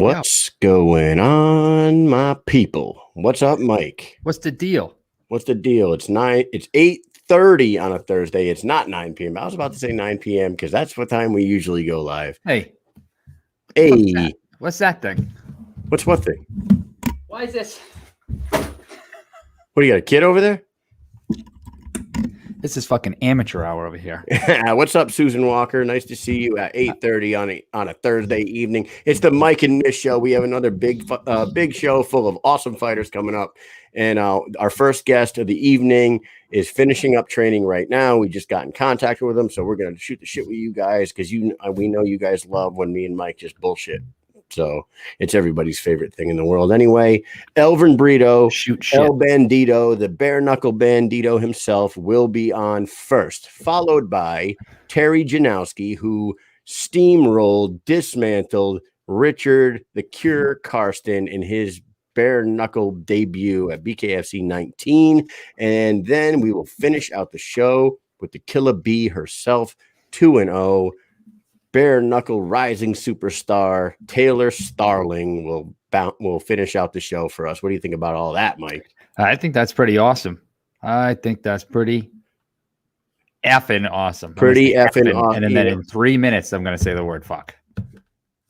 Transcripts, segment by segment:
What's going on, my people? What's up, Mike? What's the deal? What's the deal? It's 8:30 on a Thursday. It's not 9 p.m. I was about to say 9 p.m. because that's what time we usually go live. Hey. Hey. What's that thing? What's what thing? Why is this? What, do you got a kid over there? This is fucking amateur hour over here. What's up, Susan Walker? Nice to see you at 8:30 on a Thursday evening. It's the Mike and Mish show. We have another big show full of awesome fighters coming up. And our first guest of the evening is finishing up training right now. We just got in contact with him, so we're going to shoot the shit with you guys because we know you guys love when me and Mike just bullshit. So it's everybody's favorite thing in the world. Anyway, Elvin Brito, El Bandito, the Bare Knuckle Bandido himself will be on first, followed by Terry Janoski, who steamrolled, dismantled Richard the Cure Karsten in his bare knuckle debut at BKFC 19. And then we will finish out the show with the Killa Bee herself, 2-0. Bare knuckle rising superstar Taylor Starling will finish out the show for us. What do you think about all that, Mike? I think that's pretty awesome. I think that's pretty effing awesome. Pretty effing awesome. And then in 3 minutes, I'm going to say the word fuck.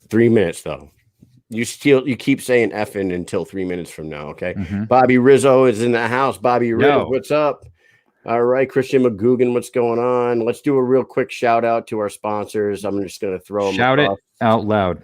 3 minutes, though. You keep saying effing until 3 minutes from now, okay? Mm-hmm. Bobby Rizzo is in the house. Bobby Rizzo, what's up? All right, Christian McGugan, what's going on? Let's do a real quick shout out to our sponsors. I'm just going to throw them Shout across. It out loud.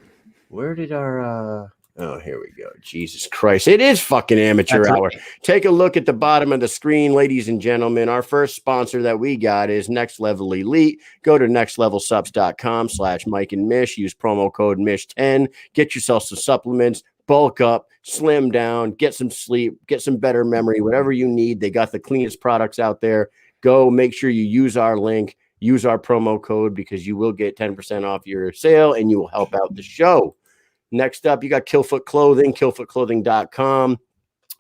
Where did our oh, here we go. Jesus Christ. It is fucking amateur hour. Right. Take a look at the bottom of the screen, ladies and gentlemen. Our first sponsor that we got is Next Level Elite. Go to nextlevelsubs.com/Mike and Mish. Use promo code Mish10. Get yourself some supplements. Bulk up, slim down, get some sleep, get some better memory, whatever you need. They got the cleanest products out there. Go make sure you use our link, use our promo code because you will get 10% off your sale and you will help out the show. Next up, you got Killfoot Clothing, killfootclothing.com,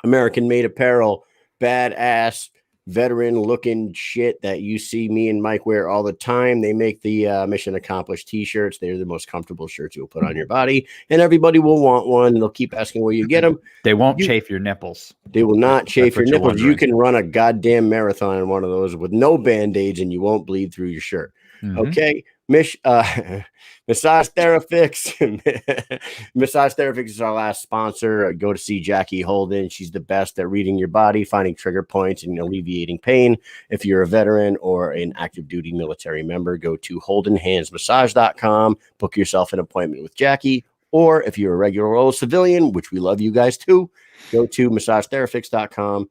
American-made apparel, badass, veteran-looking shit that you see me and Mike wear all the time. They make the Mission Accomplished t-shirts. They're the most comfortable shirts you'll put on your body, and everybody will want one. They'll keep asking where you get them. They won't chafe your nipples. They will not chafe your nipples. You can run a goddamn marathon in one of those with no Band-Aids, and you won't bleed through your shirt. Mm-hmm. Okay, Mish, Massage Therafix. Massage Therafix is our last sponsor. Go to see Jackie Holden. She's the best at reading your body, finding trigger points, and alleviating pain. If you're a veteran or an active duty military member, go to holdenhandsmassage.com. Book yourself an appointment with Jackie. Or if you're a regular old civilian, which we love you guys too, go to massagetherafix.com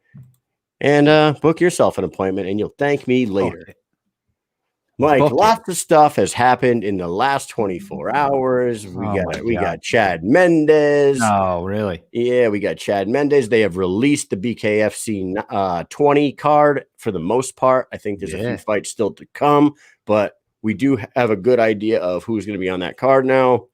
and book yourself an appointment, and you'll thank me later. Okay. Mike, lots of stuff has happened in the last 24 hours. We got Chad Mendes. Oh, really? Yeah, we got Chad Mendes. They have released the BKFC 20 card for the most part. I think there's a few fights still to come, but we do have a good idea of who's going to be on that card now.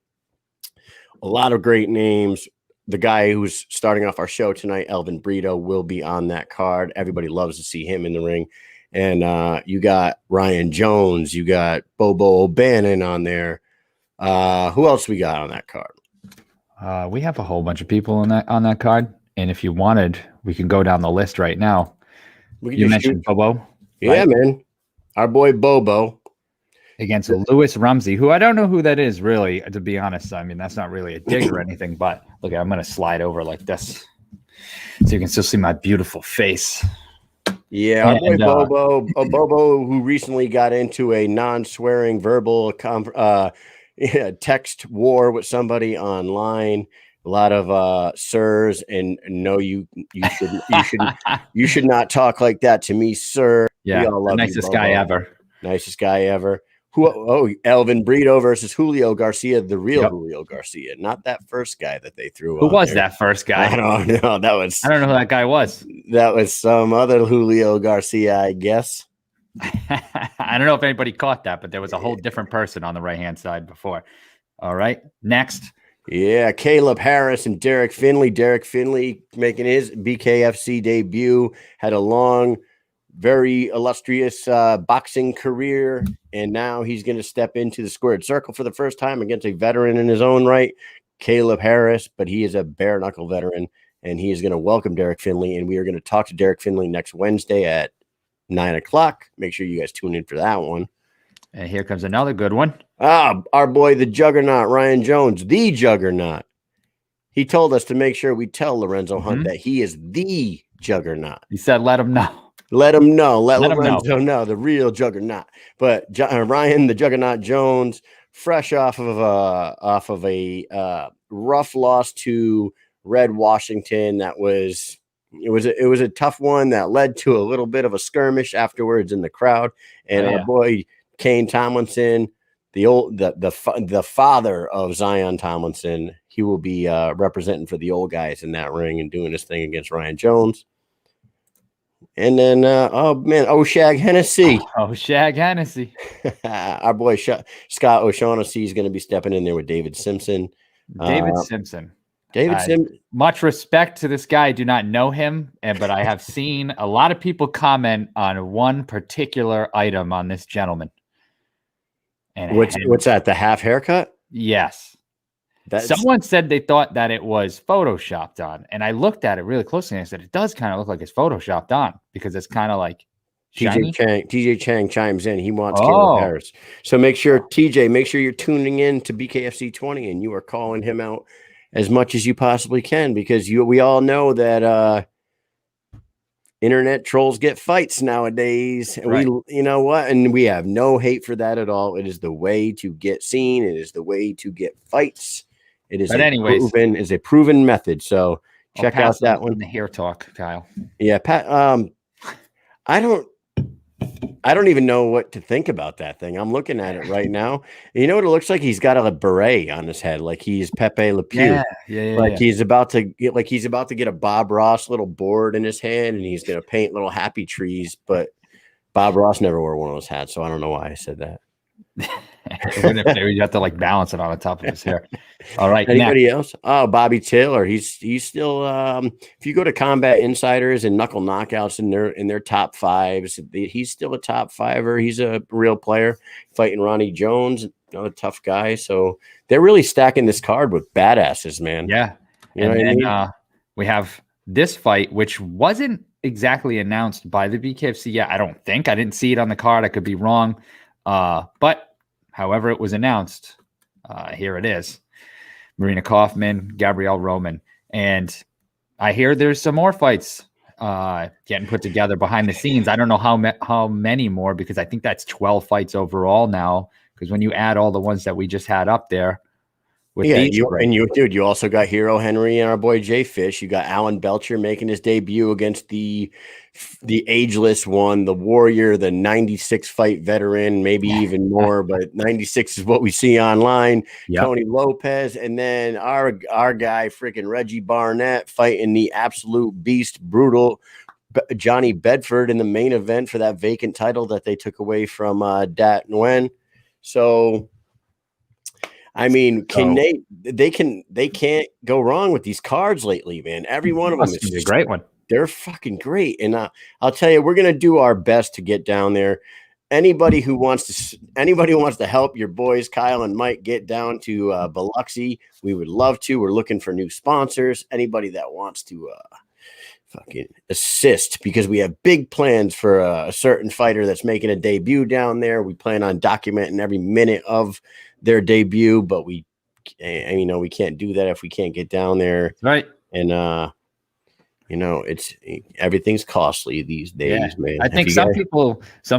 A lot of great names. The guy who's starting off our show tonight, Elvin Brito, will be on that card. Everybody loves to see him in the ring. And you got Ryan Jones, you got Bobo O'Bannon on there. Who else we got on that card? We have a whole bunch of people on that card. And if you wanted, we can go down the list right now. You mentioned Bobo. Yeah, right? Man. Our boy Bobo. Against Lewis Rumsey, who I don't know who that is, really, to be honest. I mean, that's not really a dig or anything, but look, I'm going to slide over like this so you can still see my beautiful face. Yeah, our boy Bobo, who recently got into a non-swearing verbal text war with somebody online. A lot of sirs, and no, you should not talk like that to me, sir. Yeah, we all love nicest guy ever. Nicest guy ever. Elvin Brito versus Julio Garcia, the real Julio Garcia, not that first guy that they threw. Who was that first guy? I don't know. I don't know who that guy was. That was some other Julio Garcia, I guess. I don't know if anybody caught that, but there was a whole different person on the right-hand side before. All right, next. Yeah, Caleb Harris and Derek Finley. Derek Finley making his BKFC debut, had a long, very illustrious boxing career, and now he's going to step into the squared circle for the first time against a veteran in his own right. Caleb Harris, but he is a bare knuckle veteran, and he is going to welcome Derek Finley. And we are going to talk to Derek Finley next Wednesday at 9:00. Make sure you guys tune in for that one. And here comes another good one. Our boy, the juggernaut, Ryan Jones, the juggernaut. He told us to make sure we tell Lorenzo Hunt that he is the juggernaut. He said, let him know. Let him know. Let Lorenzo know, the real juggernaut. But Ryan, the juggernaut Jones, fresh off of a rough loss to Red Washington. It was a tough one that led to a little bit of a skirmish afterwards in the crowd. And our boy Kane Tomlinson, the father of Zion Tomlinson, he will be representing for the old guys in that ring and doing his thing against Ryan Jones. And then, O'Shag Hennessy. O'Shag Hennessy. Our boy Scott O'Shaughnessy is going to be stepping in there with David Simpson. Simpson. Much respect to this guy. I do not know him, but I have seen a lot of people comment on one particular item on this gentleman. And what's that? The half haircut? Yes. Someone said they thought that it was photoshopped on, and I looked at it really closely and I said it does kind of look like it's photoshopped on because it's kind of like shiny. TJ Chang chimes in. He wants Caleb Harris. So make sure you're tuning in to BKFC 20 and you are calling him out as much as you possibly can, because we all know that internet trolls get fights nowadays. And you know what? And we have no hate for that at all. It is the way to get seen. It is the way to get fights. It is a proven method. So check out that one. The hair talk, Kyle. Yeah, Pat. I don't even know what to think about that thing. I'm looking at it right now. You know what it looks like? He's got a beret on his head, like he's Pepe Le Pew. He's about to get a Bob Ross little board in his hand, and he's gonna paint little happy trees. But Bob Ross never wore one of those hats, so I don't know why I said that. You have to like balance it on the top of his hair. All right. Anybody else? Oh, Bobby Taylor. He's still. If you go to Combat Insiders and Knuckle Knockouts in their top fives, he's still a top fiver. He's a real player fighting Ronnie Jones, another tough guy. So they're really stacking this card with badasses, man. Yeah. We have this fight, which wasn't exactly announced by the BKFC yet. I don't think. I didn't see it on the card. I could be wrong. But however it was announced, here it is. Marina Kaufman, Gabrielle Roman. And I hear there's some more fights getting put together behind the scenes. I don't know how many more, because I think that's 12 fights overall now, because when you add all the ones that we just had up there. You also got Hero Henry and our boy Jay Fish. You got Alan Belcher making his debut against the ageless one, the Warrior, the 96 fight veteran, maybe even more, but 96 is what we see online. Yep. Tony Lopez, and then our guy, freaking Reggie Barnett, fighting the absolute beast, brutal Johnny Bedford in the main event for that vacant title that they took away from Dat Nguyen. So. I mean, they can't go wrong with these cards lately, man. Every one of them is a great one. They're fucking great. And I'll tell you, we're going to do our best to get down there. Anybody who wants to help your boys, Kyle and Mike, get down to Biloxi, we would love to. We're looking for new sponsors. Anybody that wants to fucking assist, because we have big plans for a certain fighter that's making a debut down there. We plan on documenting every minute of their debut, but we can't do that if we can't get down there. Right. And everything's costly these days, man. I think some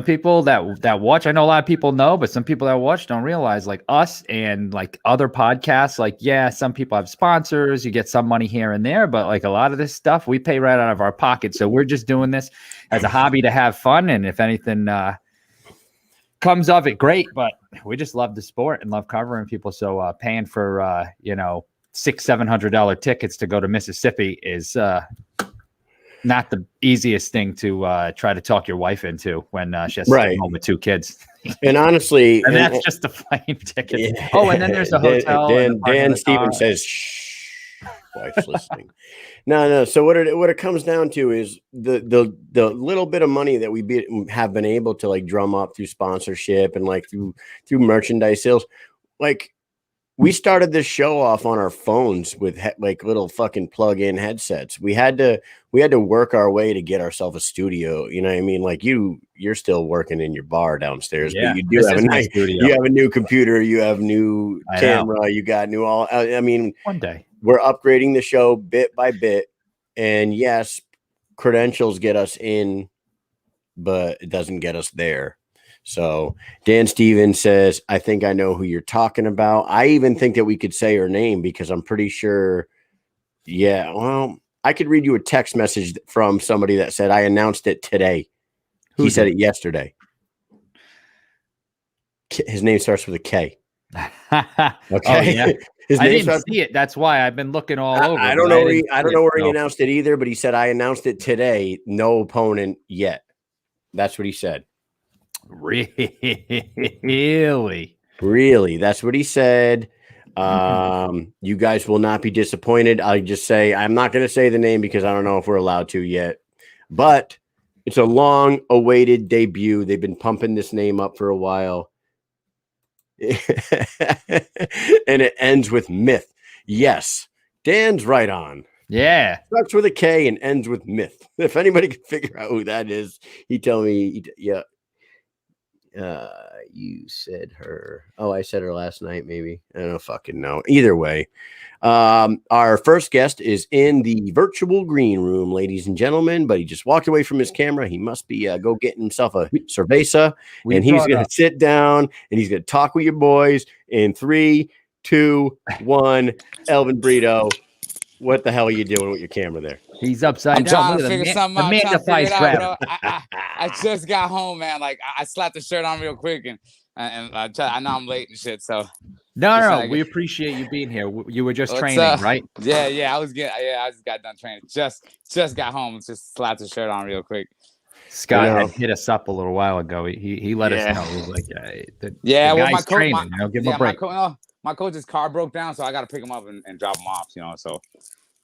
people that watch, I know a lot of people know, but some people that watch don't realize, like us and like other podcasts, like, some people have sponsors, you get some money here and there, but like a lot of this stuff we pay right out of our pocket. So we're just doing this as a hobby to have fun. And if anything comes of it, great, but we just love the sport and love covering people. So paying for $600-700 tickets to go to Mississippi is not the easiest thing to try to talk your wife into when she has to stay home with 2 kids. And honestly, and that's just the plane ticket. Yeah. Oh, and then there's a hotel. Dan Stevens says, "Shh, wife's listening." No. So what it comes down to is the little bit of money that we have been able to like drum up through sponsorship and like through merchandise sales. Like, we started this show off on our phones with like little fucking plug-in headsets. We had to work our way to get ourselves a studio. You know what I mean? Like you're still working in your bar downstairs, but you do have a nice studio. You have a new computer, you have new camera, you got new all. I mean, one day we're upgrading the show bit by bit, and yes, credentials get us in, but it doesn't get us there. So Dan Stevens says, I think I know who you're talking about. I even think that we could say her name because I'm pretty sure. Yeah, well, I could read you a text message from somebody that said, I announced it today. He said it yesterday. His name starts with a K. Okay. Oh, yeah. I didn't see it. That's why I've been looking all over. I don't know where he announced it either, but he said, I announced it today. No opponent yet. That's what he said. Really? That's what he said. You guys will not be disappointed. I'll just say, I'm not going to say the name because I don't know if we're allowed to yet, but it's a long awaited debut. They've been pumping this name up for a while. And it ends with Myth. Yes. Dan's right on. Yeah. Starts with a K and ends with Myth. If anybody can figure out who that is, he tell me. Yeah. You said her. Oh, I said her last night, maybe. I don't fucking know. Either way, our first guest is in the virtual green room, ladies and gentlemen, but he just walked away from his camera. He must be go getting himself a cerveza, and he's going to sit down and he's going to talk with your boys in 3, 2, 1. Elvin Brito, what the hell are you doing with your camera there? He's upside down. I'm trying to figure something out. I just got home, man. Like I slapped the shirt on real quick, and I know I'm late and shit. So no, we appreciate you being here. You were just training, right? Yeah. I just got done training. Just got home. Just slapped the shirt on real quick. Scott had hit us up a little while ago. He let us know. He was like, the well, my training. Give him a break. My coach's car broke down, so I got to pick him up and drop him off. So.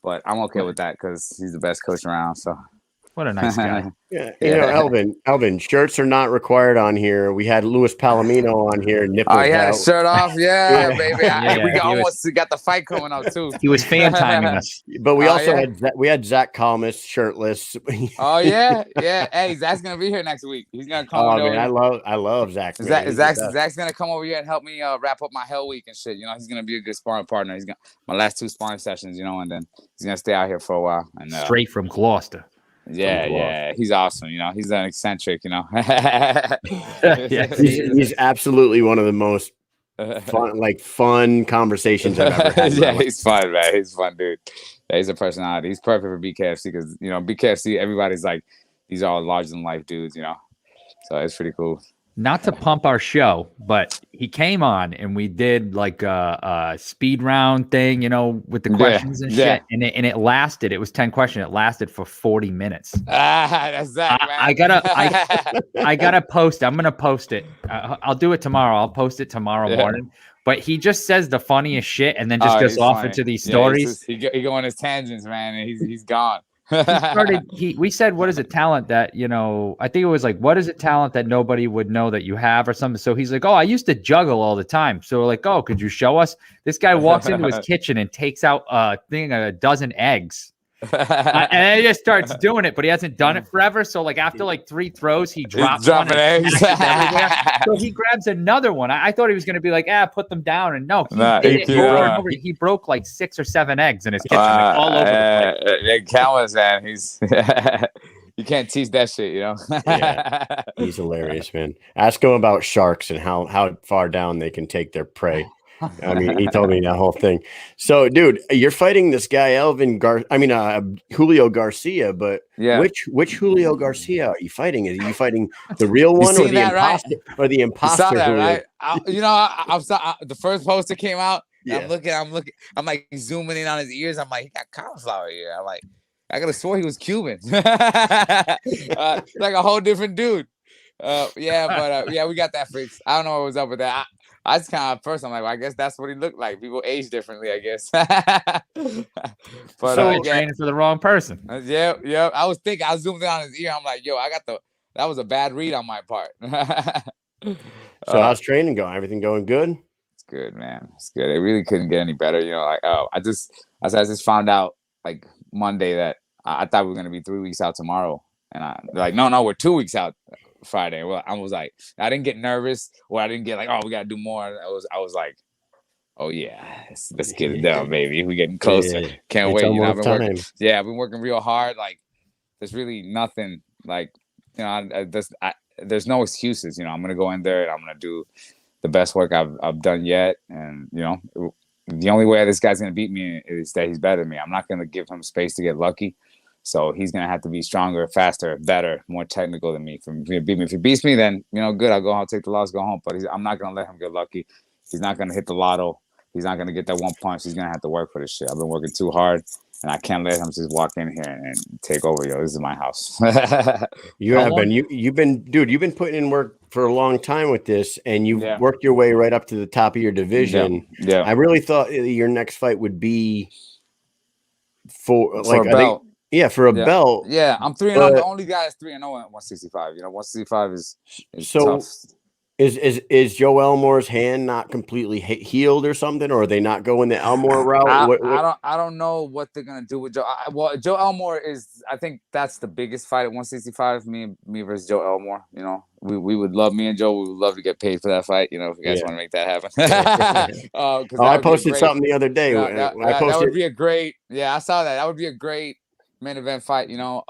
But I'm okay with that because he's the best coach around. So, what a nice guy. Elvin, shirts are not required on here. We had Louis Palomino on here. Oh, he had a shirt off. Yeah, baby. We got the fight coming up too. He was fan timing us. But we also had Zach Kalmus shirtless. Oh yeah. Hey, Zach's gonna be here next week. He's gonna come. Oh man, I love Zach. Zach's gonna come over here and help me wrap up my Hell Week and shit. He's gonna be a good sparring partner. He's got my last 2 sparring sessions. And then he's gonna stay out here for a while. And straight from Gloucester. Yeah, he's awesome. He's an eccentric. He's absolutely one of the most fun conversations I've ever had. Yeah, he's fun, man. He's fun, dude. Yeah, he's a personality. He's perfect for BKFC because BKFC, everybody's like, these are all larger than life dudes. So it's pretty cool. Not to pump our show, but he came on and we did like a speed round thing, with the questions and shit. And it lasted. It was 10 questions. It lasted for 40 minutes. That's that, man. I gotta post. I'm gonna post it. I'll do it tomorrow. I'll post it tomorrow morning. But he just says the funniest shit and then just goes off into these stories. He go on his tangents, man, and he's gone. We said, what is a talent that, I think it was like, what is a talent that nobody would know that you have or something? So he's like, oh, I used to juggle all the time. So we're like, oh, could you show us? This guy walks into his kitchen and takes out a dozen eggs. And he just starts doing it, but he hasn't done it forever. So like after 3 throws, he drops one eggs everywhere. So he grabs another one. I thought he was going to be like, put them down. And no, he broke like 6 or 7 eggs in his kitchen, all over the place. Countless, man. He's you can't teach that shit, Yeah, he's hilarious, man. Ask him about sharks and how far down they can take their prey. I mean, he told me that whole thing. So, dude, you're fighting this guy, Julio Garcia, but which Julio Garcia are you fighting? Are you fighting the real one or the imposter? Right? Or the imposter? You saw that, right? The first poster came out. Yeah. I'm looking. I'm like zooming in on his ears. I'm like, he got cauliflower ear. I'm like, I could have swore he was Cuban. Like a whole different dude. We got that fixed. I don't know what was up with that. I just kind of first, I'm like, well, I guess that's what he looked like. People age differently, I guess. But so training for the wrong person. Yeah. I was zoomed in on his ear. I'm like, yo, that was a bad read on my part. So how's training going? Everything going good? good, man. It's good. It really couldn't get any better. You know, like I just found out like Monday that I thought we were gonna be 3 weeks out tomorrow, and they're like, no, we're 2 weeks out Friday. Well, I was like, I didn't get nervous, or I didn't get like, oh, we gotta do more. I was like, oh yeah, let's get it done, baby. We're getting closer. Yeah, Can't it's wait. You know, almost time. I've been working real hard. Like, there's really nothing. Like, you know, there's no excuses. You know, I'm gonna go in there and I'm gonna do the best work I've done yet. And you know, the only way this guy's gonna beat me is that he's better than me. I'm not gonna give him space to get lucky. So he's gonna have to be stronger, faster, better, more technical than me. If he beats me, then you know, good. I'll take the loss, go home. But I'm not gonna let him get lucky. He's not gonna hit the lotto. He's not gonna get that one punch. He's gonna have to work for this shit. I've been working too hard, and I can't let him just walk in here and take over. Yo, this is my house. You've been putting in work for a long time with this, and you've worked your way right up to the top of your division. Yeah. I really thought your next fight would be for a belt. For a belt. Yeah, I'm 3-0. The only guy is 3-0 at 165. You know, 165 is so tough. Is Joe Elmore's hand not completely healed or something, or are they not going the Elmore route? I don't know what they're gonna do with Joe. Joe Elmore is. I think that's the biggest fight at 165. Me versus Joe Elmore. You know, we would love me and Joe. We would love to get paid for that fight. You know, if you guys want to make that happen. I posted something the other day. That would be a great. Yeah, I saw that. That would be a great main event fight. You know.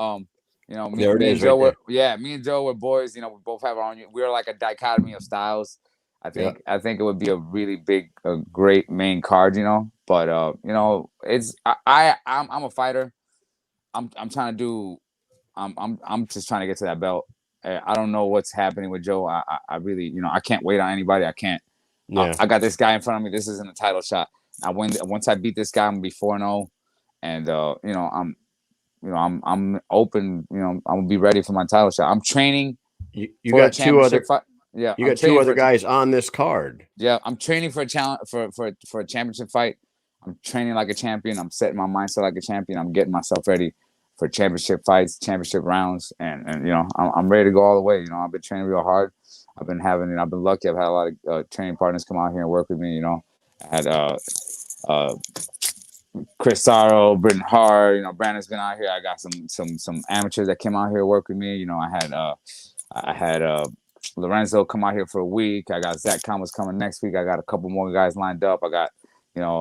You know, me and Joe were boys. You know, we both have our own. We're like a dichotomy of styles. I think it would be a really big, great main card. You know, but you know, I'm a fighter. I'm trying to do. I'm just trying to get to that belt. I don't know what's happening with Joe. I really, you know, I can't wait on anybody. I can't. I got this guy in front of me. This isn't a title shot. Once I beat this guy, I'm gonna be 4-0, and you know, I'm open. You know, I'm gonna be ready for my title shot. I'm training. You got two other. Yeah, you got two other guys on this card. Yeah, I'm training for a challenge for a championship fight. I'm training like a champion. I'm setting my mindset like a champion. I'm getting myself ready for championship fights, championship rounds, and you know, I'm ready to go all the way. You know, I've been training real hard. I've been lucky. I've had a lot of training partners come out here and work with me. You know, I had Chris Sorrow, Britton Hart, you know, Brandon's been out here. I got some amateurs that came out here to work with me. You know, I had Lorenzo come out here for a week. I got Zach Thomas coming next week. I got a couple more guys lined up. I got, you know,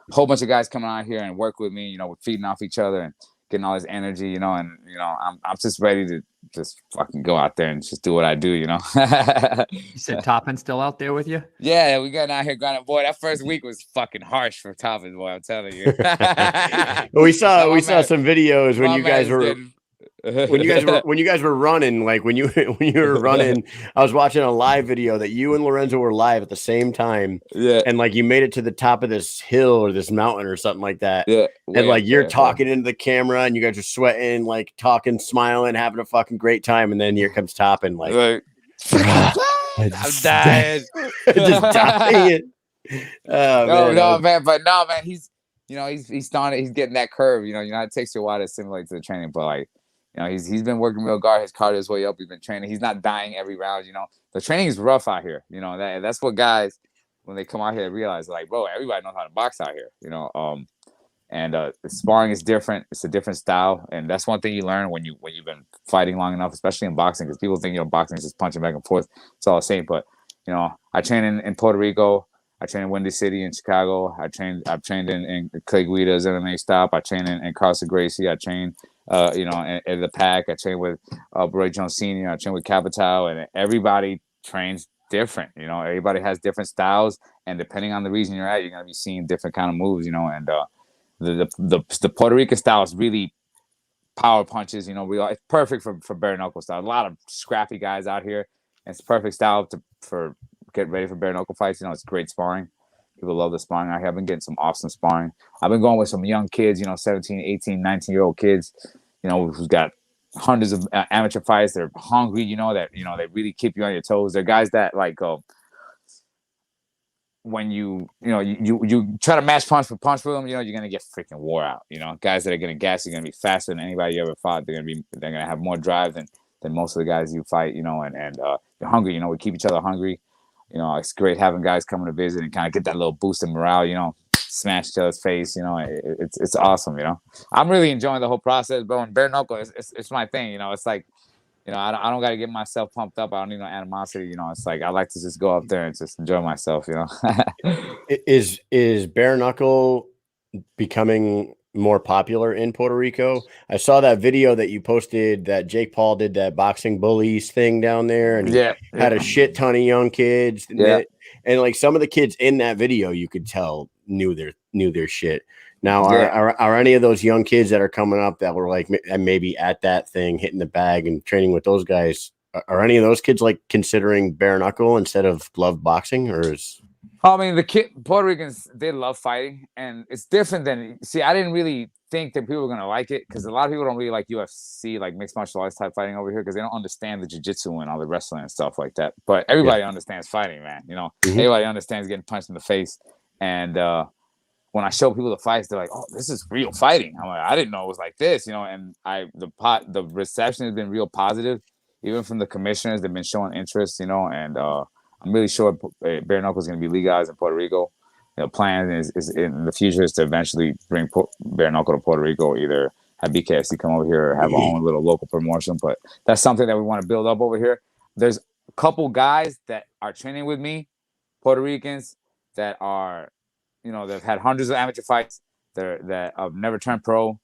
a whole bunch of guys coming out here and work with me. You know, we're feeding off each other and getting all this energy, you know, and you know, I'm just ready to just fucking go out there and just do what I do, you know. You said Toppin still out there with you? Yeah, we got out here grinding. Boy, that first week was fucking harsh for Toppin, boy. I'm telling you. we saw some videos when you guys were when you guys were running, like when you were running. I was watching a live video that you and Lorenzo were live at the same time. Yeah, and like you made it to the top of this hill or this mountain or something like that. Yeah, and like you're talking into the camera and you guys are sweating, like talking, smiling, having a fucking great time, and then here comes Toppin, like I'm dying, just dying. No, man, he's, you know, he's starting, he's getting that curve. You know, it takes you a while to assimilate to the training, but like, you know, he's been working real hard. His cardio is way up. He's been training. He's not dying every round. You know, the training is rough out here. You know, that's what guys, when they come out here, realize, like, bro, everybody knows how to box out here. You know, and the sparring is different. It's a different style, and that's one thing you learn when you've been fighting long enough, especially in boxing, because people think, you know, boxing is just punching back and forth. It's all the same. But you know, I train in Puerto Rico. I train in Windy City in Chicago. I've trained in Clay Guida's MMA stop. I train in Carlson Gracie. I train, you know, in the Pack. I train with Roy Jones Sr. I train with Capital, and everybody trains different. You know, everybody has different styles, and depending on the region you're at, you're gonna be seeing different kind of moves. You know, and the Puerto Rican style is really power punches. You know, it's perfect for bare knuckle style. A lot of scrappy guys out here. And it's perfect style for get ready for bare knuckle fights. You know, it's great sparring. People love the sparring out here. I've been getting some awesome sparring. I've been going with some young kids, you know, 17, 18, 19-year-old kids, you know, who's got hundreds of amateur fights. They're hungry, you know, that, you know, they really keep you on your toes. They're guys that, like, when you try to match punch for punch with them, you know, you're going to get freaking wore out. You know, guys that are going to gas, you're going to be faster than anybody you ever fought. They're going to have more drive than most of the guys you fight, you know, and they're hungry. You know, we keep each other hungry. You know, it's great having guys coming to visit and kind of get that little boost of morale. You know, smash each other's face. You know, it's awesome. You know, I'm really enjoying the whole process, bro. And bare knuckle, it's my thing. You know, it's like, you know, I don't got to get myself pumped up. I don't need no animosity. You know, it's like I like to just go up there and just enjoy myself. You know, is bare knuckle becoming more popular in Puerto Rico? I saw that video that you posted that Jake Paul did that boxing bullies thing down there, and he had a shit ton of young kids. And like some of the kids in that video, you could tell knew their shit. Now, are any of those young kids that are coming up that were like maybe at that thing, hitting the bag and training with those guys, are any of those kids like considering bare knuckle instead of glove boxing, or is? I mean, the Puerto Ricans, they love fighting, and it's different than, see, I didn't really think that people were going to like it, because a lot of people don't really like UFC, like mixed martial arts type fighting over here, because they don't understand the jiu-jitsu and all the wrestling and stuff like that. But everybody understands fighting, man. You know, everybody understands getting punched in the face. And when I show people the fights, they're like, oh, this is real fighting. I'm like, I didn't know it was like this, you know. And the reception has been real positive, even from the commissioners. They've been showing interest, you know, and I'm really sure bare knuckle is going to be legalized in Puerto Rico. You know, plan is in the future is to eventually bring bare knuckle to Puerto Rico, either have BKFC come over here or have our own little local promotion. But that's something that we want to build up over here. There's a couple guys that are training with me, Puerto Ricans, that are, you know, they've had hundreds of amateur fights. That have never turned pro.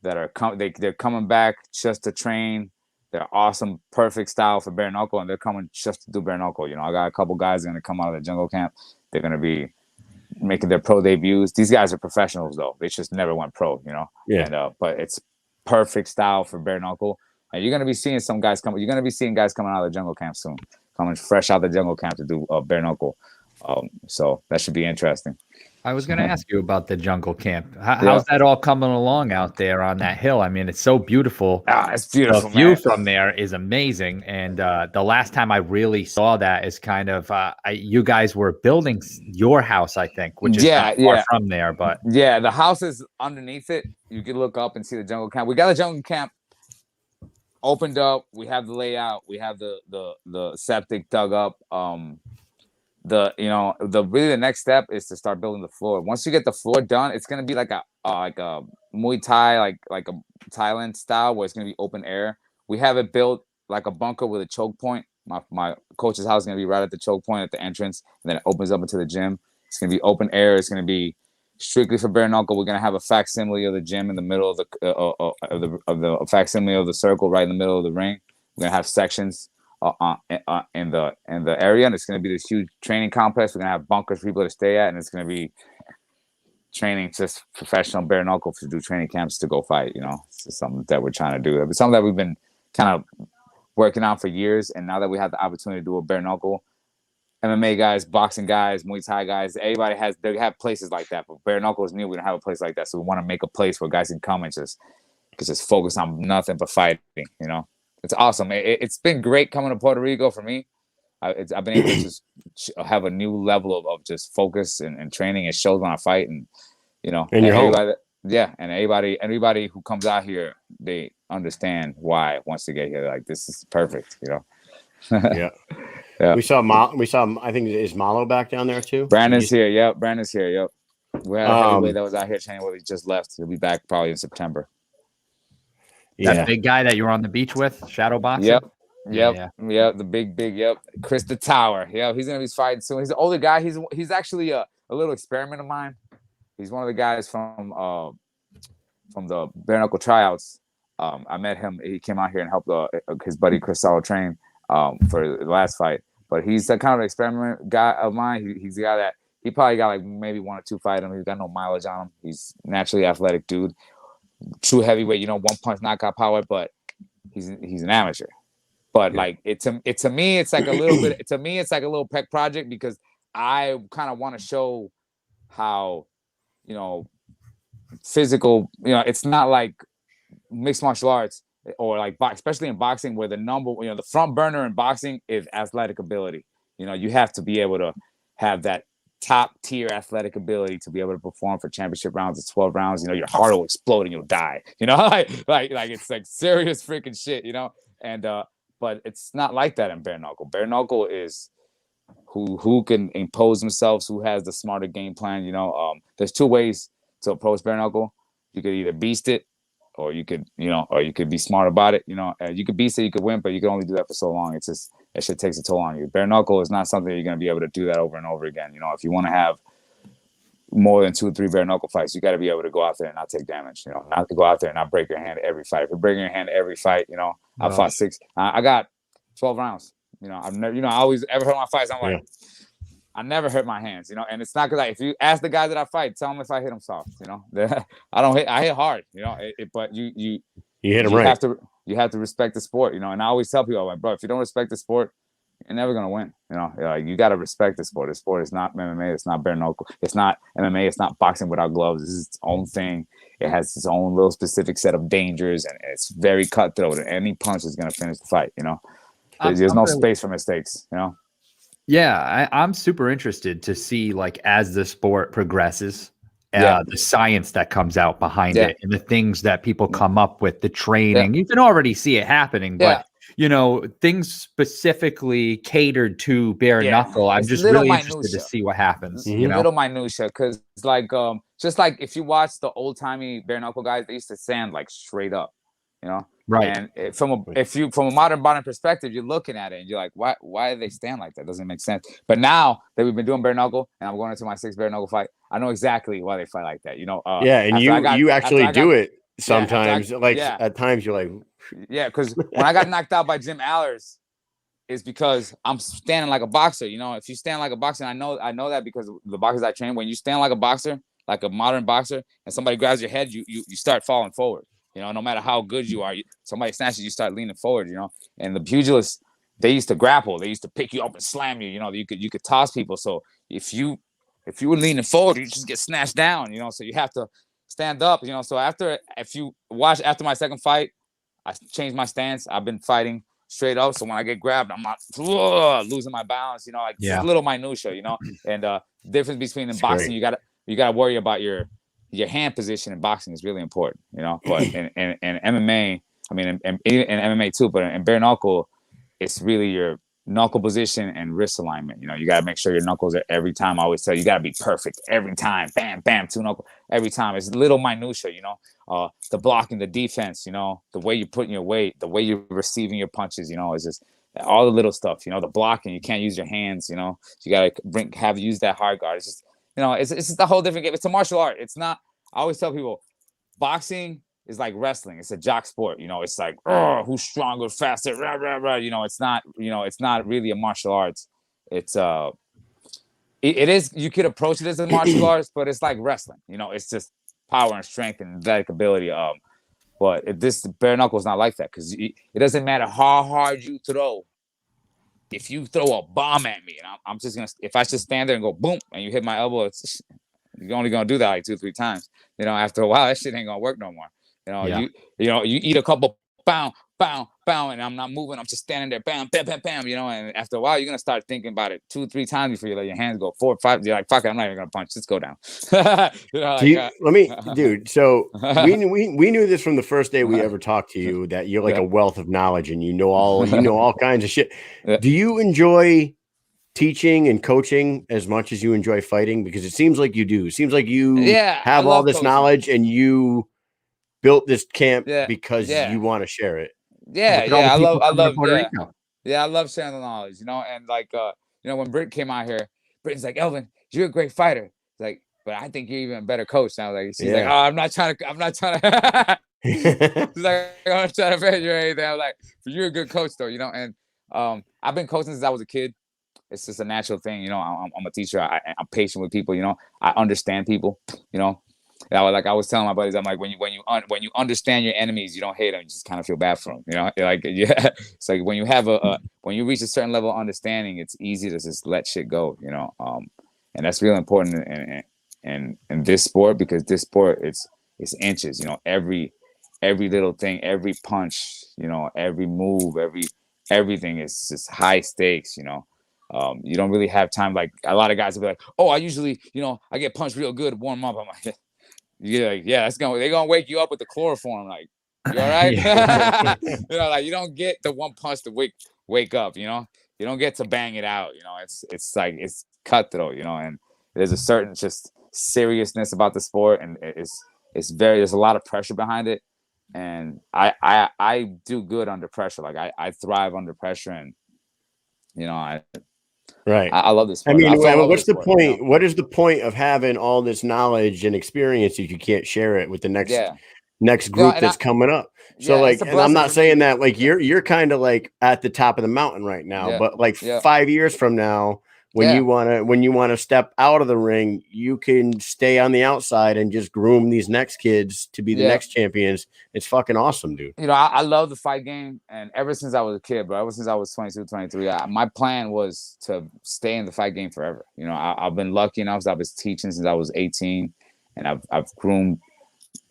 That are they're coming back just to train. They're awesome, perfect style for bare knuckle, and they're coming just to do bare knuckle. You know, I got a couple guys going to come out of the jungle camp. They're going to be making their pro debuts. These guys are professionals, though. They just never went pro, you know. Yeah. And, but it's perfect style for bare knuckle. And you're going to be seeing some guys come. You're going to be seeing guys coming out of the jungle camp soon, coming fresh out of the jungle camp to do bare knuckle. So that should be interesting. I was going to ask you about the jungle camp. How's that all coming along out there on that hill? I mean, it's so beautiful. It's beautiful. The view from there is amazing. And the last time I really saw that is kind of you guys were building your house, I think, which is not far from there. But the house is underneath it. You can look up and see the jungle camp. We got the jungle camp opened up. We have the layout. We have the septic dug up. The next step is to start building the floor. Once you get the floor done, it's gonna be like a Muay Thai, like a Thailand style, where it's gonna be open air. We have it built like a bunker with a choke point. My coach's house is gonna be right at the choke point at the entrance, and then it opens up into the gym. It's gonna be open air. It's gonna be strictly for bare knuckle. We're gonna have a facsimile of the gym in the middle of the facsimile of the circle, right in the middle of the ring. We're gonna have sections in the area, and it's going to be this huge training complex. We're going to have bunkers for people to stay at, and it's going to be training, just professional bare knuckle to do training camps to go fight. You know, it's just something that we're trying to do. It's something that we've been kind of working on for years, and now that we have the opportunity to do a bare knuckle, MMA guys, boxing guys, Muay Thai guys, everybody they have places like that, but bare knuckle is new. We don't have a place like that, so we want to make a place where guys can come and just focus on nothing but fighting. You know. It's awesome. It's been great coming to Puerto Rico for me. I've been able to just have a new level of just focus and training. It shows when I fight, and you know, and everybody, and everybody who comes out here, they understand why once they get here. Like, this is perfect, you know. Yeah. We saw. I think, is Malo back down there too? Brandon's here. Yep. Brandon's here. Yep. We had a heavyweight that was out here training. He just left. He'll be back probably in September. That big guy that you were on the beach with, shadow boxing. Yep. The big. Chris the Tower. Yeah, he's gonna be fighting soon. He's an older guy. He's actually a little experiment of mine. He's one of the guys from the bare knuckle tryouts. I met him. He came out here and helped his buddy Chris Sauer train for the last fight. But he's a kind of experiment guy of mine. He's the guy that he probably got like maybe 1 or 2 fights. He's got no mileage on him. He's naturally athletic dude. True heavyweight, you know, 1 punch knockout power, but he's an amateur. But like to me, it's like a little bit. To me, it's like a little pet project, because I kind of want to show how, you know, physical. You know, it's not like mixed martial arts or like especially in boxing, where the front burner in boxing is athletic ability. You know, you have to be able to have that top tier athletic ability to be able to perform for championship rounds. It's 12 rounds. You know, your heart will explode and you'll die. You know, like it's like serious freaking shit. You know, and but it's not like that in bare knuckle. Bare knuckle is who can impose themselves, who has the smarter game plan. You know, there's two ways to approach bare knuckle. You could either beast it, or you could be smart about it. You know, you could beast it, you could win, but you can only do that for so long. It's just that shit takes a toll on you. Bare knuckle is not something you're gonna be able to do that over and over again. You know, if you want to have more than 2 or 3 bare knuckle fights, you got to be able to go out there and not take damage. You know, not to go out there and not break your hand every fight. If you're breaking your hand every fight, you know, I fought 6. I got 12 rounds. You know, I've never, I always ever hurt my fights. I'm like, I never hurt my hands. You know, and it's not because if you ask the guys that I fight, tell them if I hit them soft. You know, I hit hard. You know, but you hit them right. You have to respect the sport. You know, and I always tell people, like, bro, if you don't respect the sport, you're never gonna win. You know, you got to respect the sport. The sport is not MMA. It's not bare knuckle. It's not MMA. It's not boxing without gloves. This is its own thing. It has its own little specific set of dangers, and it's very cutthroat. And any punch is gonna finish the fight. You know, there's no space for mistakes. You know. Yeah, I'm super interested to see, like, as the sport progresses, the science that comes out behind it, and the things that people come up with, the training. You can already see it happening, but you know, things specifically catered to bare knuckle. I'm just really interested to see what happens. You know, little minutia, because like just like if you watch the old timey bare knuckle guys, they used to stand like straight up, you know. Right. And from a modern perspective, you're looking at it and you're like, why do they stand like that? Doesn't make sense. But now that we've been doing bare knuckle and I'm going into my 6th bare knuckle fight, I know exactly why they fight like that. You know. And you actually do it sometimes. At times you're like. Yeah, because when I got knocked out by Jim Allers, it's because I'm standing like a boxer. You know, if you stand like a boxer, and I know that because the boxers I train, when you stand like a boxer, like a modern boxer, and somebody grabs your head, you start falling forward. You know, no matter how good you are, somebody snatches, you start leaning forward. You know, and the pugilists, they used to grapple, they used to pick you up and slam you. You know, you could toss people. So if you were leaning forward, you just get snatched down. You know, so you have to stand up. You know, so after my 2nd fight, I changed my stance. I've been fighting straight up. So when I get grabbed, I'm not losing my balance, you know, like just little minutia, you know. And difference between boxing, you gotta worry about your hand position in boxing is really important, you know. But in MMA, I mean in MMA too, but in bare knuckle, it's really your knuckle position and wrist alignment. You know, you gotta make sure your knuckles are every time. I always tell you, gotta be perfect every time. Bam, bam, 2 knuckle every time. It's little minutia, you know. The blocking, the defense, you know, the way you're putting your weight, the way you're receiving your punches, you know, is just all the little stuff, you know, the blocking, you can't use your hands, you know, you got to use that hard guard. It's just, you know, it's just a whole different game. It's a martial art. It's not, I always tell people, boxing is like wrestling. It's a jock sport, you know, it's like, oh, who's stronger, faster, rah, rah, rah. You know, it's not really a martial arts. It's, it is, you could approach it as a martial arts, but it's like wrestling, you know, it's just power and strength and athletic ability. But this bare knuckle is not like that, because it doesn't matter how hard you throw. If you throw a bomb at me, and I'm just gonna, if I just stand there and go boom, and you hit my elbow, you're only gonna do that like 2 or 3 times. You know, after a while, that shit ain't gonna work no more. You know, you eat a couple pound, and I'm not moving. I'm just standing there, bam, bam, bam, bam. You know, and after a while, you're gonna start thinking about it 2 or 3 times before you let your hands go 4 or 5. You're like, fuck it, I'm not even gonna punch. Just go down. You know, dude. So we knew this from the first day we ever talked to you, that you're like a wealth of knowledge and you know all kinds of shit. Do you enjoy teaching and coaching as much as you enjoy fighting? Because it seems like you do. It seems like you have all this knowledge and you built this camp because you want to share it. I love sharing the knowledge, you know. And like you know, when Britt came out here, Britt's like, Elvin, you're a great fighter. He's like, but I think you're even a better coach. And I was like, she's like, oh, I'm not trying to she's like, I'm not trying to bet you or anything. I was like, but you're a good coach though, you know. And I've been coaching since I was a kid. It's just a natural thing, you know. I'm a teacher. I'm patient with people, you know. I understand people, you know. Like I was telling my buddies, I'm like, when you understand your enemies, you don't hate them. You just kind of feel bad for them, you know. Like, it's like when you have when you reach a certain level of understanding, it's easy to just let shit go, you know. And that's really important in this sport, because this sport, it's inches, you know. Every little thing, every punch, you know, every move, everything is just high stakes, you know. You don't really have time. Like a lot of guys will be like, oh, I usually, you know, I get punched real good, warm up. I'm like, they're gonna wake you up with the chloroform. Like, you all right? You know, like you don't get the one punch to wake up. You know, You don't get to bang it out. You know, it's like it's cutthroat. You know, and there's a certain just seriousness about the sport, and there's a lot of pressure behind it. And I do good under pressure. Like I thrive under pressure, and you know I love this sport. I mean, what's the point? You know? What is the point of having all this knowledge and experience if you can't share it with the next group that's coming up? So like, and I'm not saying that like you're kind of like at the top of the mountain right now, but like 5 years from now, when you want to step out of the ring, you can stay on the outside and just groom these next kids to be the next champions. It's fucking awesome, dude. You know, I love the fight game, and ever since I was a kid, bro, ever since I was 22, 23, my plan was to stay in the fight game forever. You know, I've been lucky enough. I was teaching since I was 18, and I've groomed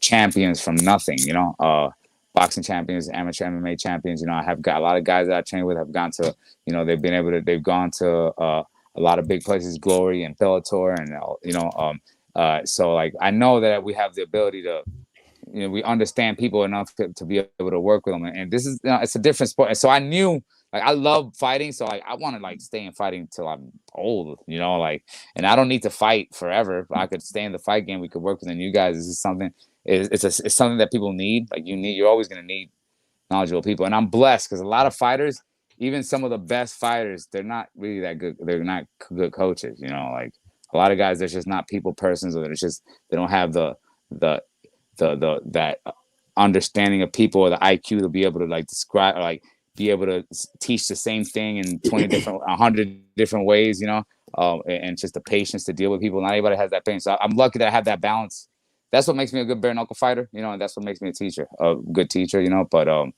champions from nothing. You know, boxing champions, amateur MMA champions. You know, I have got a lot of guys that I train with have gone to, you know, they've gone to a lot of big places, Glory and Bellator, and you know, so like I know that we have the ability to, you know, we understand people enough to be able to work with them, and this is, you know, it's a different sport. And so I knew, like, I love fighting, so like I want to like stay in fighting till I'm old, you know, like, and I don't need to fight forever. I could stay in the fight game. We could work with you guys. This is something. It's something that people need. Like you're always gonna need knowledgeable people, and I'm blessed because a lot of fighters, even some of the best fighters, they're not really that good. They're not good coaches, you know. Like a lot of guys, they're just not people persons, or they don't have the that understanding of people or the IQ to be able to like describe or like be able to teach the same thing in 100 different ways, you know. And just the patience to deal with people. Not everybody has that patience. So I'm lucky that I have that balance. That's what makes me a good bare knuckle fighter, you know, and that's what makes me a good teacher, you know. But you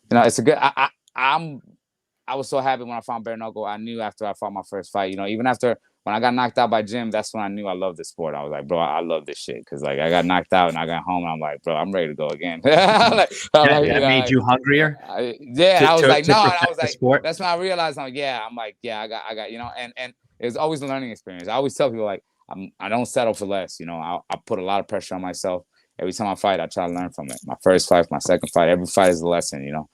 know, it's a good. I was so happy when I found bare knuckle. I knew after I fought my first fight, you know, even after when I got knocked out by Jim, that's when I knew I loved the sport. I was like, bro, I love this shit. Cause like I got knocked out and I got home and I'm like, bro, I'm ready to go again. That made you hungrier? I was like, no, and I was like, that's when I realized, I got, you know, and it was always a learning experience. I always tell people like, I don't settle for less. You know, I put a lot of pressure on myself. Every time I fight, I try to learn from it. My first fight, my second fight, every fight is a lesson, you know?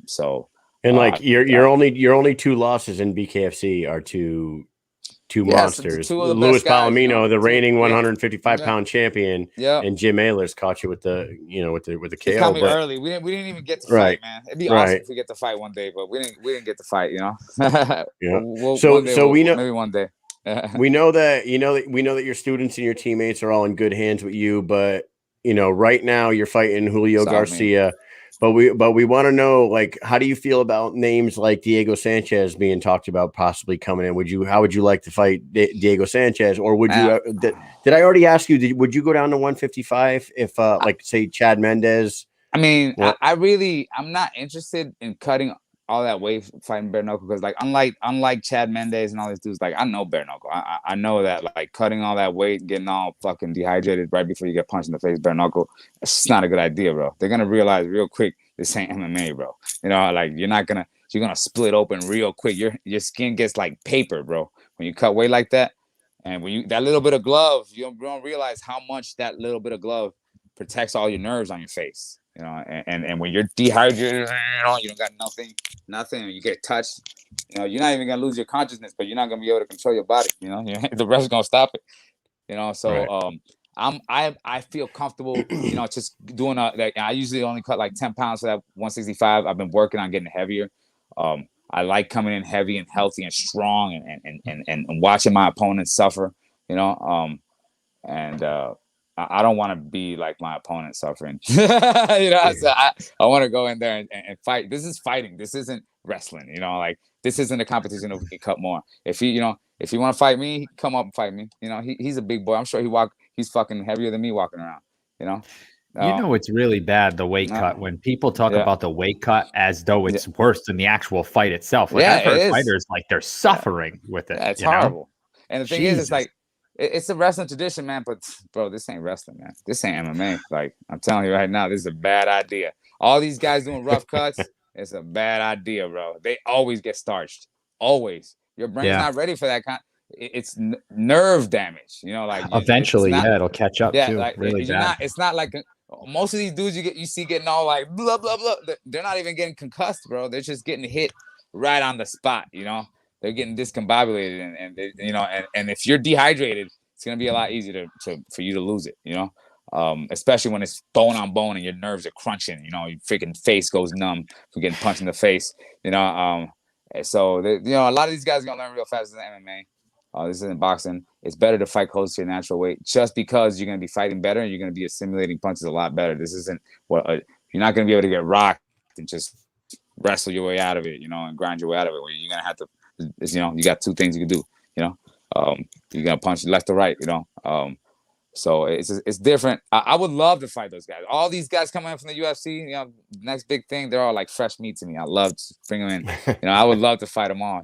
So. And like your only two losses in BKFC are two monsters. Louis Palomino, you know, the reigning 155-pound champion, and Jim Ehlers caught you with the KO. He caught me early. We didn't even get to fight, man. It'd be awesome if we get to fight one day, but we didn't get to fight, you know. So we know maybe one day. we know that your students and your teammates are all in good hands with you, but you know, right now you're fighting Julio Garcia. But we want to know, like, how do you feel about names like Diego Sanchez being talked about possibly coming in? How would you like to fight Diego Sanchez, or would you? Did I already ask you? Would you go down to 155 if, like, say, Chad Mendez? I mean, I'm not interested in cutting all that weight fighting bare knuckle because, like, unlike Chad Mendez and all these dudes, like, I know bare knuckle. I know that, like, cutting all that weight, getting all fucking dehydrated right before you get punched in the face, bare knuckle, it's just not a good idea, bro. They're gonna realize real quick this ain't MMA, bro. You know, like you're gonna split open real quick. Your skin gets like paper, bro. When you cut weight like that, and when that little bit of glove, you don't realize how much that little bit of glove protects all your nerves on your face. You know, and when you're dehydrated, you don't got nothing, and you get touched, you know, you're not even gonna lose your consciousness, but you're not gonna be able to control your body. You know, the rest is gonna stop it. You know, so I feel comfortable, you know, just doing I usually only cut like 10 pounds for that 165. I've been working on getting heavier. I like coming in heavy and healthy and strong and watching my opponents suffer. You know, I don't want to be like my opponent suffering. You know, so I want to go in there and fight. This is fighting. This isn't wrestling. You know, like this isn't a competition if we can cut more. If you want to fight me, come up and fight me. You know, he's a big boy. I'm sure he's fucking heavier than me walking around. You know. It's really bad, the weight cut, when people talk about the weight cut as though it's worse than the actual fight itself. Like I've heard fighters like they're suffering with it. It's horrible. And the thing is, it's like, it's a wrestling tradition, man, but bro, this ain't wrestling, man. This ain't MMA. Like, I'm telling you right now, this is a bad idea. All these guys doing rough cuts, it's a bad idea, bro. They always get starched. Always. Your brain's not ready for that kind. It's nerve damage, you know, like eventually, it'll catch up too. Like, really bad. It's not like most of these dudes you see getting all like blah blah blah. They're not even getting concussed, bro. They're just getting hit right on the spot. They're getting discombobulated, and they, and if you're dehydrated, it's gonna be a lot easier for you to lose it. Especially when it's bone on bone and your nerves are crunching. Your freaking face goes numb from getting punched in the face. So a lot of these guys are gonna learn real fast in MMA. This isn't boxing. It's better to fight close to your natural weight, just because you're going to be fighting better and you're going to be assimilating punches a lot better. This isn't you're not going to be able to get rocked and just wrestle your way out of it, and grind your way out of it. Where you're going to have to, you got two things you can do, you're going to punch left or right, So it's different. I would love to fight those guys. All these guys coming in from the UFC, next big thing, they're all like fresh meat to me. I love to bring them in. I would love to fight them all.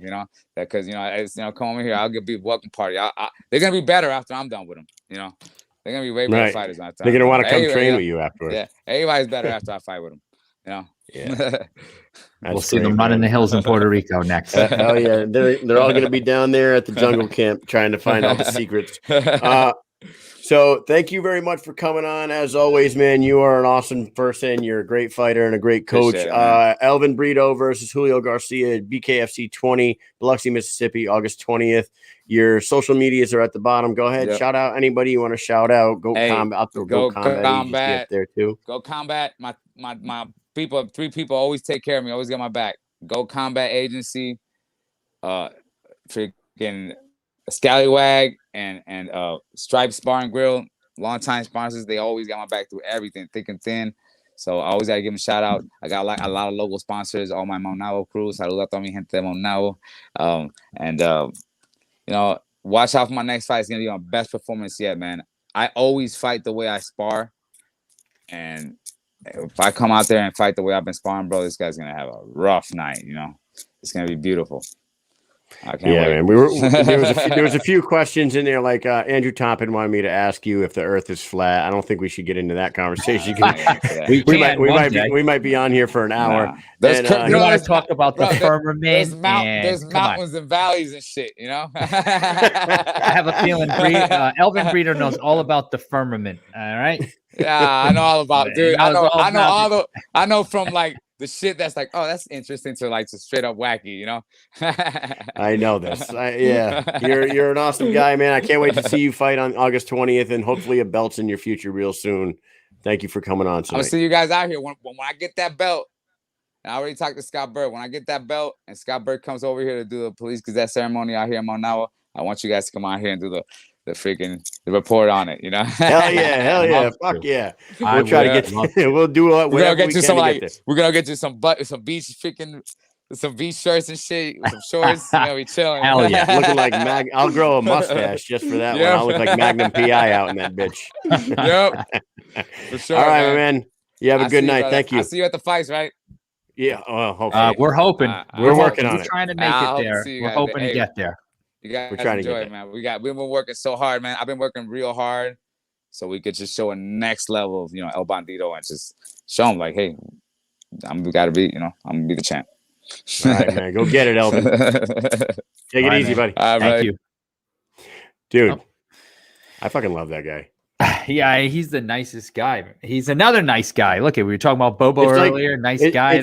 Because come over here, I'll be a welcome party. They're gonna be better after I'm done with them. They're gonna be way better fighters. After they're gonna want to come train with you afterwards. Yeah, everybody's better after I fight with them. Yeah. We'll see them running the hills in Puerto Rico next. Hell yeah, they're all gonna be down there at the jungle camp trying to find all the secrets. So thank you very much for coming on. As always, man, you are an awesome person. You're a great fighter and a great coach. Elvin Brito versus Julio Garcia, BKFC 20, Biloxi, Mississippi, August 20th. Your social medias are at the bottom. Go ahead, shout out anybody you want to shout out. Go Combat. Go Combat there too. Go Combat. My people, 3 people always take care of me. Always got my back. Go Combat Agency. Freaking Scallywag and Stripe Sparring Grill, longtime sponsors. They always got my back through everything, thick and thin. So I always gotta give them a shout out. I got a lot of local sponsors, all my Maunabo crews. Saludos a mi gente de Maunabo. Watch out for my next fight. It's gonna be my best performance yet, man. I always fight the way I spar, and if I come out there and fight the way I've been sparring, bro, this guy's gonna have a rough night. It's gonna be beautiful. I can't wait. Man. There was a few questions in there, like Andrew Toppin wanted me to ask you if the Earth is flat. I don't think we should get into that conversation. we might be on here for an hour. You want to talk about the firmament? There's mountains and valleys and shit. I have a feeling Elvin Brito knows all about the firmament. All right. Yeah, I know all about it, dude. I know from like the shit that's like, oh, that's interesting to like just straight up wacky, I know this. You're an awesome guy, man. I can't wait to see you fight on August 20th, and hopefully a belt's in your future real soon. Thank you for coming on tonight. I'll see you guys out here when I get that belt. And I already talked to Scott Bird. When I get that belt and Scott Bird comes over here to do the Police Gazette ceremony out here in Maunabo, I want you guys to come out here and do the report on it, Hell yeah. Fuck yeah. We'll try to get we'll do what we're gonna get you some we're gonna get you some beach some beach shirts and shit, some shorts, we chilling. Hell yeah. Looking like I'll grow a mustache just for that one. I'll look like Magnum PI out in that bitch. Yep. For sure. All right, man. You have a good night. Thank you. I'll see you at the fights, right? Yeah, hopefully. We're hoping. We're working on it. We're trying to make it there. We're hoping to get there. You guys we're trying enjoy to it, man. We've been working so hard, man. I've been working real hard, so we could just show a next level of El Bandido and just show them like, hey, I'm gonna be the champ. All right, man. Go get it, Elvin. Take it easy, buddy. Thank you, dude. I fucking love that guy. Yeah, he's the nicest guy. He's another nice guy. Look, we were talking about Bobo earlier. Nice guy.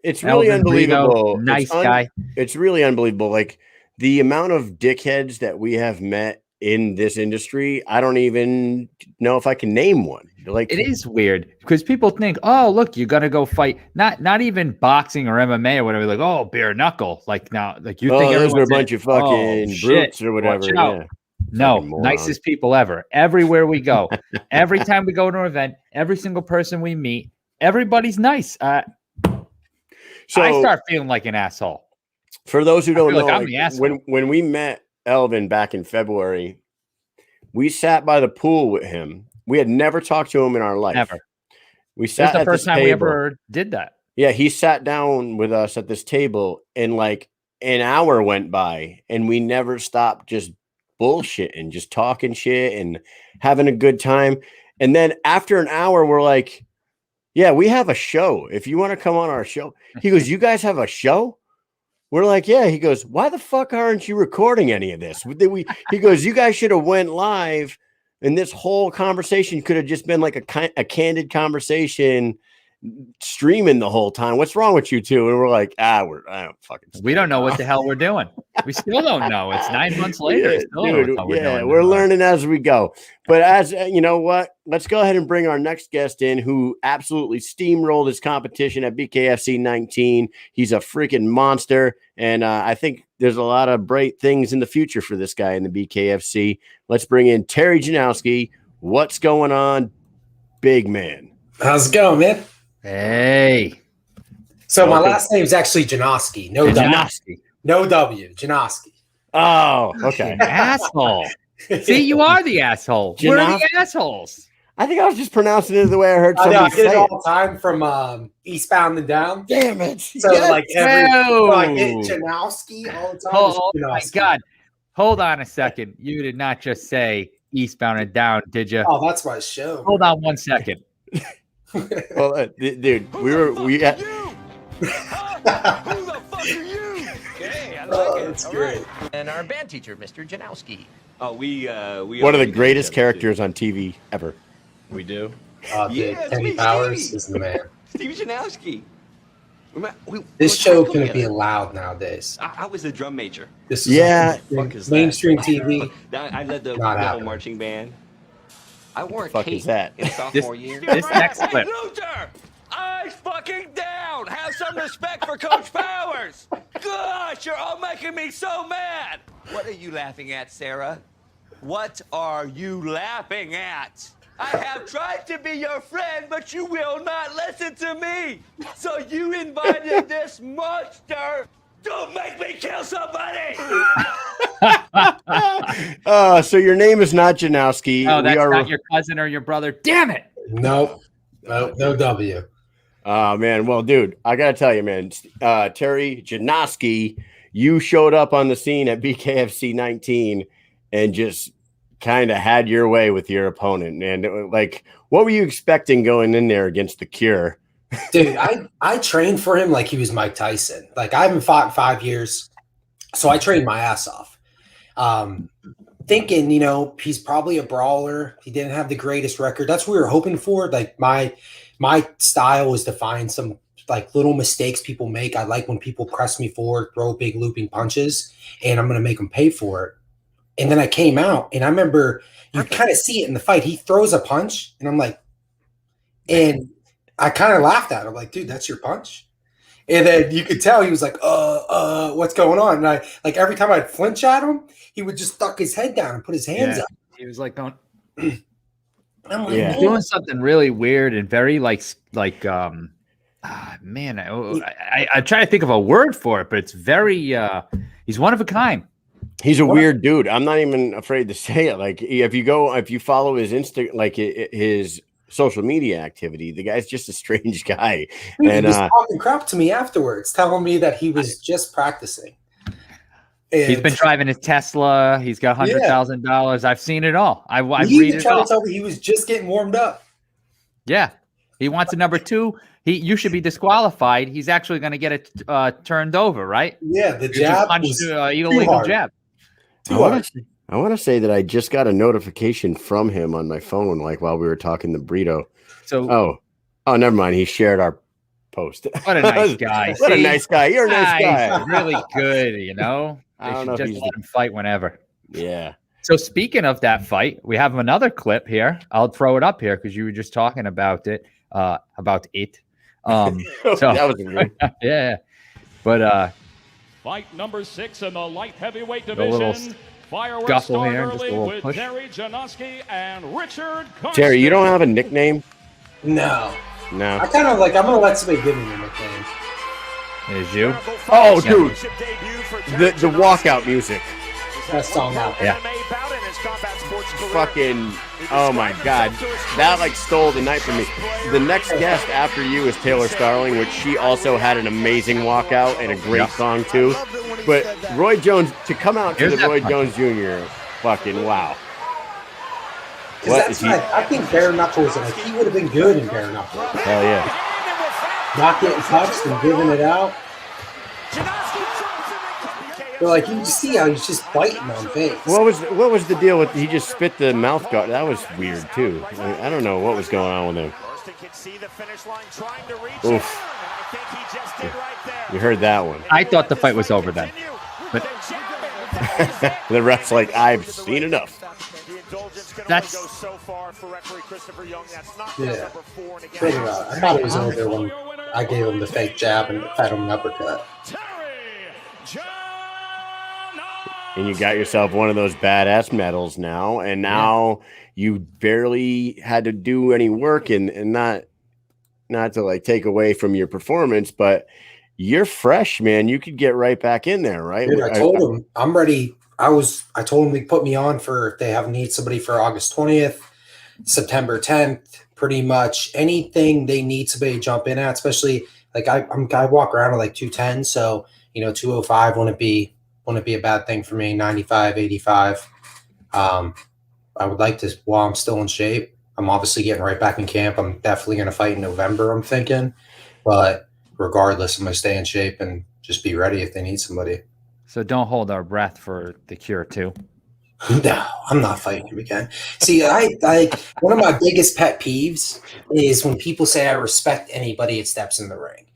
It's really unbelievable. Nice guy. It's really unbelievable. Like the amount of dickheads that we have met in this industry, I don't even know if I can name one. Like, it is weird because people think, oh, look, you're gonna go fight not even boxing or MMA or whatever. Like, oh, bare knuckle. Like now, like you think those were a bunch of fucking brutes or whatever. Yeah. No, nicest people ever. Everywhere we go, every time we go to an event, every single person we meet, everybody's nice. So I start feeling like an asshole. For those who don't know, when we met Elvin back in February, we sat by the pool with him. We had never talked to him in our life. Never. We sat the first time we ever did that. Yeah, he sat down with us at this table, and like an hour went by, and we never stopped just bullshitting, just talking shit and having a good time. And then after an hour, we're like, yeah, we have a show. If you want to come on our show. He goes, you guys have a show? We're like, yeah. He goes, why the fuck aren't you recording any of this? He goes, you guys should have went live, and this whole conversation could have just been like a candid conversation, streaming the whole time. What's wrong with you two? And we're like, I don't fucking. We don't know what the hell we're doing. We still don't know. It's 9 months later. We're learning as we go. But as you know what, let's go ahead and bring our next guest in, who absolutely steamrolled his competition at BKFC 19. He's a freaking monster, and I think there's a lot of bright things in the future for this guy in the BKFC. Let's bring in Terry Janoski. What's going on, big man? How's it going, man? Hey. So my last name's actually Janoski. No Janoski. No W. Janoski. Oh, okay. Asshole. See, you are the asshole. We're the assholes. I think I was just pronouncing it the way I heard somebody I get it say all the time from Eastbound and Down. Damn it. So I get Janoski all the time. Oh my God. Hold on a second. You did not just say Eastbound and Down, did you? Oh, that's my show. Hold on 1 second. Well, dude, we had. Who the fuck are you? Okay, I like it. That's All great. right. And our band teacher, Mr. Janowski. Oh, we One of the greatest characters on TV ever. We do. Dude, Yeah, Kenny Stevie. Powers is the man. Steve Janowski. This show couldn't be allowed nowadays. I was a drum major. This is mainstream TV. I led the Not whole happening. marching band. I wore a Fuck cape is that? in sophomore year. This next clip. Luther! Eyes fucking down! Have some respect for Coach Powers! Gosh, you're all making me so mad! What are you laughing at, Sarah? What are you laughing at? I have tried to be your friend, but you will not listen to me! So you invited this monster! Don't make me kill somebody! So your name is not Janowski. No, that's not your cousin or your brother. Damn it. Nope. No W. Oh, man. Well, dude, I got to tell you, man, Terry Janoski, you showed up on the scene at BKFC 19 and just kind of had your way with your opponent. And like, what were you expecting going in there against the Cure? Dude, I trained for him like he was Mike Tyson. Like, I haven't fought in 5 years, so I trained my ass off. Thinking, he's probably a brawler. He didn't have the greatest record. That's what we were hoping for. Like, my style was to find some like little mistakes people make. I like when people press me forward, throw big looping punches, and I'm going to make them pay for it. And then I came out, and I remember you kind of see it in the fight. He throws a punch, and I'm like, and I kind of laughed at him, like, dude, that's your punch. And then you could tell he was like, what's going on? And I, like, every time I'd flinch at him, he would just duck his head down and put his hands up. He was like going. I'm like, Yeah. Doing something really weird and very man, I try to think of a word for it, but it's very he's one of a kind. He's a weird dude. I'm not even afraid to say it. Like, if you follow his his social media activity, the guy's just a strange guy. Dude, And he was talking crap to me afterwards, telling me that he was just practicing. And He's been driving his Tesla. He's got $100,000. I've seen it all. I he read even it tried all. to tell me he was just getting warmed up. Yeah, he wants a number 2. You should be disqualified. He's actually going to get it turned over, right? Yeah, the You just jab punched was illegal hard. jab. I want to say that I just got a notification from him on my phone, like while we were talking to Brito. So, Oh, never mind. He shared our post. what a nice guy. What a See? nice guy. You're a nice guy. He's really good, I They don't should know if just he's let him fight whenever. Yeah. So speaking of that fight, we have another clip here. I'll throw it up here because you were just talking about it. So That was weird. yeah, but Fight number 6 in the light heavyweight a little division. Fireworks scuffle start here, just a early little with push. Terry Janoski and Richard Terry, you don't Karsten. have a nickname? No. No. I kind of like, I'm going to let somebody give me a nickname. is you. Oh, dude. The walkout music. Best song out. Yeah. Fucking, oh my God. That like stole the night from me. The next guest after you is Taylor Starling, which she also had an amazing walkout and a great song too. But Roy Jones, to come out to Here's the that Roy punch. Jones Jr., fucking wow. Because that's like, I think Bare Knuckles, like, he would have been good in Bare Knuckles. Hell yeah. Not getting touched and giving it out. But like, you can see how he's just biting on things. What was the deal with he just spit the mouth guard? That was weird too. I don't know what was going on with him. Austin can see the finish line, trying to reach Oof. it. And I think he just did right there. You heard that one. I thought the fight was over then. But The ref's like, I've seen enough. That's so far for referee Christopher Young. That's not Yeah. number 4. And Think about it. I thought it was over when I gave him the fake jab and fed him an uppercut. And you got yourself one of those badass medals now, and now you barely had to do any work, and not to like take away from your performance, but you're fresh, man. You could get right back in there, right? Dude, I told him I'm ready. I told him to put me on for if they need somebody for August 20th, September 10th, pretty much anything they need somebody to jump in at, especially like I walk around at like 210, so 205 wouldn't be a bad thing for me. 95, 85. I would like to, while I'm still in shape. I'm obviously getting right back in camp. I'm definitely going to fight in November, I'm thinking. But regardless, I'm going to stay in shape and just be ready if they need somebody. so don't hold our breath for the cure too. No, I'm not fighting him again. See, I one of my biggest pet peeves is when people say I respect anybody that steps in the ring.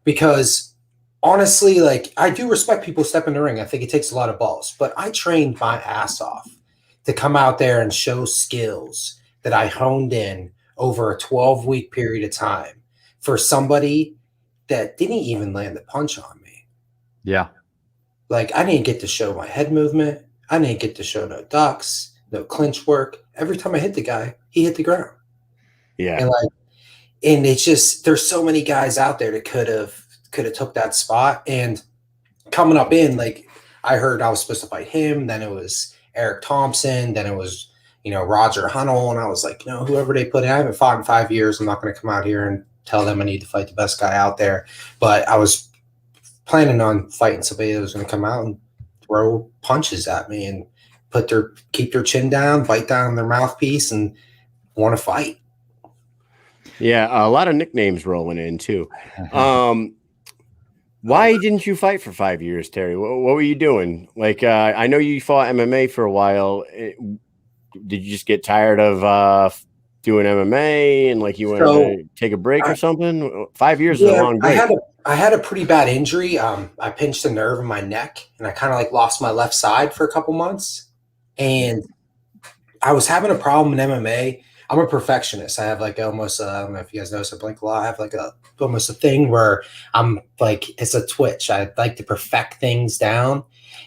Because honestly, like I do respect people step in the ring. I think it takes a lot of balls. But I trained my ass off to come out there and show skills that I honed in over a 12-week period of time for somebody that didn't even land the punch on me. Yeah. Like I didn't get to show my head movement. I didn't get to show no ducks, no clinch work. Every time I hit the guy, he hit the ground. Yeah. And it's just there's so many guys out there that could have took that spot. And coming up in, like I heard I was supposed to fight him, then it was Eric Thompson, then it was Roger Hunnell, and I was like, whoever they put in, I haven't fought in 5 years. I'm not going to come out here and tell them I need to fight the best guy out there. But I was planning on fighting somebody that was going to come out and throw punches at me and keep their chin down, bite down their mouthpiece, and want to fight. Yeah, a lot of nicknames rolling in too. Why didn't you fight for 5 years, Terry? What were you doing? Like, I know you fought MMA for a while. Did you just get tired of doing MMA and like you wanted to take a break or something? 5 years is a long break. I had a pretty bad injury. I pinched a nerve in my neck, and I kind of like lost my left side for a couple months. And I was having a problem in MMA. I'm a perfectionist. I have like almost, I don't know if you guys know something like I have like almost a thing where I'm like, it's a twitch. I like to perfect things down.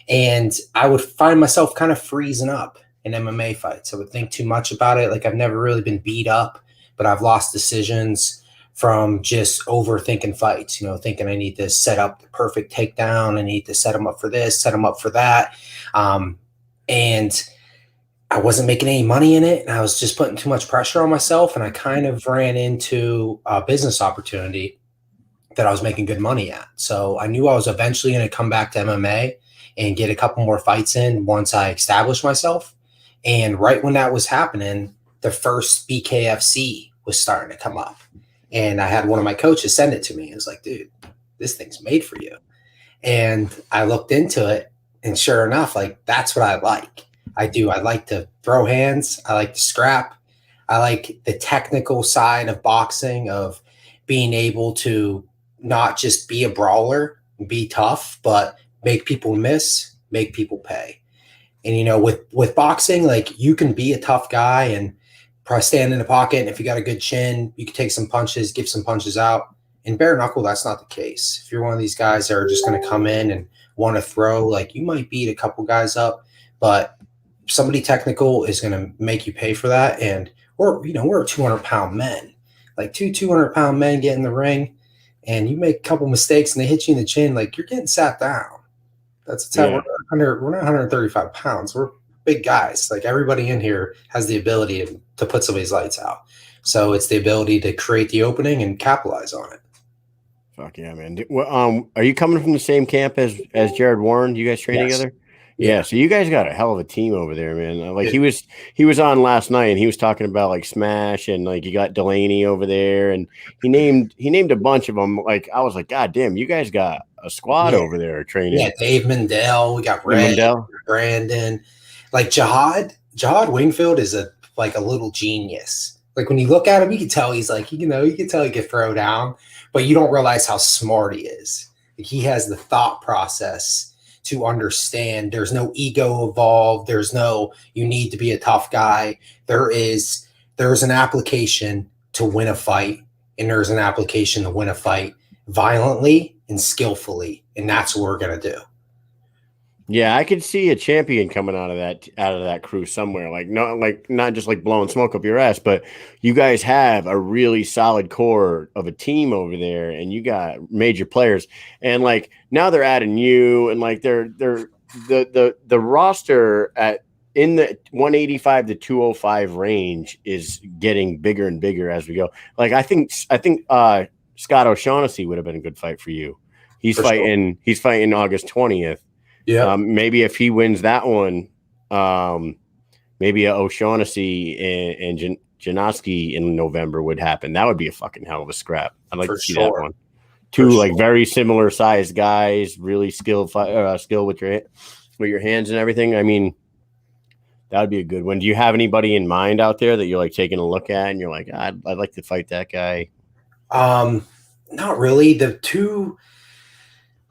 And I would find myself kind of freezing up in MMA fights. I would think too much about it. Like I've never really been beat up, but I've lost decisions from just overthinking fights, thinking I need to set up the perfect takedown. I need to set them up for this, set them up for that. And I wasn't making any money in it, and I was just putting too much pressure on myself, and I kind of ran into a business opportunity that I was making good money at. So I knew I was eventually going to come back to MMA and get a couple more fights in once I established myself. And right when that was happening, the first BKFC was starting to come up. And I had one of my coaches send it to me. It was like, dude, this thing's made for you. And I looked into it, and sure enough, like that's what I like. I do. I like to throw hands. I like to scrap. I like the technical side of boxing, of being able to not just be a brawler, be tough, but make people miss, make people pay. And, with boxing, like you can be a tough guy and probably stand in the pocket. And if you got a good chin, you can take some punches, give some punches out. In bare knuckle, that's not the case. If you're one of these guys that are just going to come in and want to throw, like you might beat a couple guys up, but somebody technical is going to make you pay for that. And we're 200-pound men, like 200-pound men get in the ring, and you make a couple mistakes and they hit you in the chin, like you're getting sat down. That's how we're not 135 pounds. We're big guys. Like everybody in here has the ability to put somebody's lights out. So it's the ability to create the opening and capitalize on it. Fuck yeah, man. Are you coming from the same camp as Jared Warren? You guys train together? Yeah, so you guys got a hell of a team over there, man. Like he was on last night, and he was talking about like Smash, and like you got Delaney over there, and he named a bunch of them. Like I was like, God damn, you guys got a squad over there training. Yeah, Dave Mendel, we got Ray, Brandon, like Jihad Wingfield is a little genius. Like when you look at him, you can tell he's like, you can tell he could throw down, but you don't realize how smart he is. Like he has the thought process to understand there's no ego involved. There's no, you need to be a tough guy. There's an application to win a fight, and there's an application to win a fight violently and skillfully. And that's what we're going to do. Yeah, I could see a champion coming out of that crew somewhere. Like not just like blowing smoke up your ass, but you guys have a really solid core of a team over there, and you got major players. And like now they're adding you, and like they're the roster in the 185 to 205 range is getting bigger and bigger as we go. Like I think Scott O'Shaughnessy would have been a good fight for you. He's fighting August 20th. Yeah. Maybe if he wins that one, maybe a O'Shaughnessy and Janoski in November would happen. That would be a fucking hell of a scrap. I'd like to see that one. Two like very similar sized guys, really skill with your hands and everything. I mean, that would be a good one. Do you have anybody in mind out there that you're like taking a look at and you're like, I'd like to fight that guy? Not really. The two.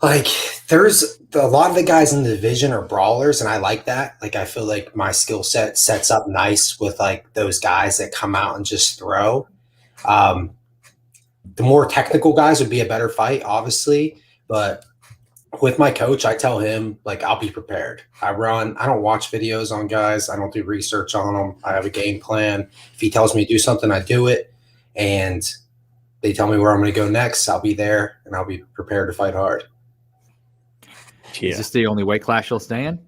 Like, there's a lot of the guys in the division are brawlers, and I like that. Like, I feel like my skill set sets up nice with, like, those guys that come out and just throw. The more technical guys would be a better fight, obviously. But with my coach, I tell him, like, I'll be prepared. I don't watch videos on guys. I don't do research on them. I have a game plan. If he tells me to do something, I do it. And they tell me where I'm going to go next, I'll be there, and I'll be prepared to fight hard. Yeah. Is this the only weight class you'll stay in?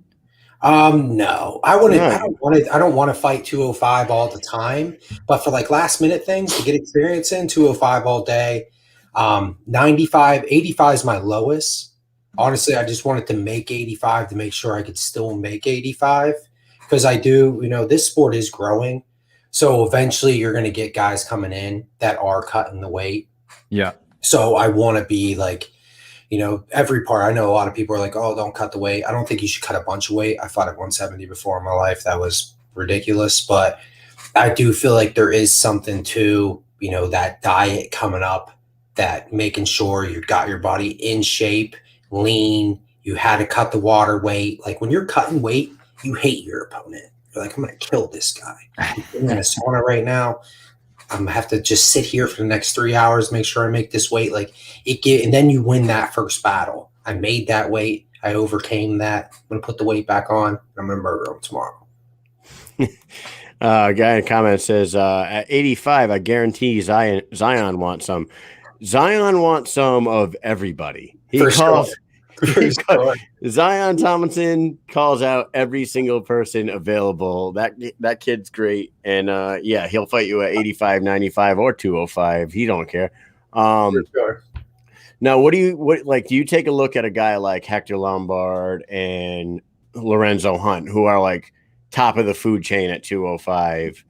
No, I don't want to fight 205 all the time, but for like last minute things to get experience in 205 all day. 95, 85 is my lowest. Honestly, I just wanted to make 85 to make sure I could still make 85 because I do, this sport is growing. So eventually you're going to get guys coming in that are cutting the weight. Yeah. So I want to be like, every part. I know a lot of people are like, oh, don't cut the weight. I don't think you should cut a bunch of weight. I fought at 170 before in my life. That was ridiculous. But I do feel like there is something to, that diet coming up, that making sure you got your body in shape, lean. You had to cut the water weight. Like when you're cutting weight, you hate your opponent. You're like, I'm going to kill this guy. I'm in a sauna right now. I'm going to have to just sit here for the next 3 hours, make sure I make this weight. Like and then you win that first battle. I made that weight. I overcame that. I'm going to put the weight back on. And I'm going to murder him tomorrow. A guy in the comments says, at 85, I guarantee Zion wants some. Zion wants some of everybody. Zion Tomlinson calls out every single person available. That kid's great. And he'll fight you at 85, 95, or 205. He don't care. Now, do you take a look at a guy like Hector Lombard and Lorenzo Hunt, who are like top of the food chain at 205,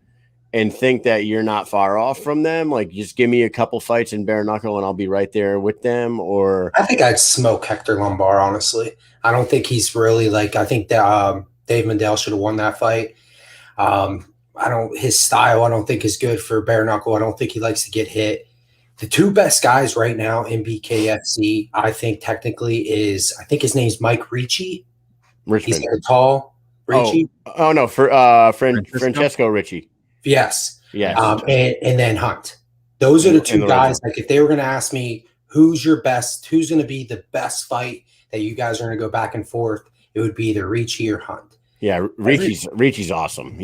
and think that you're not far off from them? Like, just give me a couple fights in bare knuckle and I'll be right there with them? Or I think I'd smoke Hector Lombard, honestly. I don't think he's really like, I think that Dave Mandel should have won that fight. His style, I don't think is good for bare knuckle. I don't think he likes to get hit. The two best guys right now in BKFC, I think technically I think his name's Mike Ricci. Richmond. He's like a tall Ricci. Oh no, for Francesco Ricci. Yes. Yes. And then Hunt. Those are the two guys. Like if they were going to ask me who's going to be the best fight that you guys are going to go back and forth, it would be either Ricci or Hunt. Yeah, Ricci's awesome.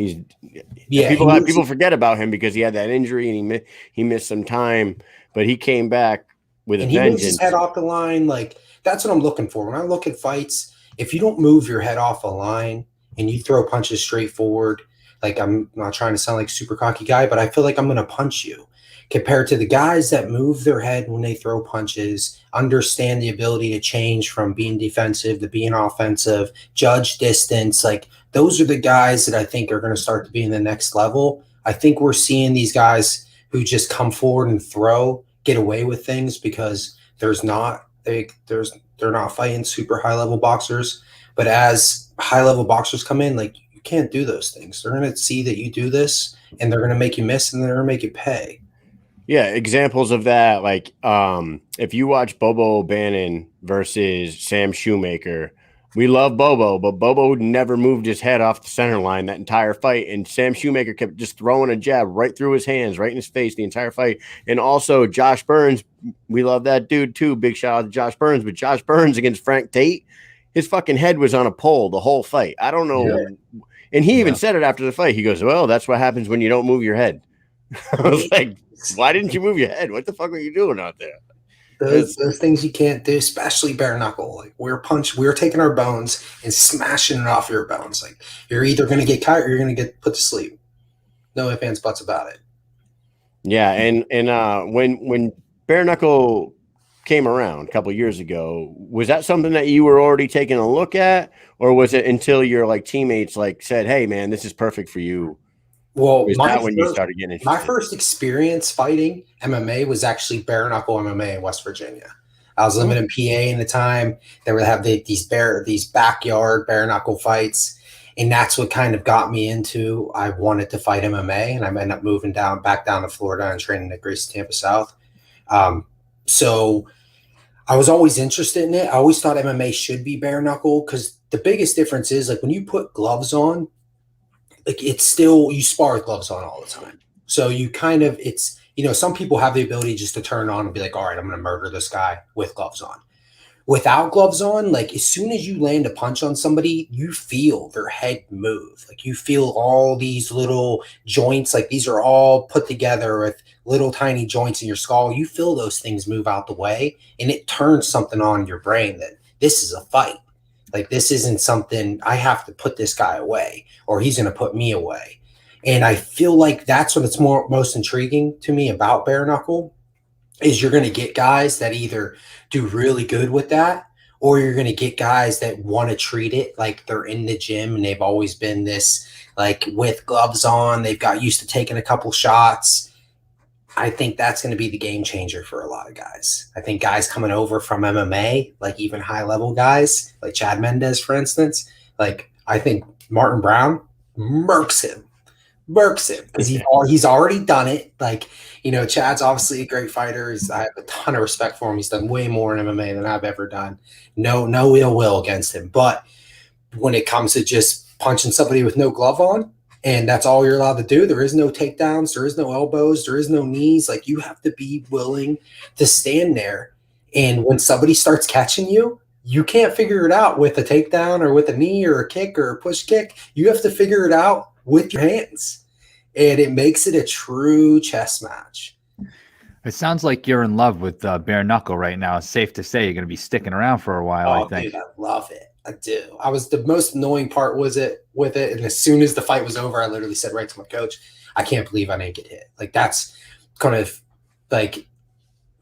People forget about him because he had that injury and he missed some time, but he came back with a vengeance. He moves his head off the line. Like that's what I'm looking for. When I look at fights, if you don't move your head off the line and you throw punches straight forward, like I'm not trying to sound like a super cocky guy, but I feel like I'm going to punch you. Compared to the guys that move their head when they throw punches, understand the ability to change from being defensive to being offensive, judge distance. Like those are the guys that I think are going to start to be in the next level. I think we're seeing these guys who just come forward and throw get away with things because they're not fighting super high level boxers. But as high level boxers come in, like You can't do those things. They're going to see that you do this, and they're going to make you miss, and they're going to make you pay. Yeah, examples of that, like if you watch Bobo Bannon versus Sam Shoemaker, we love Bobo, but Bobo never moved his head off the center line that entire fight, and Sam Shoemaker kept just throwing a jab right through his hands, right in his face the entire fight. And also Josh Burns, we love that dude too. Big shout out to Josh Burns, but Josh Burns against Frank Tate, his fucking head was on a pole the whole fight. I don't know. Yeah. And he even said it after the fight. He goes, well, that's what happens when you don't move your head. I was like, why didn't you move your head? What the fuck were you doing out there? Those things you can't do, especially bare knuckle. Like we're taking our bones and smashing it off your bones. Like you're either going to get cut or you're going to get put to sleep. No ifs, ands, buts about it. Yeah, and when bare knuckle came around a couple of years ago, was that something that you were already taking a look at, or was it until your like teammates like said, "Hey, man, this is perfect for you"? Well, you started getting interested? My first experience fighting MMA was actually bare knuckle MMA in West Virginia. I was living in PA in the time. They would have these backyard bare knuckle fights, and that's what kind of got me into. I wanted to fight MMA, and I ended up moving back down to Florida and training at Gracie Tampa South. So I was always interested in it. I always thought MMA should be bare knuckle because the biggest difference is like when you put gloves on. Like it's still, you spar with gloves on all the time. So you kind of, it's, some people have the ability just to turn on and be like, all right, I'm going to murder this guy with gloves on. Without gloves on, like as soon as you land a punch on somebody, you feel their head move. Like you feel all these little joints, like these are all put together with little tiny joints in your skull. You feel those things move out the way and it turns something on in your brain that this is a fight. Like this isn't something I have to put this guy away or he's going to put me away. And I feel like that's what it's most intriguing to me about bare knuckle is you're going to get guys that either do really good with that or you're going to get guys that want to treat it like they're in the gym and they've always been this like with gloves on. They've got used to taking a couple shots. I think that's going to be the game changer for a lot of guys. I think guys coming over from MMA, like even high level guys, like Chad Mendez, for instance, like I think Martin Brown murks him because he's already done it. Like, Chad's obviously a great fighter. I have a ton of respect for him. He's done way more in MMA than I've ever done. No ill will against him. But when it comes to just punching somebody with no glove on, and that's all you're allowed to do. There is no takedowns. There is no elbows. There is no knees. Like you have to be willing to stand there. And when somebody starts catching you, you can't figure it out with a takedown or with a knee or a kick or a push kick. You have to figure it out with your hands. And it makes it a true chess match. It sounds like you're in love with bare knuckle right now. It's safe to say you're going to be sticking around for a while, I think. Dude, I love it. I do. The most annoying part with it. And as soon as the fight was over, I literally said right to my coach, I can't believe I didn't get hit. Like that's kind of like,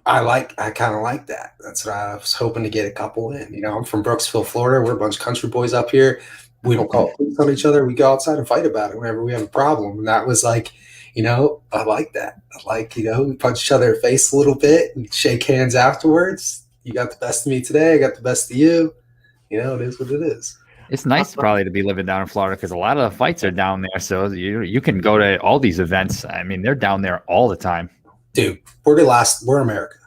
I kind of like that. That's what I was hoping to get a couple in. I'm from Brooksville, Florida. We're a bunch of country boys up here. We don't call police on each other. We go outside and fight about it whenever we have a problem. And that was like, I like that. I like, we punch each other in the face a little bit. We shake hands afterwards. You got the best of me today. I got the best of you. It is what it is. It's nice probably to be living down in Florida because a lot of the fights are down there. So you can go to all these events. I mean, they're down there all the time. Dude, we're America.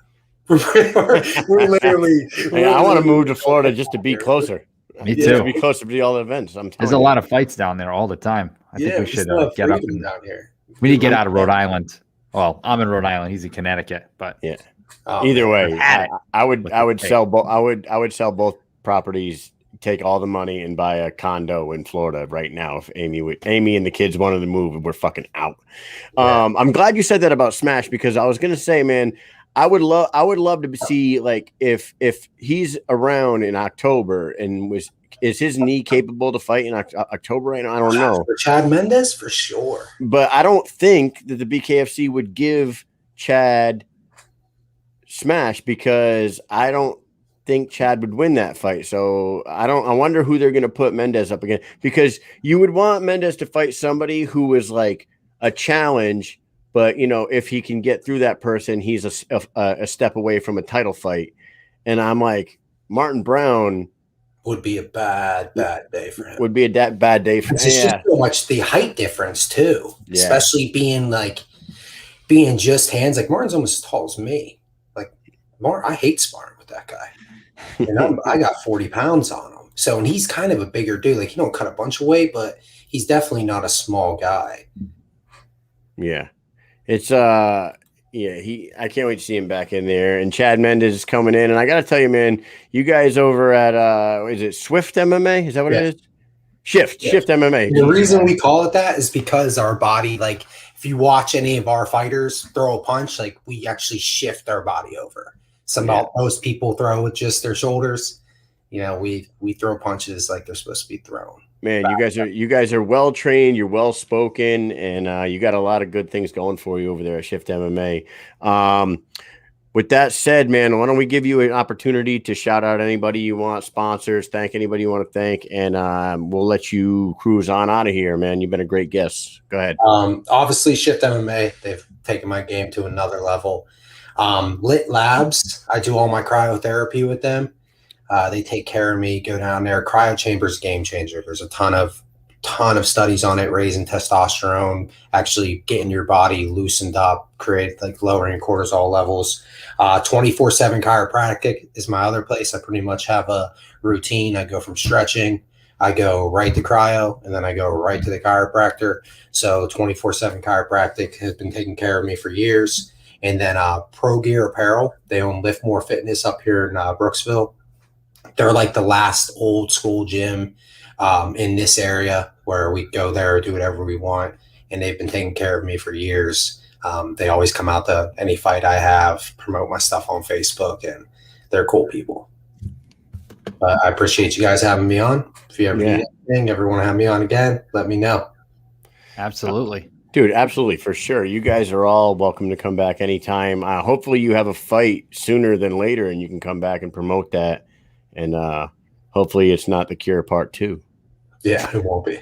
we're literally. I want to move to Florida just to be closer. Me too. To be closer to all the events. There's a lot of fights down there all the time. I think we should get up and down here. We need to get out of Rhode Island. Well, I'm in Rhode Island. He's in Connecticut, but yeah. Either way, I would sell both. I would sell both properties, take all the money and buy a condo in Florida right now. If Amy and the kids wanted to move, we're fucking out. Yeah. I'm glad you said that about Smash because I was going to say, man, I would love to see like if he's around in October and is his knee capable to fight in October right now? I don't know. For Chad Mendez, for sure. But I don't think that the BKFC would give Chad Smash because I don't think Chad would win that fight. So I wonder who they're going to put Mendez up against because you would want Mendez to fight somebody who was like a challenge, but if he can get through that person, he's a step away from a title fight. And I'm like, Martin Brown would be a bad day for him. Would be a bad day for him. It's just so much the height difference too, especially being just hands. Like Martin's almost as tall as me. Like Martin, I hate sparring with that guy. And I got 40 pounds on him. So, and he's kind of a bigger dude. Like, he don't cut a bunch of weight, but he's definitely not a small guy. Yeah. It's, I can't wait to see him back in there. And Chad Mendes is coming in. And I got to tell you, man, you guys over at, is it Swift MMA? Is that what it is? Shift MMA. The reason we call it that is because our body, like, if you watch any of our fighters throw a punch, like, we actually shift our body over. Most people throw with just their shoulders. You know, we throw punches like they're supposed to be thrown. Man, you guys are well trained. You're well spoken, and you got a lot of good things going for you over there at Shift MMA. With that said, man, why don't we give you an opportunity to shout out anybody you want, sponsors, thank anybody you want to thank, and we'll let you cruise on out of here, man. You've been a great guest. Go ahead. Obviously, Shift MMA, they've taken my game to another level. Lit Labs, I do all my cryotherapy with them. They take care of me. Go down there. Cryo Chamber's game changer. There's a ton of studies on it, raising testosterone, actually getting your body loosened up, lowering cortisol levels. 24/7 chiropractic is my other place. I pretty much have a routine. I go from stretching, I go right to cryo, and then I go right to the chiropractor. So 24/7 chiropractic has been taking care of me for years. And then Pro Gear Apparel, they own Lift More Fitness up here in Brooksville. They're like the last old school gym in this area where we go there, do whatever we want. And they've been taking care of me for years. They always come out to any fight I have, promote my stuff on Facebook, and they're cool people. I appreciate you guys having me on. If you ever need anything, ever want to have me on again, let me know. Absolutely. Dude, absolutely, for sure. You guys are all welcome to come back anytime. Hopefully you have a fight sooner than later and you can come back and promote that. And hopefully it's not The Cure Part 2. Yeah, it won't be.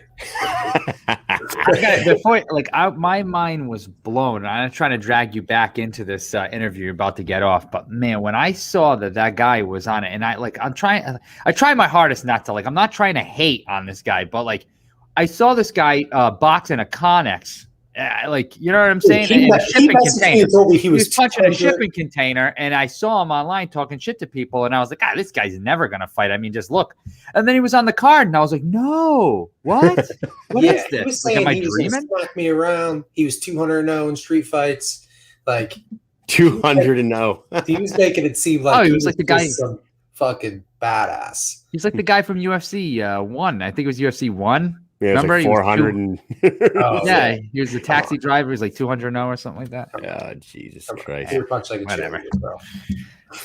My mind was blown. I'm trying to drag you back into this interview you're about to get off. But man, when I saw that guy was on it, and I try my hardest not to, I'm not trying to hate on this guy, but I saw this guy boxing a Connex. You know what I'm saying? In a shipping container. He was punching a shipping container, and I saw him online talking shit to people, and I was like, this guy's never gonna fight. I mean, just look. And then he was on the card, and I was like, no, what? What is this? He was saying am I he was dreaming? Smack me around. He was 200-0 in street fights. 200-0. He was making it seem like he was like the guy, some fucking badass. He's like the guy from UFC 1. I think it was UFC 1. Yeah, remember, like 400. He was a taxi driver. He's like 200-0 or something like that. Oh, Jesus Christ. Whatever.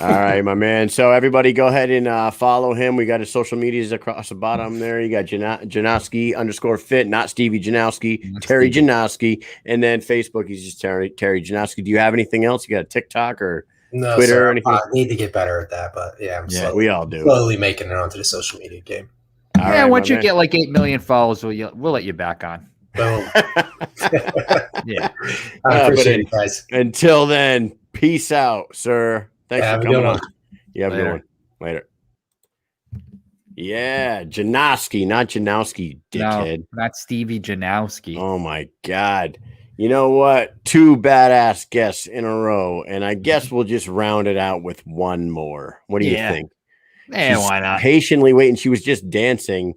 All right, my man. So everybody go ahead and follow him. We got his social medias across the bottom there. You got Janoski_fit, not Stevie Janowski, Terry Janoski. And then Facebook, he's just Terry Janoski. Do you have anything else? You got a TikTok or Twitter or anything? I need to get better at that, but we all do. Slowly making it onto the social media game. Once you get 8 million followers, we'll let you back on. Boom. Yeah. I appreciate it, guys. Until then, peace out, sir. Thanks for coming on. You have a good one. Later. Yeah, Janoski, not Janowski, dickhead. No, not Stevie Janowski. Oh, my God. You know what? 2 badass guests in a row, and I guess we'll just round it out with one more. What do you think? Man, why not? Patiently waiting. She was just dancing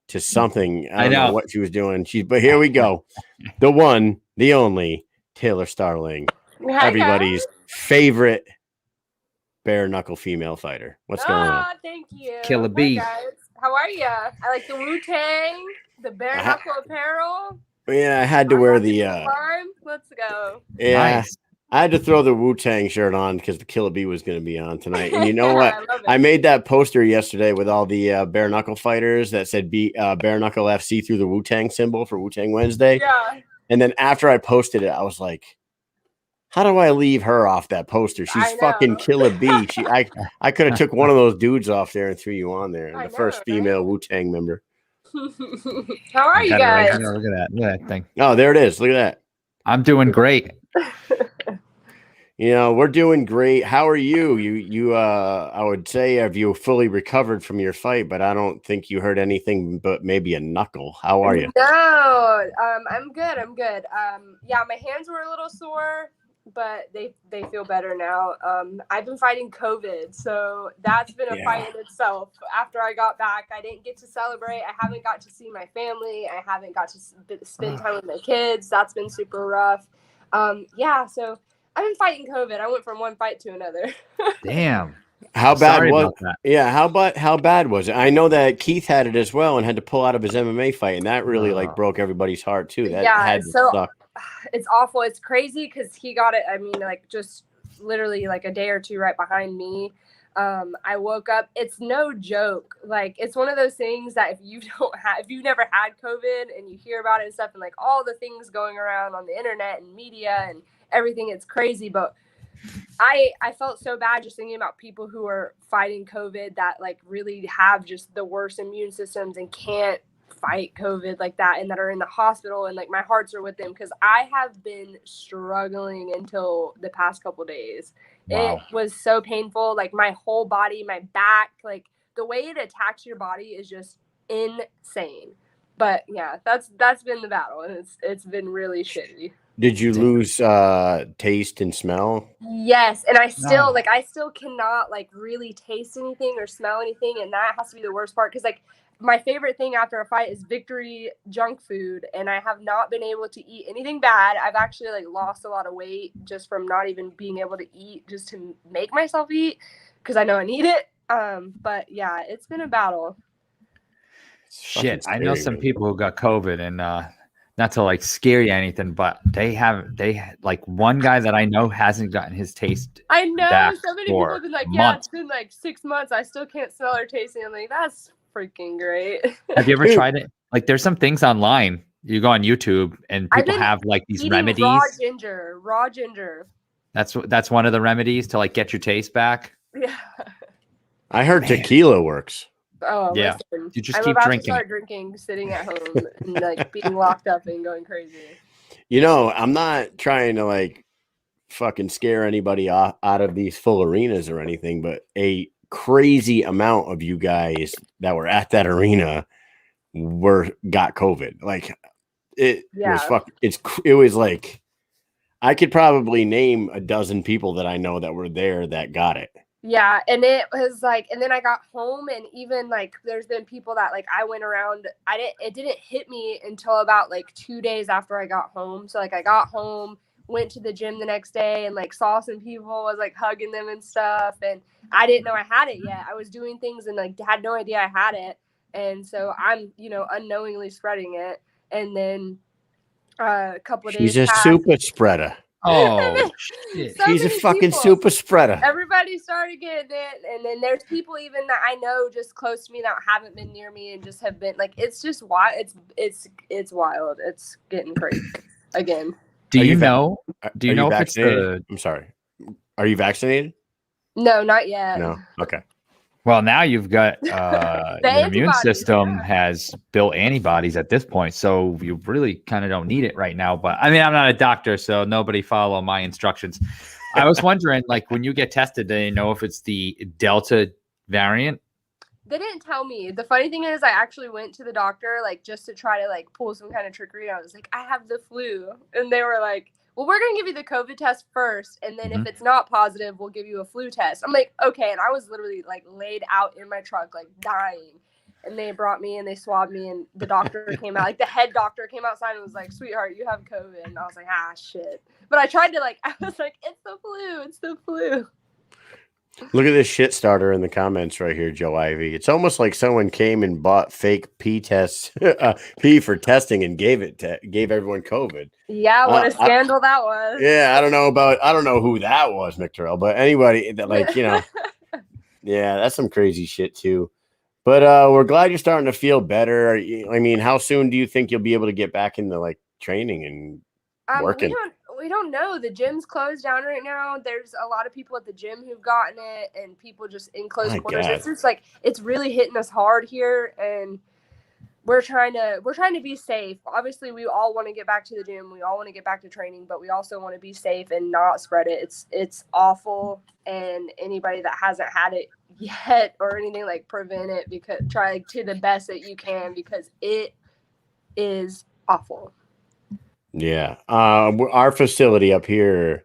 to something. I don't know what she was doing. But here we go. The one, the only, Taylor Starling. Hi, everybody's favorite bare knuckle female fighter. What's going on? Thank you. Killa Bee. Hi, guys. How are you? I like the Wu-Tang, the bare knuckle apparel. Yeah, I had to wear the let's go. Yeah. Nice. I had to throw the Wu-Tang shirt on because the Killa Bee was going to be on tonight. And you know what? I made that poster yesterday with all the bare knuckle fighters that said bare knuckle FC through the Wu-Tang symbol for Wu-Tang Wednesday. Yeah. And then after I posted it, I was like, how do I leave her off that poster? She's fucking Killa Bee. I could have took one of those dudes off there and threw you on there. The first female Wu-Tang member. How are you guys? Right, look at that thing. Oh, there it is. Look at that. I'm doing great. We're doing great. How are you? I would say, have you fully recovered from your fight, but I don't think you heard anything but maybe a knuckle. How are you? No, I'm good. I'm good. Yeah, my hands were a little sore, but they feel better now. I've been fighting COVID, so that's been a fight in itself. After I got back, I didn't get to celebrate. I haven't got to see my family. I haven't got to spend time with my kids. That's been super rough. Yeah, so I've been fighting COVID. I went from one fight to another. Damn. How bad Sorry was about that. Yeah, how bad was it? I know that Keith had it as well and had to pull out of his MMA fight, and that really broke everybody's heart too. That had to suck. It's awful. It's crazy because he got it. I mean, like just literally like a day or two right behind me. I woke up. It's no joke. Like it's one of those things that if you've never had COVID and you hear about it and stuff, and like all the things going around on the internet and media and everything, it's crazy. But I felt so bad just thinking about people who are fighting COVID that like really have just the worst immune systems and can't fight COVID like that, and that are in the hospital, and like my hearts are with them because I have been struggling until the past couple days. Wow. It was so painful. Like my whole body, my back, like the way it attacks your body is just insane. But yeah, that's been the battle, and it's been really shitty. Did you lose taste and smell? Yes, and I still cannot like really taste anything or smell anything, and that has to be the worst part because like my favorite thing after a fight is victory junk food, and I have not been able to eat anything bad. I've actually like lost a lot of weight just from not even being able to eat just to make myself eat because I know I need it. But yeah, it's been a battle. Shit, I know some people who got COVID, and not to like scare you or anything, but they like one guy that I know hasn't gotten his taste. I know so many people have been like, yeah, months. it's been like 6 months. I still can't smell or taste it. I'm like, that's freaking great. Have you ever tried it? Like, there's some things online. You go on YouTube and people have like these remedies. Raw ginger. That's one of the remedies to like get your taste back. Yeah. I heard tequila works. Oh yeah. Listen, You just I'm keep about drinking. to start drinking, sitting at home, and like being locked up and going crazy. I'm not trying to like fucking scare anybody out of these full arenas or anything, but a crazy amount of you guys that were at that arena got COVID. Like it was like I could probably name a dozen people that I know that were there that got it. Yeah, and it was like, and then I got home, and even like there's been people that like I went around, it didn't hit me until about like 2 days after I got home. So like I got home, went to the gym the next day, and like saw some people, was like hugging them and stuff, and I didn't know I had it yet. I was doing things and like had no idea I had it, and so I'm unknowingly spreading it, and then a couple of days She's a super spreader. Oh, shit. She's a fucking super spreader. Everybody started getting it, and then there's people even that I know just close to me that haven't been near me and just have been like, it's just wild. It's wild. It's getting crazy again. Do you know if it's I'm sorry. Are you vaccinated? No, not yet. No. Okay. Well, now you've got the immune system has built antibodies at this point, so you really kind of don't need it right now. But I mean, I'm not a doctor, so nobody follow my instructions. I was wondering, like, when you get tested, do they know if it's the Delta variant? They didn't tell me. The funny thing is I actually went to the doctor, like, just to try to, like, pull some kind of trickery. I was like, I have the flu. And they were like, well, we're going to give you the COVID test first, and then if it's not positive, we'll give you a flu test. I'm like, okay. And I was literally, like, laid out in my truck, like, dying. And they brought me, and they swabbed me, and the doctor came out. Like, the head doctor came outside and was like, sweetheart, you have COVID. And I was like, ah, shit. But I tried to, like, I was like, it's the flu. It's the flu. Look at this shit starter in the comments right here, Joe Ivy. It's almost like someone came and bought fake pee tests, pee for testing, and gave everyone COVID. Yeah, what a scandal that was. Yeah, I don't know who that was, McTerrell, but anybody that yeah, that's some crazy shit too. But we're glad you're starting to feel better. I mean, how soon do you think you'll be able to get back into like training and working? We don't know. The gym's closed down right now. There's a lot of people at the gym who've gotten it, and people just in close quarters. It's just like, it's really hitting us hard here. And we're trying to be safe. Obviously, we all want to get back to the gym. We all want to get back to training, but we also want to be safe and not spread it. It's awful, and anybody that hasn't had it yet or anything, like, prevent it, because try to the best that you can, because it is awful. Yeah. Our facility up here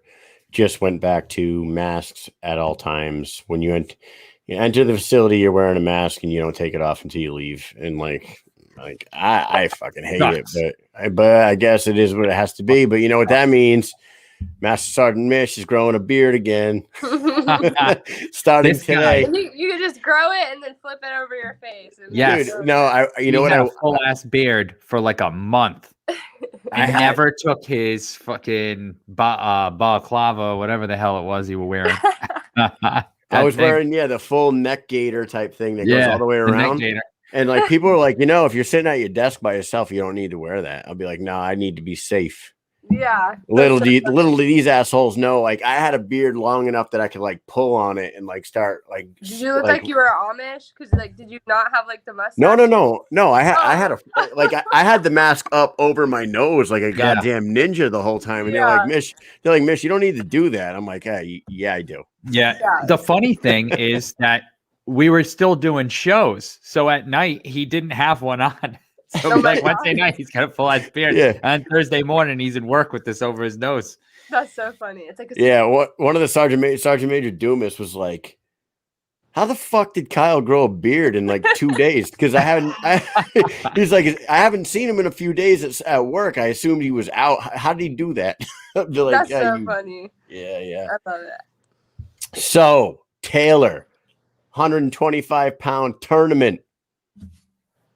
just went back to masks at all times. When you enter the facility, you're wearing a mask and you don't take it off until you leave. And like I fucking hate it, but I guess it is what it has to be. But you know what that means? Master Sergeant Mish is growing a beard again, starting today. And you can just grow it and then flip it over your face. Yes. Dude, no, you know what? Had a full ass beard for like a month. I never took his fucking balaclava, whatever the hell it was you were wearing. I was wearing the full neck gaiter type thing that goes all the way around. And like people are like, if you're sitting at your desk by yourself, you don't need to wear that. I'll be like, no, I need to be safe. Yeah. Little do these assholes know, like, I had a beard long enough that I could like pull on it and like start like. Did you look like you were Amish? Because like, did you not have like the mustache? No. I had I had the mask up over my nose like a goddamn ninja the whole time, and they're like, Mish, you don't need to do that. I'm like, hey, yeah, I do. Yeah. The funny thing is that we were still doing shows, so at night he didn't have one on. So like Wednesday night, he's got a full ass beard. Yeah. And Thursday morning, he's in work with this over his nose. That's so funny. It's like one of the Sergeant Major Dumas was like, "How the fuck did Kyle grow a beard in like 2 days?" Because he's like, I haven't seen him in a few days at work. I assumed he was out. How did he do that? That's so funny. Yeah. I love it. So Taylor, 125-pound tournament.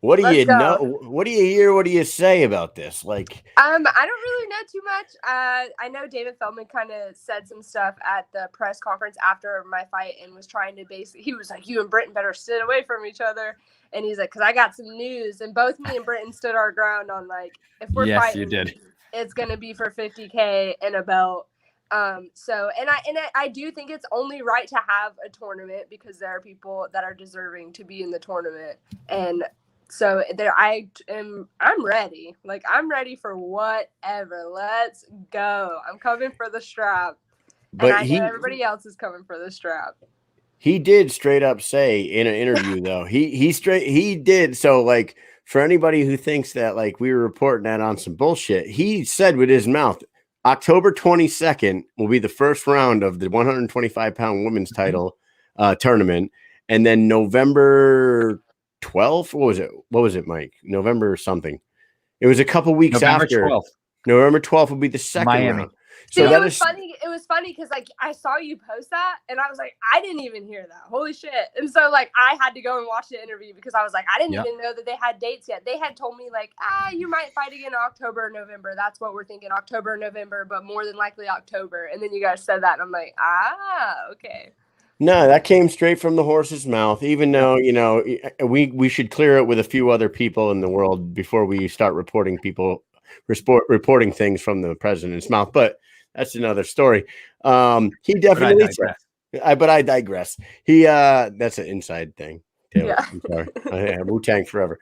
What do you know? What do you hear? What do you say about this? Like, I don't really know too much. I know David Feldman kind of said some stuff at the press conference after my fight and was trying to he was like, you and Britton better sit away from each other. And he's like, because I got some news. And both me and Britton stood our ground on like, if we're fighting, you did. It's going to be for $50K and a belt. So I do think it's only right to have a tournament because there are people that are deserving to be in the tournament. And so I'm ready. Like, I'm ready for whatever. Let's go. I'm coming for the strap. But I know everybody else is coming for the strap. He did straight up say in an interview though, he did. So like, for anybody who thinks that like we were reporting that on some bullshit, he said with his mouth, October 22nd will be the first round of the 125-pound women's title tournament. And then November 12th, what was it, Mike? November something. It was a couple weeks after. 12th. November 12th will be the second round. So it was funny because like I saw you post that and I was like, I didn't even hear that. Holy shit. And so like I had to go and watch the interview because I was like, I didn't even know that they had dates yet. They had told me like, you might fight again in October or November. That's what we're thinking, October or November, but more than likely October. And then you guys said that and I'm like, okay. No, that came straight from the horse's mouth, even though, we should clear it with a few other people in the world before we start reporting things from the president's mouth. But that's another story. He definitely but I digress. That's an inside thing. Taylor. Yeah. I'm sorry. Wu-Tang forever.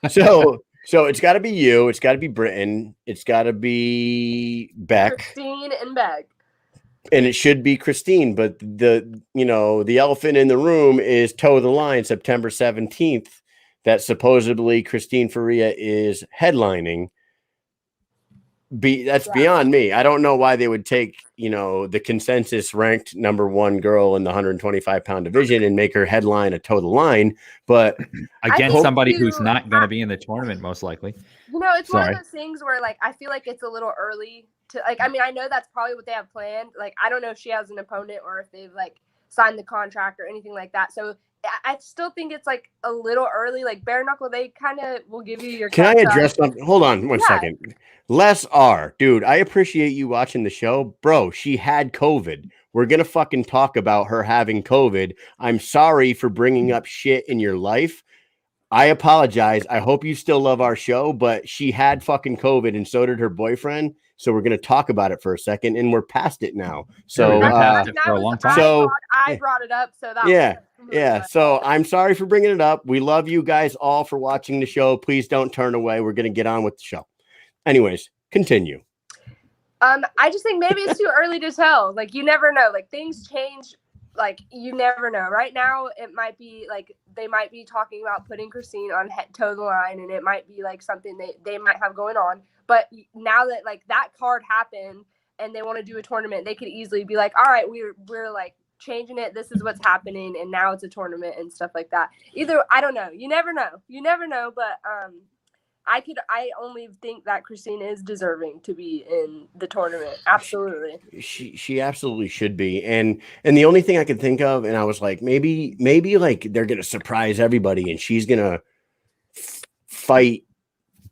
So it's got to be you. It's got to be Britton. It's got to be Beck. Christine and Beck. And it should be Christine, but the elephant in the room is toe the line September 17th that supposedly Christine Faria is headlining. That's beyond me. I don't know why they would take, the consensus ranked number one girl in the 125-pound division and make her headline a toe the line, but against somebody who's not going to be in the tournament, most likely. It's one of those things where like I feel like it's a little early to like. I mean, I know that's probably what they have planned. Like, I don't know if she has an opponent or if they've like signed the contract or anything like that. So I still think it's like a little early. Like Bare Knuckle, they kind of will give you your. Can I address something? Hold on one second. Les R, dude, I appreciate you watching the show, bro. She had COVID. We're gonna fucking talk about her having COVID. I'm sorry for bringing up shit in your life. I apologize. I hope you still love our show, but she had fucking COVID and so did her boyfriend. So we're going to talk about it for a second and we're past it now. So for a long time. I brought it up. So that Yeah. So I'm sorry for bringing it up. We love you guys all for watching the show. Please don't turn away. We're going to get on with the show. Anyways, continue. I just think maybe it's too early to tell. Like, you never know. Like, things change. Like, you never know. Right now, it might be like they might be talking about putting Christine on toe the line, and it might be like something they might have going on. But now that like that card happened and they want to do a tournament, they could easily be like, all right, we're like changing it. This is what's happening, and now it's a tournament and stuff like that. Either I don't know. You never know. But I only think that Christine is deserving to be in the tournament. Absolutely. She absolutely should be. And the only thing I could think of, and I was like, maybe like they're going to surprise everybody and she's going to fight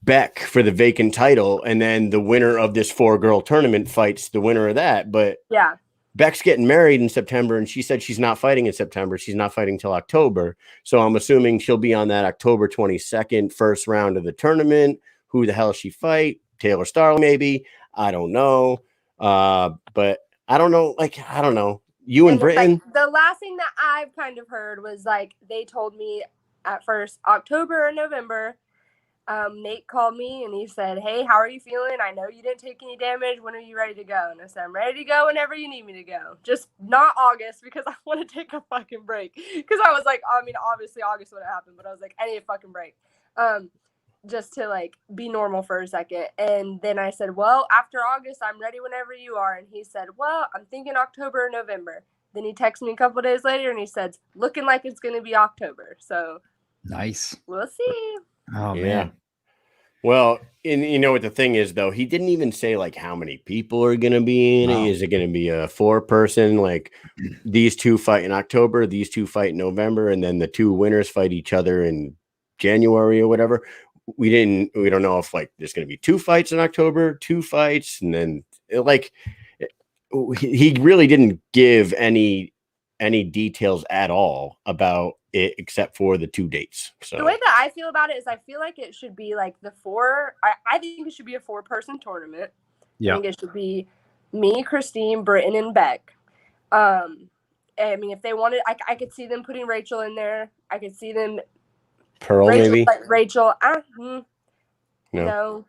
Beck for the vacant title. And then the winner of this 4-girl tournament fights the winner of that. But yeah, Beck's getting married in September, and she said she's not fighting in September. She's not fighting till October. So I'm assuming she'll be on that October 22nd first round of the tournament. Who the hell she fight? Taylor Starling, maybe. I don't know. But I don't know. Like, I don't know. You and Britain. Like, the last thing that I've kind of heard was like they told me at first October or November. Nate called me and he said, "Hey, how are you feeling? I know you didn't take any damage. When are you ready to go?" And I said, "I'm ready to go whenever you need me to go. Just not August because I want to take a fucking break." Because I was like, I mean, obviously August would have happened, but I was like, I need a fucking break. Just to like be normal for a second. And then I said, "Well, after August, I'm ready whenever you are." And he said, "Well, I'm thinking October or November." Then he texted me a couple days later and he said, "Looking like it's going to be October." So nice. We'll see. Oh, yeah. man. Well, and you know what the thing is, though? He didn't even say like how many people are going to be in it. Is it going to be a 4-person? Like these two fight in October, these two fight in November, and then the two winners fight each other in January or whatever. We don't know if like there's going to be 2 fights in October, 2 fights, and then like he really didn't give any details at all about it except for the 2 dates. So the way that I feel about it is I feel like it should be like the 4. I think it should be a 4-person tournament. Yeah. I think it should be me, Christine, Britton, and Beck. I mean, if they wanted, I could see them putting Rachel in there. I could see them Pearl, maybe. Like Rachel. No. No.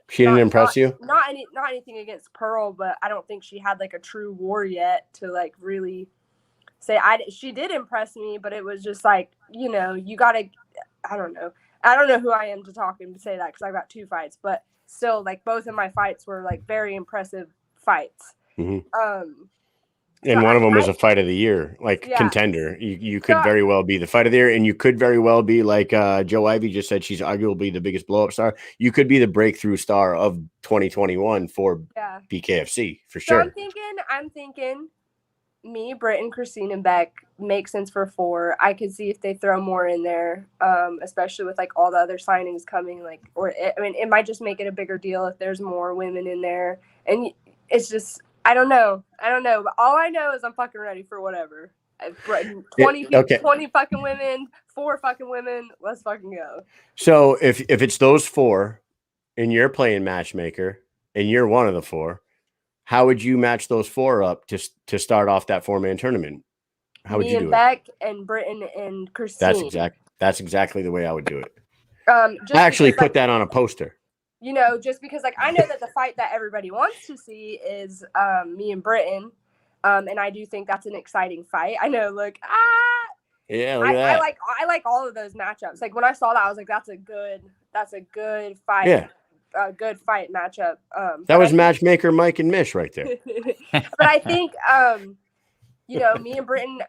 She didn't impress you? Not anything against Pearl, but I don't think she had like a true war yet to like really say she did impress me, but it was just like, you know, you gotta, I don't know who I am to talk and say that because I got 2 fights, but still like both of my fights were like very impressive fights. Mm-hmm. And one of them was a fight of the year, like contender. You could very well be the fight of the year, and you could very well be like Joe Ivy just said, she's arguably the biggest blow-up star. You could be the breakthrough star of 2021 for BKFC for sure. So I'm thinking me, Britton, Christine, and Beck make sense for 4. I could see if they throw more in there, especially with like all the other signings coming. Like, it might just make it a bigger deal if there's more women in there, and it's just. I don't know. But all I know is I'm fucking ready for whatever. 20 fucking women, 4 fucking women. Let's fucking go. So if it's those 4 and you're playing matchmaker and you're one of the 4, how would you match those 4 up to start off that 4-man tournament? How would you do it? Beck and Britton and Christine. That's exactly the way I would do it. I actually put that on a poster. You know, just because like I know that the fight that everybody wants to see is me and Britton, and I do think that's an exciting fight. I know, look, yeah, look at that. I like all of those matchups. Like when I saw that, I was like, that's a good fight. Yeah, a good fight matchup. That was matchmaker Mike and Mish right there. But I think you know, me and Britton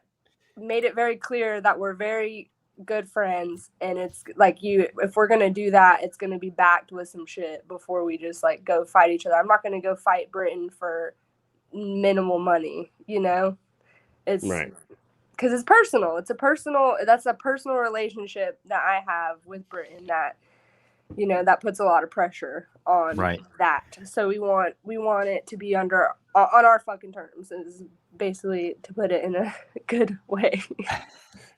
made it very clear that we're very good friends, and it's like if we're gonna do that, it's gonna be backed with some shit before we just like go fight each other. I'm not gonna go fight Britton for minimal money, you know. It's right because it's personal. That's a personal relationship that I have with Britton that, you know, that puts a lot of pressure on that. So we want it to be on our fucking terms, is basically to put it in a good way.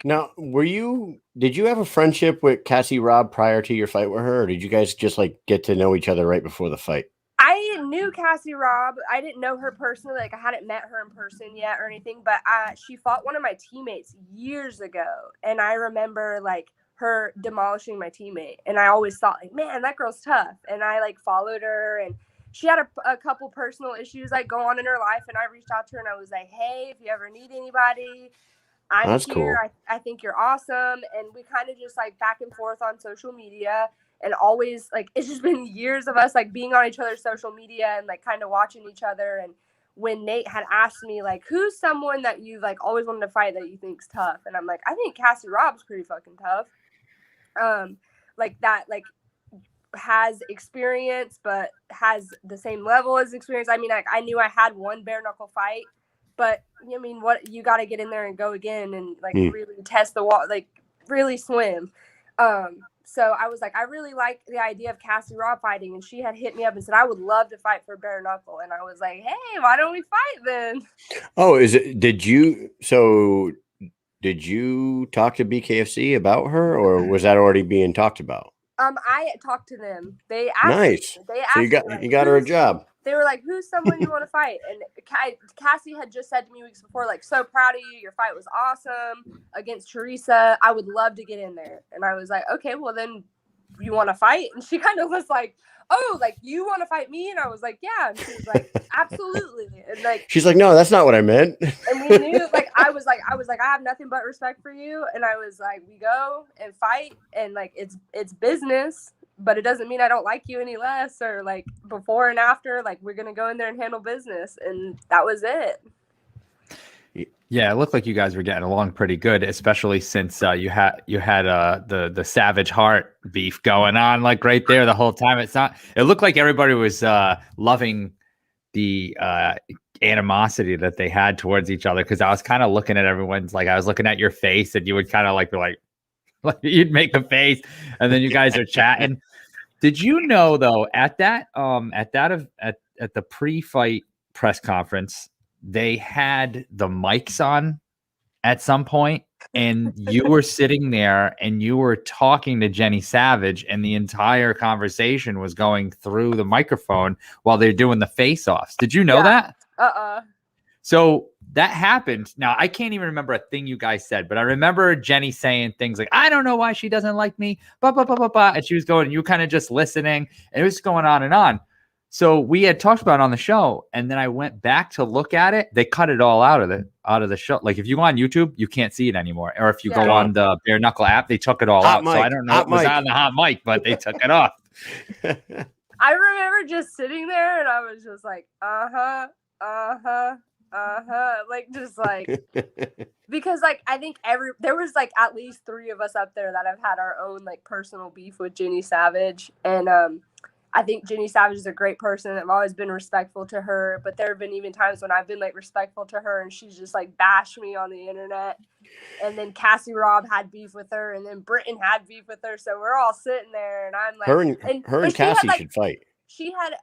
Now, did you have a friendship with Cassie Robb prior to your fight with her, or did you guys just like get to know each other right before the fight? I I knew Cassie Robb. I didn't know her personally. Like, I hadn't met her in person yet or anything, but she fought one of my teammates years ago. And I remember, like, her demolishing my teammate. And I always thought, like, man, that girl's tough. And I, like, followed her. And she had a couple personal issues, like, go on in her life. And I reached out to her, and I was like, hey, if you ever need anybody, I'm That's here. cool. I think you're awesome. And we kind of just, like, back and forth on social media. And always, like, it's just been years of us, like, being on each other's social media and, like, kind of watching each other. And when Nate had asked me, like, who's someone that you've, like, always wanted to fight that you think's tough? And I'm like, I think Cassie Robb's pretty fucking tough. Like, that, like, has experience, but has the same level as experience. I mean, like, I knew I had one bare knuckle fight, but, I mean, what, you got to get in there and go again and, like, really test the wall, like, really swim. So I was like, I really like the idea of Cassie Robb fighting. And she had hit me up and said, I would love to fight for bare knuckle. And I was like, hey, why don't we fight then? Oh, did you talk to BKFC about her, or was that already being talked about? I talked to them. They asked Nice. me, they So asked me, like, you got her a job. They were like, who's someone you want to fight? And Cassie had just said to me weeks before, like, so proud of you. Your fight was awesome against Teresa. I would love to get in there. And I was like, okay, well, then you want to fight? And she kind of was like, oh, like, you want to fight me? And I was like, yeah. And she was like, absolutely. And, like, she's like, no, that's not what I meant. And we knew, like, I was like, I have nothing but respect for you. And I was like, we go and fight. And, like, it's business. But it doesn't mean I don't like you any less, or, like, before and after, like, we're going to go in there and handle business. And that was it. Yeah, it looked like you guys were getting along pretty good, especially since you had the Savage Heart beef going on, like, right there the whole time. It looked like everybody was loving the animosity that they had towards each other, because I was kind of looking at everyone's, like, I was looking at your face, and you would kind of like be like you'd make a face, and then you guys are chatting. Did you know, though, at the pre-fight press conference, they had the mics on at some point, and you were sitting there and you were talking to Jenny Savage, and the entire conversation was going through the microphone while they're doing the face-offs. Did you know that? So that happened. Now, I can't even remember a thing you guys said, but I remember Jenny saying things like, I don't know why she doesn't like me, and she was going, you kind of just listening, and it was going on and on. So we had talked about it on the show, and then I went back to look at it. They cut it all out of the show. Like, if you go on YouTube, you can't see it anymore. Or if you go on the Bare Knuckle app, they took it all out. Mic, so I don't know. It was on the hot mic, but they took it off. I remember just sitting there, and I was just like, like, just like, because, like, I think there was, like, at least 3 of us up there that have had our own, like, personal beef with Jenny Savage. And I think Jenny Savage is a great person. I've always been respectful to her, but there have been even times when I've been, like, respectful to her, and she's just, like, bashed me on the internet. And then Cassie Robb had beef with her, and then Britton had beef with her. So we're all sitting there, and I'm like, her and Cassie should fight. She had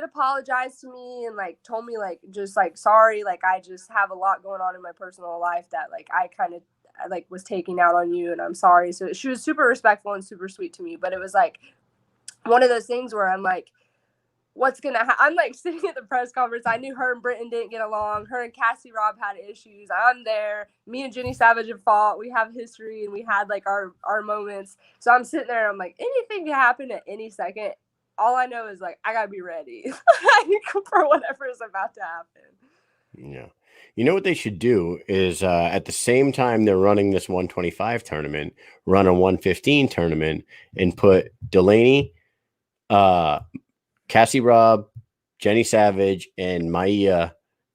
apologized to me and, like, told me, like, just, like, sorry, like, I just have a lot going on in my personal life that, like, I kind of, like, was taking out on you, and I'm sorry. So she was super respectful and super sweet to me, but it was, like, one of those things where I'm like, what's gonna happen? I'm, like, sitting at the press conference. I knew her and Britton didn't get along. Her and Cassie Robb had issues. I'm there. Me and Jenny Savage have fought. We have history, and we had, like, our moments. So I'm sitting there, and I'm like, anything can happen at any second. All I know is, like, I gotta be ready for whatever is about to happen. Yeah. You know what they should do is at the same time they're running this 125 tournament, run a 115 tournament and put Delaney, Cassie Robb, Jenny Savage, and Maia.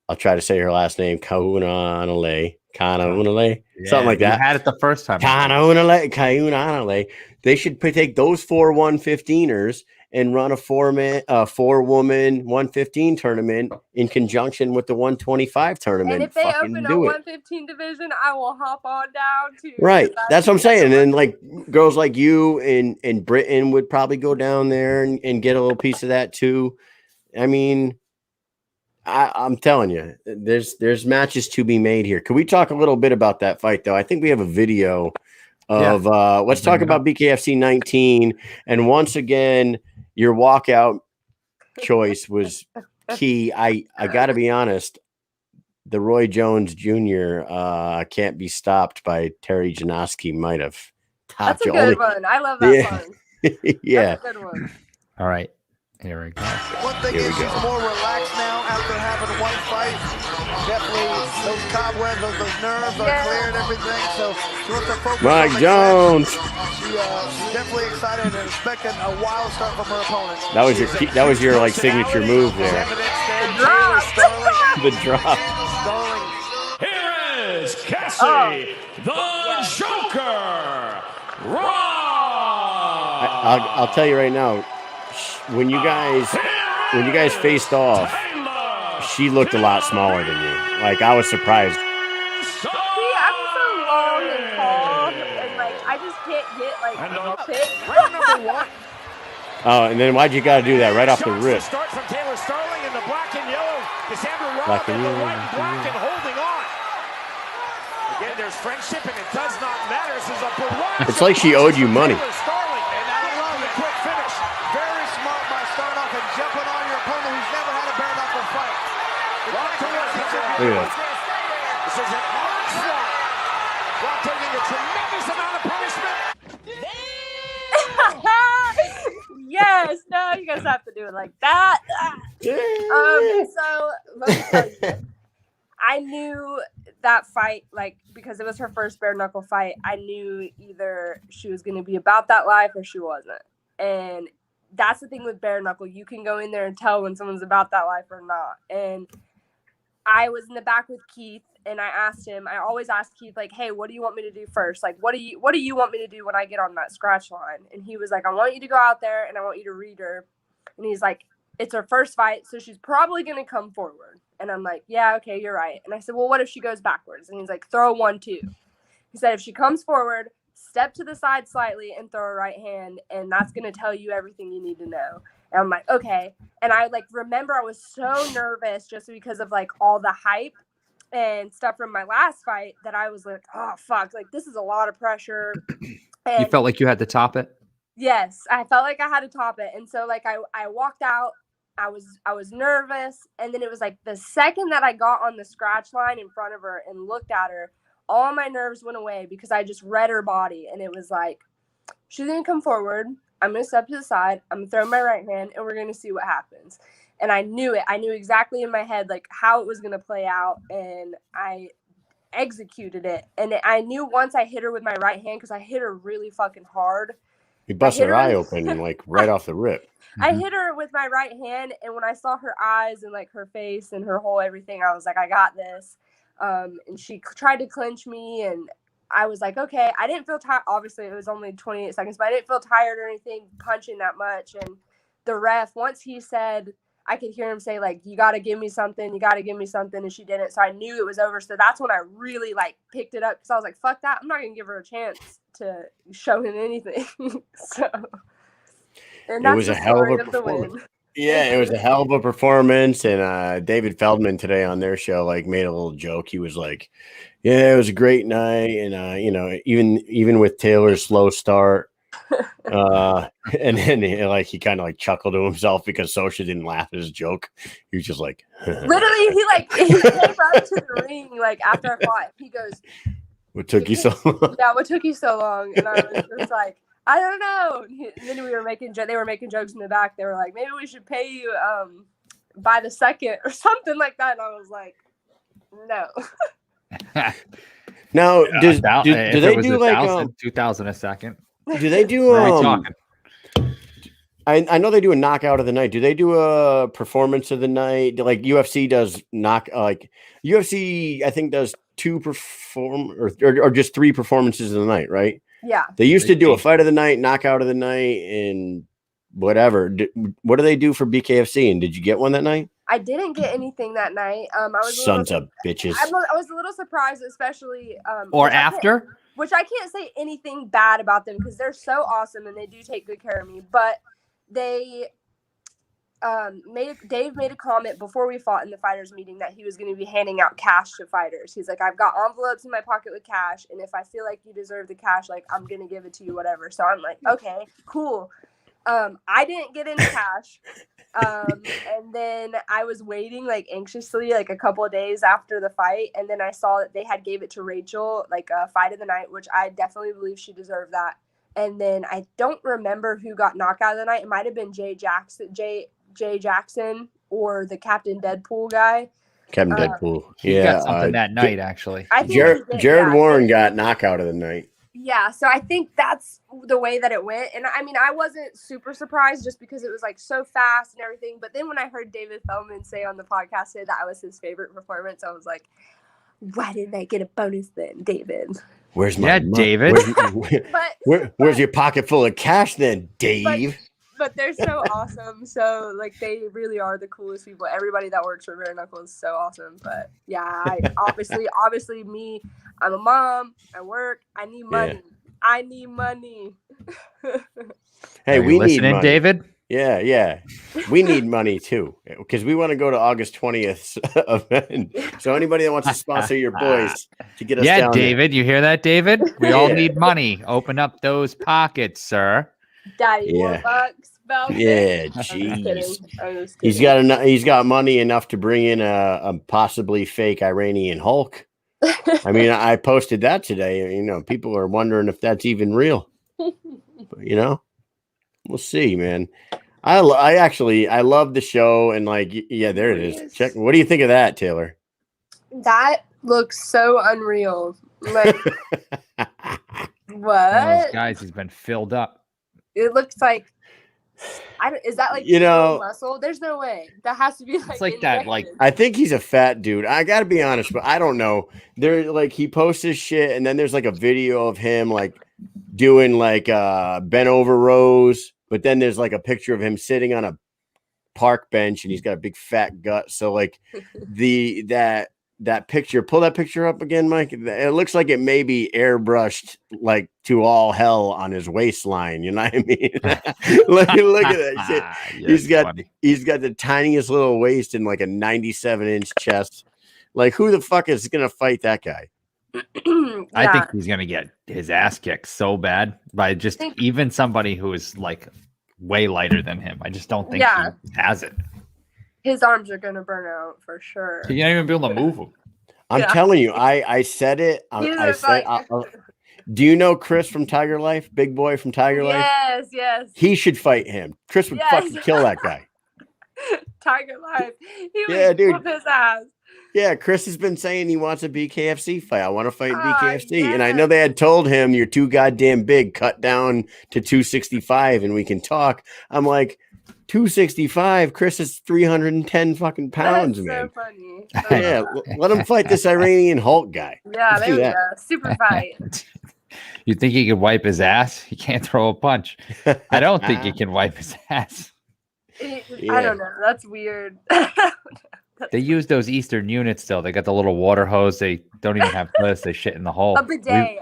I'll try to say her last name, Kaunanale, something like that. You had it the first time. Kaunanale. They should take those 4 115ers and run a 4-woman 115 tournament in conjunction with the 125 tournament. And if they open a 115 division, I will hop on down too. Right. That's what I'm saying. And, like, girls like you and Britton would probably go down there and get a little piece of that too. I mean, I'm telling you, there's matches to be made here. Can we talk a little bit about that fight, though? I think we have a video of let's talk about BKFC 19. And once again, your walkout choice was key. I got to be honest. The Roy Jones Jr. Can't Be Stopped by Terry Janoski might have topped That's a you. good one. I love that song. Yeah. That's a good one. All right. Here we go. One thing is she's more relaxed now after having one fight. Definitely those cobwebs, those nerves are clear and everything. So she wants to focus Mike on the Jones. She's definitely excited and expecting a wild start from her opponent. That was your like signature move there. The drop. Here is Cassie, the Joker. I'll tell you right now, when you guys faced off, she looked a lot smaller than you. Like, I was surprised. See, I'm so long and tall, and like I just can't get like fit. Oh, and then why'd you got to do that right off the rip? Start from Taylor Starling in the black and yellow. Cassandra Black Robb and in the yellow, white and black and holding on. Again, there's friendship, and it does not matter. This is a barrage. It's like she owed you money. Taylor Starling, and I love the quick finish. Very smart by starting off and jumping on your opponent who's never had a bare knuckle fight. Look at that. This is an onslaught. While taking a tremendous amount of punishment. Yes, no, you guys have to do it like that. So let me tell you, I knew that fight, like, because it was her first bare knuckle fight. I knew either she was going to be about that life or she wasn't. And that's the thing with bare knuckle. You can go in there and tell when someone's about that life or not. And I was in the back with Keith, and I always ask Keith, like, hey, what do you want me to do first? Like, what do you want me to do when I get on that scratch line? And he was like, I want you to go out there and I want you to read her. And he's like, it's her first fight, so she's probably going to come forward. And I'm like, yeah, okay, you're right. And I said, well, what if she goes backwards? And he's like, throw 1-2. He said, if she comes forward, step to the side slightly and throw a right hand, and that's going to tell you everything you need to know. And I'm like, okay. And I like remember I was so nervous just because of like all the hype and stuff from my last fight that I was like, oh fuck, like this is a lot of pressure. And You felt like you had to top it? yes, I felt like I had to top it. And so like I walked out, I was nervous, and then it was like the second that I got on the scratch line in front of her and looked at her, all my nerves went away because I just read her body, and it was like, she's gonna come forward, I'm going to step to the side, I'm going to throw my right hand, and we're going to see what happens. And I knew it. I knew exactly in my head, like, how it was going to play out, and I executed it. And I knew once I hit her with my right hand, because I hit her really fucking hard. You busted her eye open, like, right off the rip. I hit her with my right hand, and when I saw her eyes and, like, her face and her whole everything, I was like, I got this. And she tried to clinch me, and I was like, okay, I didn't feel tired. Obviously, it was only 28 seconds, but I didn't feel tired or anything punching that much. And the ref, once he said, I could hear him say, like, you got to give me something. You got to give me something. And she didn't. So I knew it was over. So that's when I really, like, picked it up because I was like, fuck that. I'm not going to give her a chance to show him anything. So and that's it was a hell of a performance. Yeah, it was a hell of a performance. And David Feldman today on their show, like, made a little joke. He was like, yeah, it was a great night. And, you know, even with Taylor's slow start, and then he kind of like chuckled to himself because Sosha didn't laugh at his joke. He was just like, literally, he came up to the ring, like, after I fought. He goes, what took you so long? Yeah, what took you so long? And I was just like, I don't know. And then they were making jokes in the back. They were like, maybe we should pay you by the second or something like that. And I was like, no. Now, do they do like 2,000 a second? Do they do? I know they do a knockout of the night. Do they do a performance of the night? Like UFC does UFC, I think does 2 or just 3 performances of the night, right? Yeah. They used to do a fight of the night, knockout of the night, and whatever. What do they do for BKFC? And did you get one that night? I didn't get anything that night. I was sons of bitches. I was a little surprised, especially or after. Which I can't say anything bad about them because they're so awesome and they do take good care of me. But they Dave made a comment before we fought in the fighters meeting that he was going to be handing out cash to fighters. He's like, I've got envelopes in my pocket with cash, and if I feel like you deserve the cash, like, I'm going to give it to you, whatever. So I'm like, okay, cool. I didn't get any cash. And then I was waiting like anxiously like a couple of days after the fight, and then I saw that they had gave it to Rachel like a fight of the night, which I definitely believe she deserved that. And then I don't remember who got knocked out of the night. It might have been Jay Jackson or the Captain Deadpool guy. Captain Deadpool. He Yeah, got something that night actually. I think Jared Warren got knockout of the night. Yeah, so I think that's the way that it went. And I mean, I wasn't super surprised just because it was like so fast and everything. But then when I heard David Feldman say on the podcast that was his favorite performance, I was like, why didn't I get a bonus then, David? Where's my David? Where's your pocket full of cash then, Dave? But they're so awesome. So like they really are the coolest people. Everybody that works for Bare Knuckle is so awesome. But yeah, I obviously me, I'm a mom, I work, I need money. Yeah. I need money. Hey, we need money. David? Yeah. We need money too. Because we want to go to August 20th event. So anybody that wants to sponsor your boys to get us down David, there. You hear that, David? We all need money. Open up those pockets, sir. Daddy, $4. Yeah, jeez. He's got money enough to bring in a possibly fake Iranian Hulk. I mean, I posted that today. You know, people are wondering if that's even real. But, you know, we'll see, man. I love the show, and like, yeah, there it is. Check. What do you think of that, Taylor? That looks so unreal. Like, what? Those guys, he's been filled up. It looks like. Is that like muscle? There's no way. That has to be like. It's like that. Like I think he's a fat dude. I gotta be honest, but I don't know. There, like he posts his shit, and then there's like a video of him like doing like bent over rows. But then there's like a picture of him sitting on a park bench, and he's got a big fat gut. So like that picture, pull that picture up again, Mike. It looks like it may be airbrushed like to all hell on his waistline. You know what I mean? look at that shit. He's got the tiniest little waist and like a 97-inch chest. Like, who the fuck is gonna fight that guy? I think he's gonna get his ass kicked so bad by just even somebody who is like way lighter than him. I just don't think he has it. His arms are going to burn out for sure. You're not even be able to move them. I'm telling you, I said it. Do you know Chris from Tiger Life? Big boy from Tiger Life? Yes. He should fight him. Chris would fucking kill that guy. Tiger Life. He would whoop his ass. Yeah, Chris has been saying he wants a BKFC fight. I want to fight BKFC. And I know they had told him, you're too goddamn big. Cut down to 265 and we can talk. I'm like, 265. Chris is 310 fucking pounds, man. So funny. Yeah, let him fight this Iranian Hulk guy. Yeah, there we go. Super fight. You think he could wipe his ass? He can't throw a punch. I don't think he can wipe his ass. I don't know. That's weird. They use those Eastern units still. They got the little water hose. They don't even have toilets. They shit in the hole. A bidet.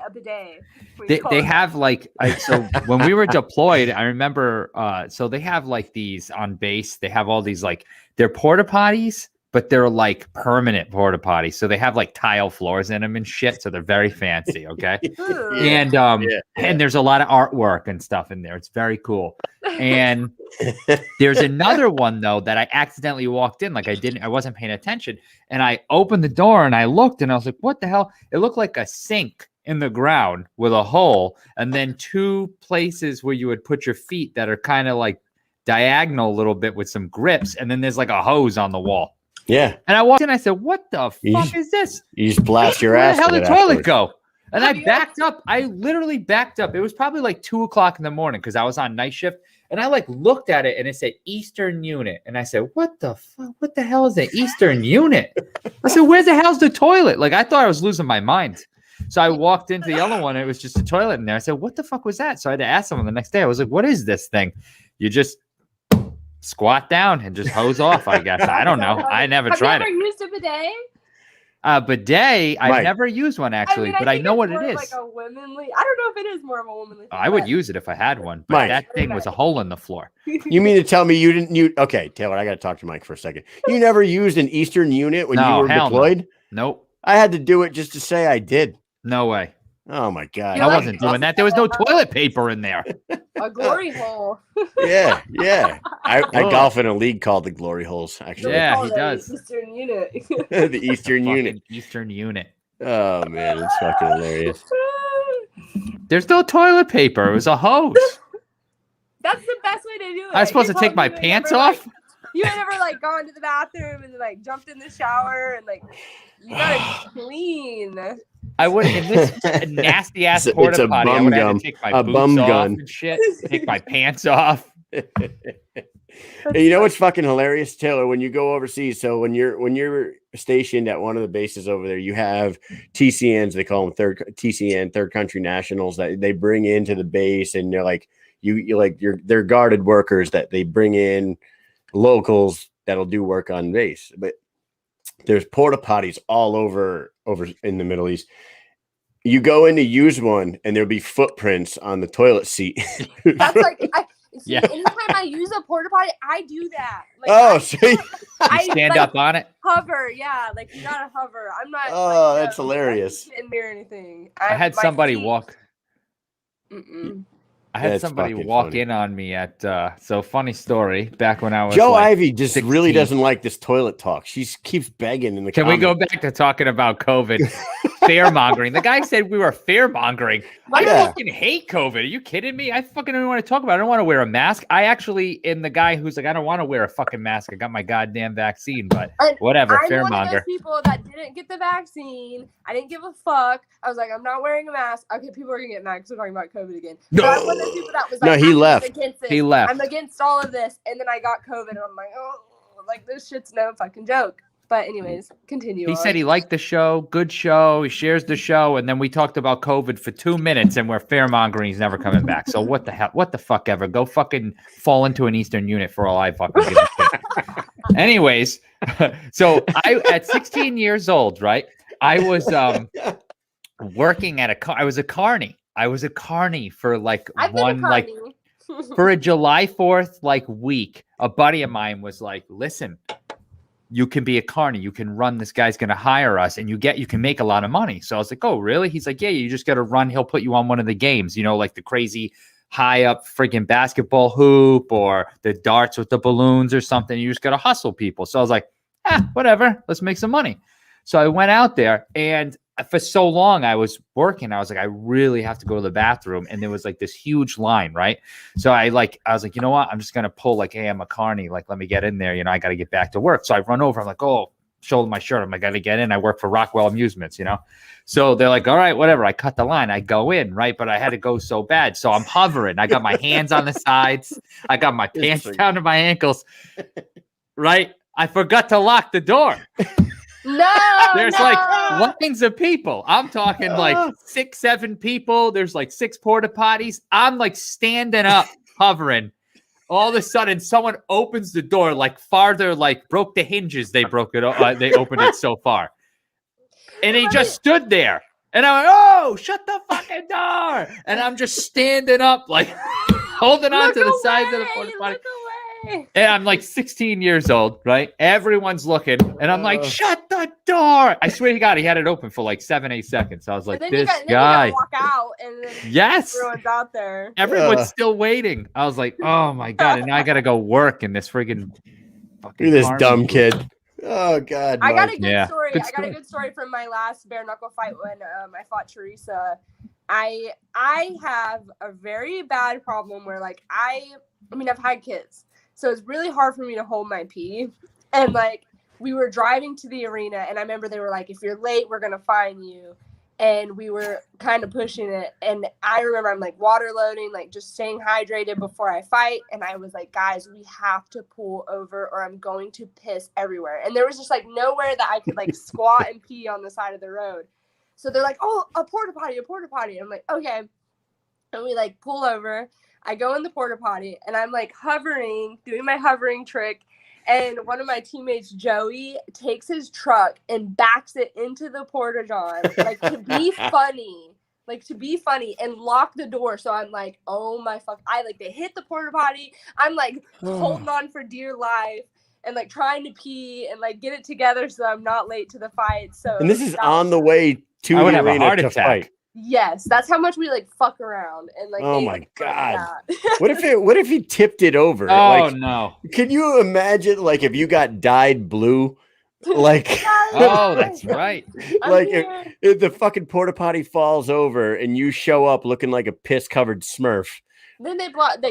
They have like so when we were deployed, I remember so they have like these on base. They have all these like they're porta potties, but they're like permanent porta potties. So they have like tile floors in them and shit. So they're very fancy. Okay. And there's a lot of artwork and stuff in there. It's very cool. And there's another one though that I accidentally walked in, like I wasn't paying attention, and I opened the door and I looked and I was like, what the hell? It looked like a sink in the ground with a hole, and then two places where you would put your feet that are kind of like diagonal a little bit with some grips, and then there's like a hose on the wall. Yeah. And I walked in, I said, what the fuck is this? You just blast your ass. Where the hell did the toilet go? And I backed up. I literally backed up. It was probably like 2:00 in the morning because I was on night shift. And I like looked at it and it said Eastern Unit. And I said, what the fuck? What the hell is an Eastern Unit? I said, where the hell's the toilet? Like, I thought I was losing my mind. So I walked into the other one. And it was just a toilet in there. I said, what the fuck was that? So I had to ask someone the next day. I was like, what is this thing? You just squat down and just hose off, I guess. I don't know. I never tried it. Have you ever used a bidet? Bidet, I've never used one actually, but I know what it is. Like a womanly, I don't know if it is more of a womanly thing. I would use it if I had one, but that thing was a hole in the floor. You mean to tell me you didn't okay, Taylor, I got to talk to Mike for a second. You never used an Eastern Unit when you were deployed? No. Nope. I had to do it just to say I did. No way. Oh my God. I wasn't doing that. There was no toilet paper in there. A glory hole. Yeah. I golf in a league called the Glory Holes, actually. Yeah, he does. Eastern unit. The Eastern unit. Eastern unit. Oh, man. It's fucking hilarious. There's no toilet paper. It was a hose. That's the best way to do it. I was supposed to take my pants off? You had never like gone to the bathroom and like jumped in the shower and like you gotta clean. I would in this nasty ass porta potty. I would have to take my boots off and shit. Take my pants off. You know what's fucking hilarious, Taylor? When you go overseas, so when you're stationed at one of the bases over there, you have TCNs. They call them third country nationals that they bring into the base, and they're like they're guarded workers that they bring in locals that'll do work on base. But there's porta potties all over in the Middle East. You go in to use one, and there'll be footprints on the toilet seat. That's like. Anytime I use a porta potty, I do that. Like, I stand up on it. Hover, yeah. Like you gotta hover. I'm not. Oh, that's hilarious. In there or anything. I had somebody walk. Mm-mm. I had somebody walk in on me at. So funny story. Back when I was Joe like Ivy just 16. really doesn't like this toilet talk. She keeps begging in the. Can we go back to talking about COVID? Fear mongering. The guy said we were fear mongering. I fucking hate COVID. Are you kidding me? I fucking don't want to talk about it. I don't want to wear a mask. I actually am the guy who's like, I don't want to wear a fucking mask. I got my goddamn vaccine, but whatever. Fear monger. I'm one of those people that didn't get the vaccine. I didn't give a fuck. I was like, I'm not wearing a mask. Okay, people are gonna get mad because we're talking about COVID again. No, I'm one of those people that was like, he left. He left. I'm against all of this, and then I got COVID, and I'm like, oh, like this shit's no fucking joke. But anyways, continue. He said he liked the show, good show. He shares the show, and then we talked about COVID for 2 minutes, and we're fear mongering. He's never coming back. So what the hell? What the fuck ever? Go fucking fall into an Eastern unit for all I fucking give a shit. Anyways, so at 16 years old, right? I was working at I was a carny. I was a carny for for a July 4th week. A buddy of mine was like, "Listen, you can be a carny. You can run. This guy's going to hire us, and you can make a lot of money." So I was like, "Oh, really?" He's like, "Yeah, you just got to run. He'll put you on one of the games, like the crazy high up freaking basketball hoop or the darts with the balloons or something. You just got to hustle people." So I was like, whatever. Let's make some money. So I went out there, and for so long I was working. I was like, I really have to go to the bathroom. And there was like this huge line, right? So I was like, you know what? I'm just going to pull hey, I'm a carny. Like, let me get in there. I got to get back to work. So I run over. I'm like, oh, shoulder my shirt. I'm like, I got to get in. I work for Rockwell Amusements, So they're like, all right, whatever. I cut the line. I go in, right? But I had to go so bad. So I'm hovering. I got my hands on the sides. I got my pants down to my ankles, right? I forgot to lock the door. There's lines of people. I'm talking 6, 7 people. There's 6 porta potties. I'm standing up, hovering. All of a sudden, someone opens the door farther, broke the hinges. They broke it. They opened it so far, and he just stood there. And I went, "Oh, shut the fucking door!" And I'm just standing up, holding on to the sides of the porta potty. And I'm 16 years old, right? Everyone's looking, and I'm like, "Shut the door!" I swear to God, he had it open for 7, 8 seconds. I was like, "This guy." You walk out, and then everyone's out there. Everyone's still waiting. I was like, "Oh my God!" And now I gotta go work in this friggin' fucking. Look at this dumb kid. Oh God! I got a good story. I got a good story from my last bare knuckle fight when I fought Teresa. I have a very bad problem where I've had kids. So it's really hard for me to hold my pee. And we were driving to the arena, and I remember they were like, "If you're late, we're going to fine you." And we were kind of pushing it. And I remember I'm water loading, just staying hydrated before I fight. And I was like, "Guys, we have to pull over or I'm going to piss everywhere." And there was just nowhere that I could squat and pee on the side of the road. So they're like, "Oh, a porta potty, a porta potty." I'm like, "Okay." And we pull over. I go in the porta potty, and I'm hovering, doing my hovering trick. And one of my teammates, Joey, takes his truck and backs it into the porta john, to be funny, and lock the door. So I'm like, oh my fuck. They hit the porta potty. I'm holding on for dear life and trying to pee and get it together so I'm not late to the fight. So and this is on the way to the arena to fight. Yes, that's how much we like fuck around and like. Oh they, my like, God! that. What if he tipped it over? Oh Like, no! Can you imagine like if you got dyed blue? Like, Oh, that's right. Like if the fucking porta potty falls over and you show up looking like a piss covered Smurf. Then they blocked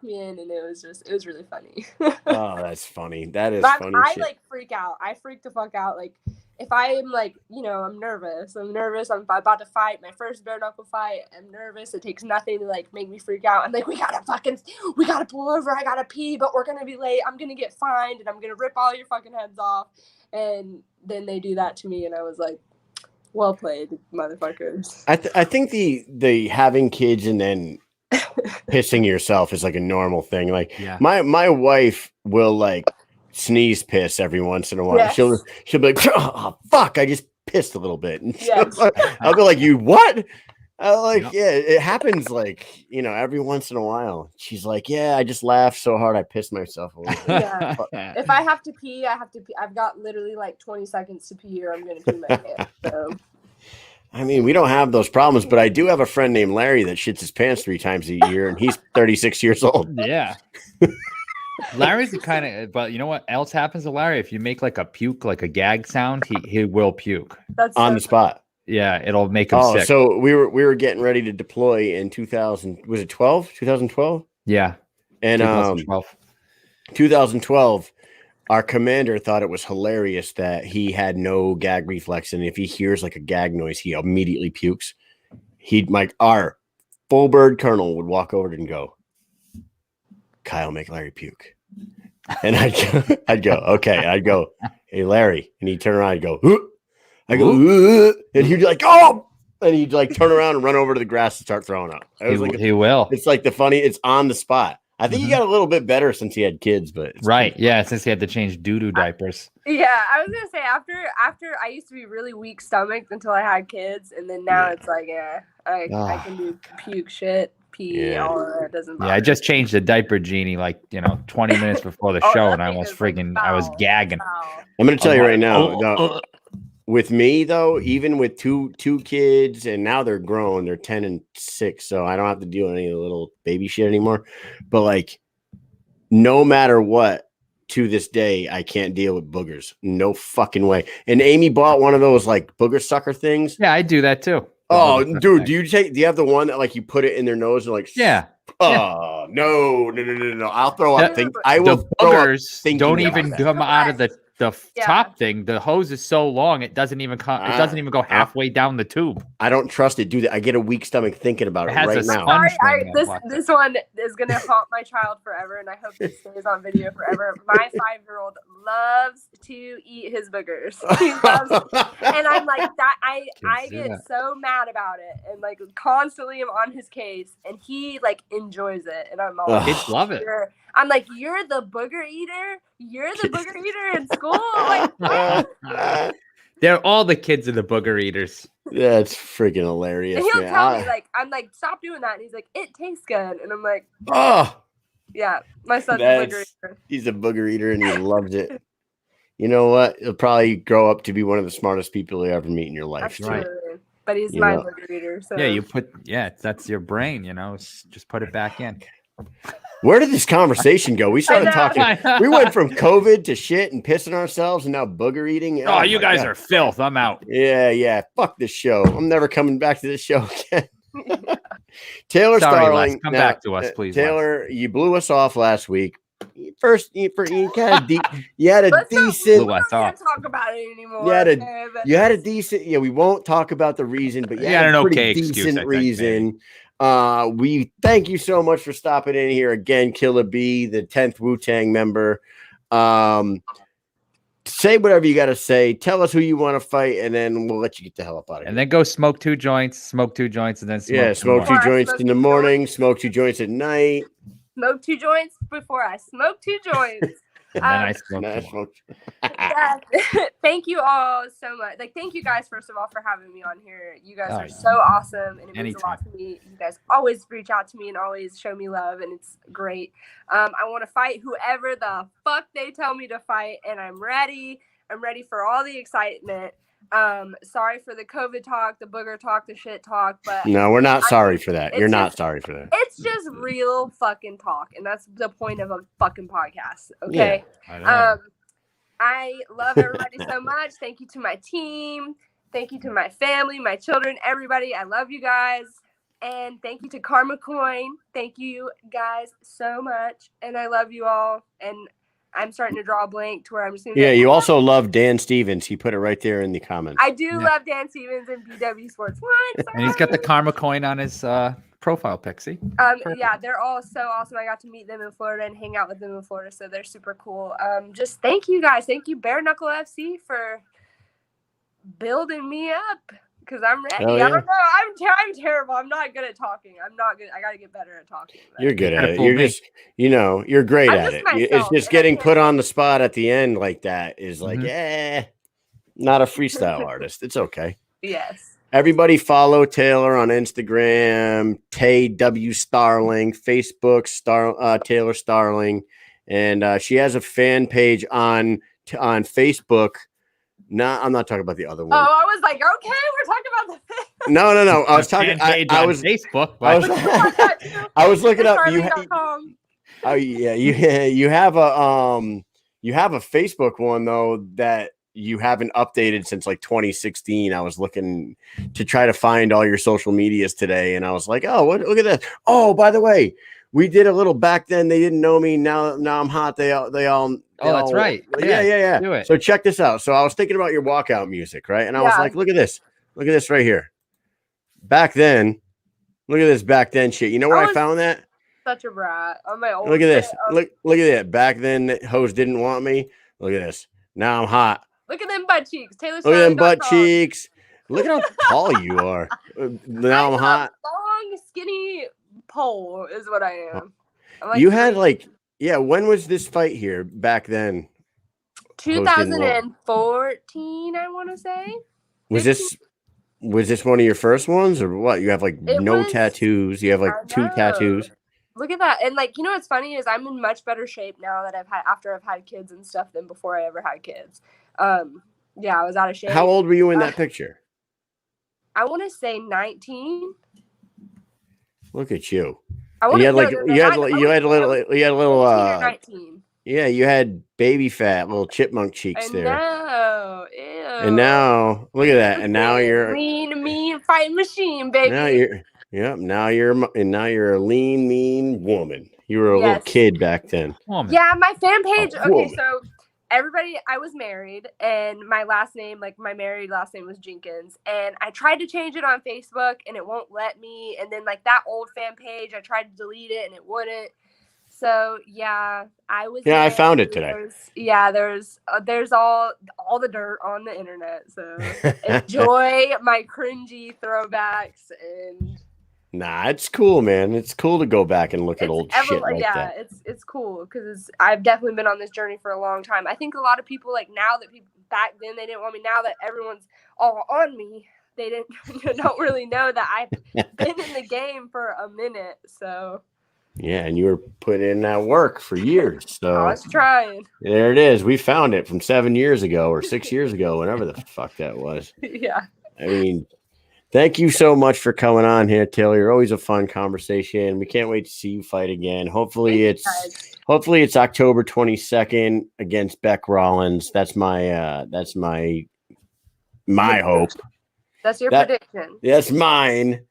me in, and it was really funny. Oh, that's funny. That is But funny I shit. like freak out. I freak the fuck out. Like if I am like, I'm nervous. I'm about to fight my first bare knuckle fight. I'm nervous. It takes nothing to like make me freak out. I'm like, we gotta pull over. I gotta pee, but we're gonna be late. I'm gonna get fined, and I'm gonna rip all your fucking heads off. And then they do that to me, and I was like, well played, motherfuckers. I think the having kids and then pissing yourself is like a normal thing. Like my wife will like sneeze piss every once in a while. Yes. She'll be like, oh fuck, I just pissed a little bit. And I'll be like, you what? It happens like, every once in a while. She's like, yeah, I just laughed so hard I pissed myself a little bit. Yeah. If I have to pee, I have to pee. I've got literally like 20 seconds to pee or I'm gonna pee my pants. So I mean, we don't have those problems, but I do have a friend named Larry that shits his pants 3 times a year, and he's 36 years old. Yeah. Larry's the kind of, but you know what else happens to Larry? If you make like a puke, like a gag sound, he will puke. That's on the spot. Yeah, it'll make him sick. So we were getting ready to deploy in 2012? Yeah. And 2012. Our commander thought it was hilarious that he had no gag reflex, and if he hears like a gag noise, he immediately pukes. Our full bird colonel would walk over and go, Kyle, make Larry puke. And I'd go, okay. I'd go, hey, Larry. And he'd turn around and go, Hoo! I go, Hoo! And he'd be like, oh! And he'd like turn around and run over to the grass and start throwing up. He will. It's like it's on the spot. I think he got a little bit better since he had kids, but since he had to change doo-doo diapers. Yeah, I was gonna say after I used to be really weak stomached until I had kids, and then now it's like I can do puke shit, pee, all that. It doesn't matter. Yeah, I just changed the diaper genie 20 minutes before the show, and I was I was gagging. I'm gonna tell you right now. With me though, even with two kids, and now they're grown, they're 10 and 6, so I don't have to deal with any of the little baby shit anymore. But like, no matter what, to this day, I can't deal with boogers. No fucking way. And Amy bought one of those like booger sucker things. Yeah, I do that too. Oh, dude, do you have the one that like you put it in their nose and like Oh no. I'll throw up. I will. The boogers don't even come out of the top thing. The hose is so long it doesn't even come. It doesn't even go halfway down the tube. I don't trust it, dude. I get a weak stomach thinking about it right now. This one is gonna haunt my child forever, and I hope this stays on video forever. My 5-year-old loves to eat his boogers. He loves, and I'm like that. I get so mad about it, and like constantly am on his case, and he like enjoys it, and I'm all kids love it. I'm like, you're the booger eater. You're the booger eater in school. Like, they're all the kids are the booger eaters. Yeah, it's freaking hilarious. And he'll tell me I'm like, stop doing that. And he's like, it tastes good. And I'm like, yeah, my son's a booger eater. He's a booger eater and he loves it. You know what? He'll probably grow up to be one of the smartest people you ever meet in your life. That's right. But he's my booger eater. So that's your brain. Just put it back in. Where did this conversation go? We started talking. We went from COVID to shit and pissing ourselves, and now booger eating. Oh, you guys are filth. I'm out. Yeah. Fuck this show. I'm never coming back to this show again. Taylor Starling, Les, come back to us, please. Taylor, you blew us off last week. First, you had a decent. We can't talk about it anymore. You had a decent. Yeah, we won't talk about the reason, but you had a pretty decent reason. We thank you so much for stopping in here again, Killa Bee, the 10th Wu-Tang member. Say whatever you got to say. Tell us who you want to fight, and then we'll let you get the hell up out of here. And then go smoke 2 joints, and then smoke 2 joints in the morning, smoke 2 joints at night. Smoke 2 joints before I smoke 2 joints. And then I smoked. Thank you all so much. Thank you guys, first of all, for having me on here. You guys are so awesome, and it means a lot to me. You guys always reach out to me and always show me love, and it's great. I want to fight whoever the fuck they tell me to fight, and I'm ready. I'm ready for all the excitement. Sorry for the COVID talk, the booger talk, the shit talk, but No, we're not sorry for that. You're not sorry for that. It's just real fucking talk, and that's the point of a fucking podcast. Okay. Yeah, I love everybody so much. Thank you to my team. Thank you to my family, my children, everybody. I love you guys. And thank you to Karma Coin. Thank you guys so much. And I love you all. And I'm starting to draw a blank to where I'm just going to you also love Dan Stevens. He put it right there in the comments. I do love Dan Stevens and BW Sports. What? and he's got the karma coin on his profile pic. See? Yeah, they're all so awesome. I got to meet them in Florida and hang out with them in Florida, so they're super cool. Just thank you guys. Thank you, Bare Knuckle FC, for building me up. Because I'm ready. Oh, yeah. I don't know. I'm terrible. I'm not good at talking. I'm not good. I got to get better at talking. You're good at it. You're just, you're great at it. It's just getting put on the spot at the end like that is like, not a freestyle artist. It's okay. Yes. Everybody follow Taylor on Instagram, Tay W Starling, Facebook, Taylor Starling. And she has a fan page on Facebook. No, I'm not talking about the other one. Oh, I was like, okay, we're talking about the No. I was talking. I was Facebook. I was looking up. You have a Facebook one though that you haven't updated since like 2016. I was looking to try to find all your social medias today, and I was like, oh, look at that. Oh, by the way, we did a little back then. They didn't know me. Now I'm hot. They all. Oh, that's right. Yeah. Do it. So check this out. So I was thinking about your walkout music, right? And I was like, look at this. Look at this right here. Back then, look at this back then shit. You know where I found that? Such a brat. On my old look at this. Look at that. Back then, hoes didn't want me. Look at this. Now I'm hot. Look at them butt cheeks. Taylor Look at them butt cheeks. Look at how tall you are. Now I'm hot. Long, skinny pole is what I am. You had like, when was this fight here back then? 2014, I want to say. Was this one of your first ones or what? You have like tattoos. You have like 2 tattoos. Look at that. And like, what's funny is I'm in much better shape now that after I've had kids and stuff than before I ever had kids. I was out of shape. How old were you in that picture? I want to say 19. Look at you. You had a little 19. Yeah, you had baby fat, little chipmunk cheeks there. No, ew. And now look at that. And now you're mean fighting machine, baby. Now you're a lean, mean woman. You were a little kid back then. Yeah, my fan page. Okay, so everybody, I was married, and my last name, like my married last name was Jenkins, and I tried to change it on Facebook, and it won't let me. And then like that old fan page, I tried to delete it, and it wouldn't. So I was. Yeah, I found it today. There's all the dirt on the internet. So enjoy my cringy throwbacks and. Nah, it's cool, man. It's cool to go back and look at old shit like that. It's cool because I've definitely been on this journey for a long time. I think a lot of people like now that people back then they didn't want me. Now that everyone's all on me, they don't really know that I've been in the game for a minute. So. Yeah, and you were putting in that work for years. So I was trying. There it is. We found it from 7 years ago or 6 years ago, whenever the fuck that was. Yeah. I mean. Thank you so much for coming on here, Taylor. You're always a fun conversation. We can't wait to see you fight again. Hopefully it's October 22nd against Beck Rollins. That's my hope. That's your prediction. That's mine.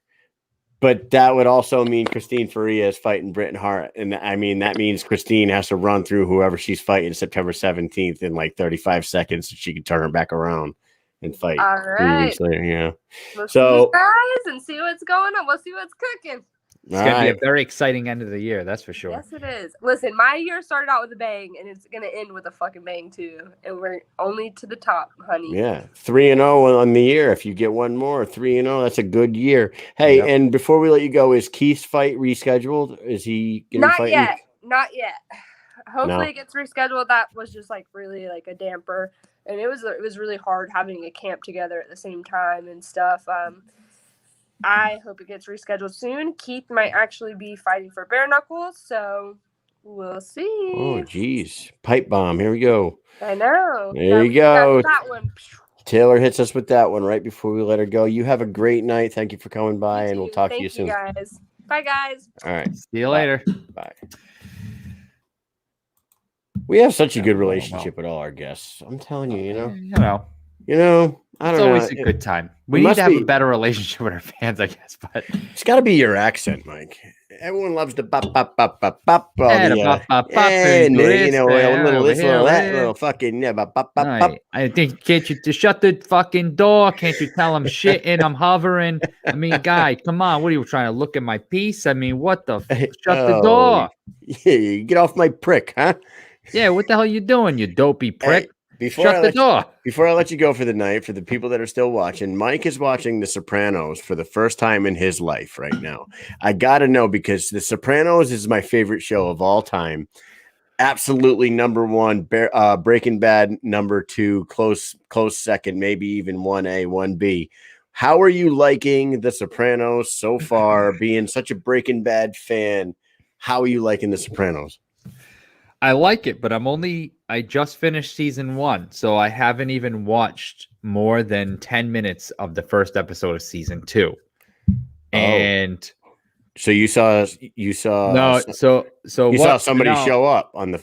But that would also mean Christine Faria is fighting Britain Hart. And I mean, that means Christine has to run through whoever she's fighting September 17th in like 35 seconds so she can turn her back around and fight. All right. 3 weeks later, yeah. We'll see you guys and see what's going on. We'll see what's cooking. It's going to be a very exciting end of the year, that's for sure. Yes, it is. Listen, my year started out with a bang, and it's going to end with a fucking bang, too. And we're only to the top, honey. Yeah, 3-0 on the year. If you get one more, 3-0, that's a good year. Hey, and before we let you go, is Keith's fight rescheduled? Is he going to be fighting? Not yet. Hopefully it gets rescheduled. That was just like really like a damper. And it was really hard having a camp together at the same time and stuff. I hope it gets rescheduled soon. Keith might actually be fighting for Bare Knuckles, so we'll see. Oh, geez. Pipe bomb. Here we go. I know. There you go. That one. Taylor hits us with that one right before we let her go. You have a great night. Thank you for coming by, and we'll talk to you soon. Guys. Bye, guys. All right. See you later. Bye. We have such a good relationship with all our guests. I'm telling you, You know. I don't It's know. always a good time. We need to have a better relationship with our fans, I guess. But it's got to be your accent, Mike. Everyone loves the bop, bop, bop, bop, bop. And little fucking bop, bop, bop, bop. I think, can't you to shut the fucking door? Can't you tell I'm shitting? I'm hovering. I mean, guy, come on. What are you trying to look at my piece? I mean, what the? Shut the door. Yeah, get off my prick, huh? Yeah, what the hell you doing, you dopey prick? Shut the door. Before I let you go for the night, for the people that are still watching, Mike is watching The Sopranos for the first time in his life right now. I got to know, because The Sopranos is my favorite show of all time. Absolutely number one. Breaking Bad number two, close second, maybe even 1A, 1B. How are you liking The Sopranos so far? Being such a Breaking Bad fan, how are you liking The Sopranos? I like it, but I just finished season 1, so I haven't even watched more than 10 minutes of the first episode of season 2. And so you saw saw somebody show up on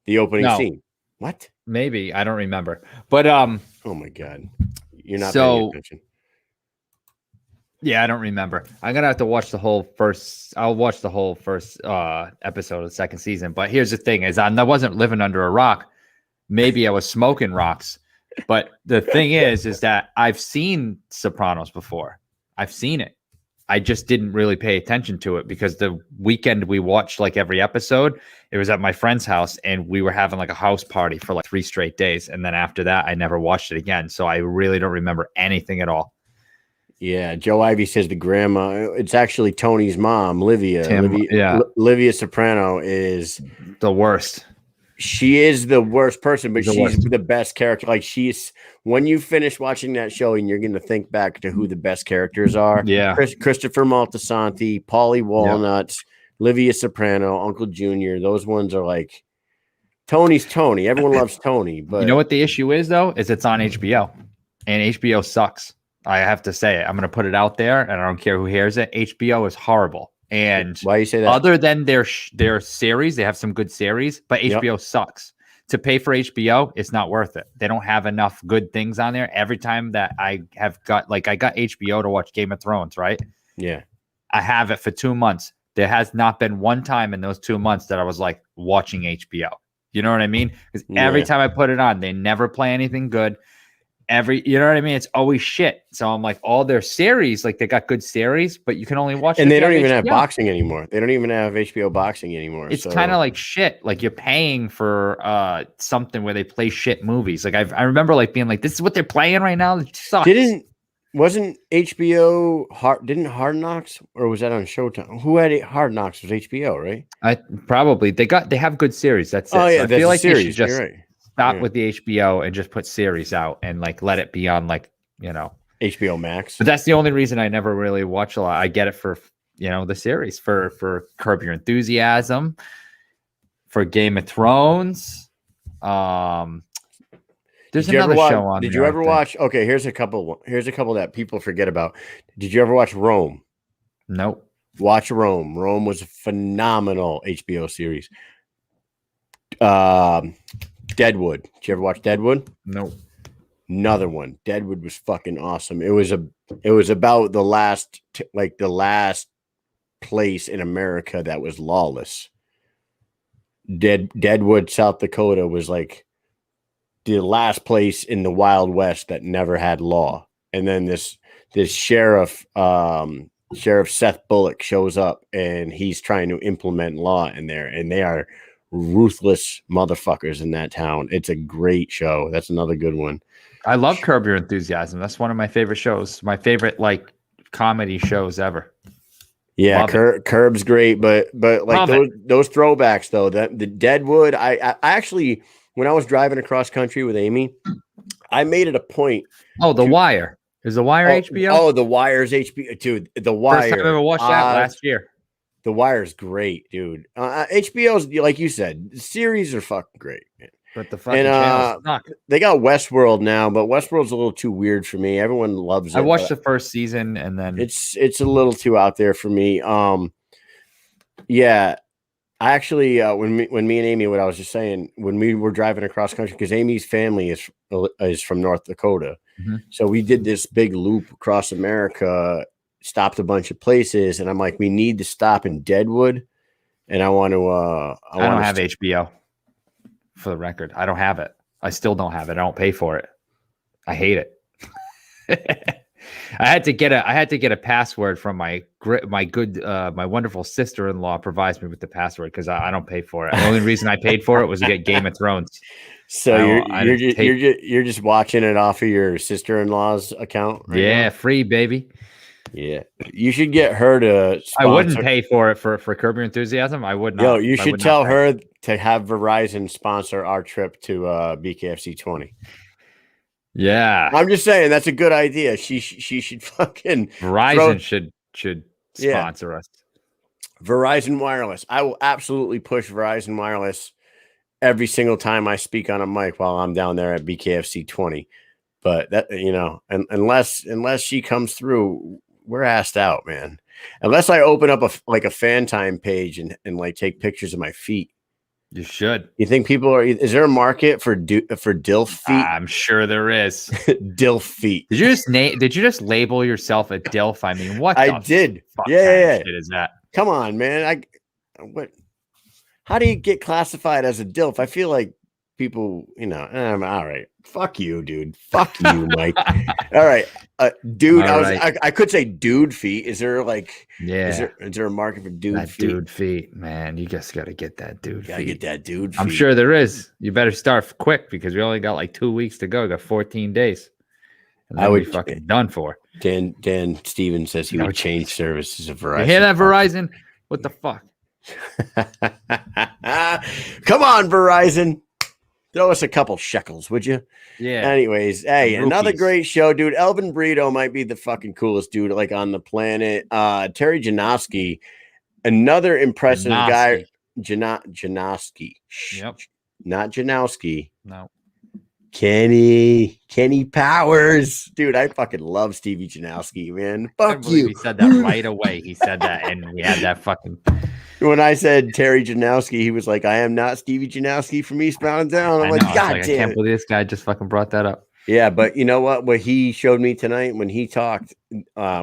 the opening scene. What? Maybe, I don't remember. But oh my God. You're not paying attention. Yeah, I don't remember. I'm gonna have to watch the whole first. I'll watch the whole first episode of the second season. But here's the thing: I wasn't living under a rock. Maybe I was smoking rocks. But the thing is that I've seen Sopranos before. I've seen it. I just didn't really pay attention to it because the weekend we watched like every episode, it was at my friend's house, and we were having like a house party for like 3 straight days. And then after that, I never watched it again. So I really don't remember anything at all. Yeah, Joe Ivy says the grandma. It's actually Tony's mom, Livia. Livia Soprano is the worst. She is the worst person, but she's the best character. Like, when you finish watching that show, and you're going to think back to who the best characters are. Yeah, Christopher Moltisanti, Paulie Walnuts, Livia Soprano, Uncle Junior. Those ones are like Tony's Tony. Everyone loves Tony, but you know what the issue is though? Is it's on HBO, and HBO sucks. I have to say it. I'm going to put it out there, and I don't care who hears it. HBO is horrible. And why you say that? Other than their series, they have some good series, but HBO sucks. To pay for HBO, it's not worth it. They don't have enough good things on there. Every time that I got HBO to watch Game of Thrones, right? Yeah. I have it for 2 months. There has not been one time in those 2 months that I was like watching HBO. You know what I mean? Because every time I put it on, they never play anything good. You know what I mean? It's always shit. So I'm like, all their series, like they got good series, but you can only watch. And they don't even have boxing anymore. They don't even have HBO boxing anymore. It's kind of like shit. Like you're paying for something where they play shit movies. Like I remember like being like, this is what they're playing right now. It sucks. Wasn't HBO didn't Hard Knocks, or was that on Showtime? Who had Hard Knocks? Was HBO, right? They have good series. That's it. Oh yeah, so I feel like series. They should just stop with the HBO and just put series out and like let it be on like, HBO Max. But that's the only reason I never really watch a lot. I get it for the series, for Curb Your Enthusiasm, for Game of Thrones. There's another show on. Did you ever watch? Okay, here's a couple that people forget about. Did you ever watch Rome? Nope. Watch Rome. Rome was a phenomenal HBO series. Deadwood. Did you ever watch Deadwood? Nope. Another one. Deadwood was fucking awesome. It was about the last place in America that was lawless. Deadwood, South Dakota was like the last place in the Wild West that never had law. And then this sheriff, Sheriff Seth Bullock, shows up, and he's trying to implement law in there, and they are ruthless motherfuckers in that town. It's a great show. That's another good one. I love Curb Your Enthusiasm. That's one of my favorite shows. My favorite like comedy shows ever. Yeah, Curb's great, but like those throwbacks though, that the Deadwood. I actually, when I was driving across country with Amy, I made it a point. Oh, The Wire. Is The Wire HBO? Oh, The Wire's HBO, dude. The Wire. First time I ever watched that last year. The Wire's great, dude. HBO's, like you said, the series are fucking great, man. But the fucking channels suck. They got Westworld now, but Westworld's a little too weird for me. Everyone loves it. I watched the first season, and then it's a little too out there for me. Yeah, I actually when me and Amy, what I was just saying, when we were driving across country, because Amy's family is from North Dakota, so we did this big loop across America, stopped a bunch of places, and I'm like, we need to stop in Deadwood, and I want to. I don't have HBO. For the record, I don't have it. I still don't have it. I don't pay for it. I hate it. I had to get a password from my wonderful sister-in-law provides me with the password because I don't pay for it. The only reason I paid for it was to get Game of Thrones. So you're just watching it off of your sister-in-law's account, right? Yeah, now? Free, baby. Yeah, you should get her to sponsor. I wouldn't pay for it for Curb Your Enthusiasm. I would not. Yo, you should tell her to have Verizon sponsor our trip to BKFC 20. Yeah, I'm just saying that's a good idea. She should fucking Verizon should sponsor us. Verizon Wireless. I will absolutely push Verizon Wireless every single time I speak on a mic while I'm down there at BKFC 20. But that, unless she comes through, we're asked out, man. Unless I open up a fan time page and like take pictures of my feet. You should. You think people are? Is there a market for DILF feet? I'm sure there is. DILF feet. Did you just label yourself a DILF? I mean, what? I did. Fuck yeah. Shit is that? Come on, man. What? How do you get classified as a DILF? I feel like people, all right. Fuck you, dude. Fuck you, Mike. All right, dude. I could say dude feet. Is there is there a market for dude feet? Dude feet, man. You just got to get that dude feet. Get that dude feet. I'm sure there is. You better start quick because we only got like 2 weeks to go. We got 14 days. And I would be fucking done for. Dan Stevens says he would change services of Verizon. You hear that, Verizon? What the fuck? Come on, Verizon. Throw us a couple shekels, would you? Yeah. Anyways, hey, another great show, dude. Elvin Brito might be the fucking coolest dude on the planet. Terry Janoski, another impressive guy. Janoski. Yep. Not Janowski. No. Kenny Powers. Dude, I fucking love Stevie Janowski, man. Fuck you. He said that right away. He said that, and we had that fucking... When I said Terry Janoski, he was like, I am not Stevie Janowski from Eastbound and Down. I'm like, God damn I can't believe this guy just fucking brought that up. Yeah, but you know what? What he showed me tonight when he talked,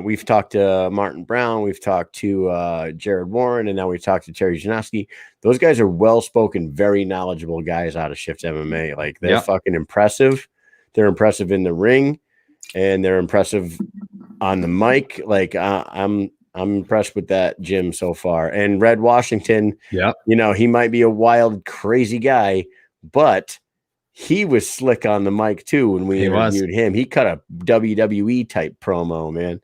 we've talked to Martin Brown, we've talked to Jared Warren, and now we've talked to Terry Janoski. Those guys are well-spoken, very knowledgeable guys out of Shift MMA. Like, they're fucking impressive. They're impressive in the ring, and they're impressive on the mic. Like, I'm impressed with that gym so far. And Red Washington, he might be a wild, crazy guy, but he was slick on the mic too when we interviewed him. He cut a WWE type promo, man.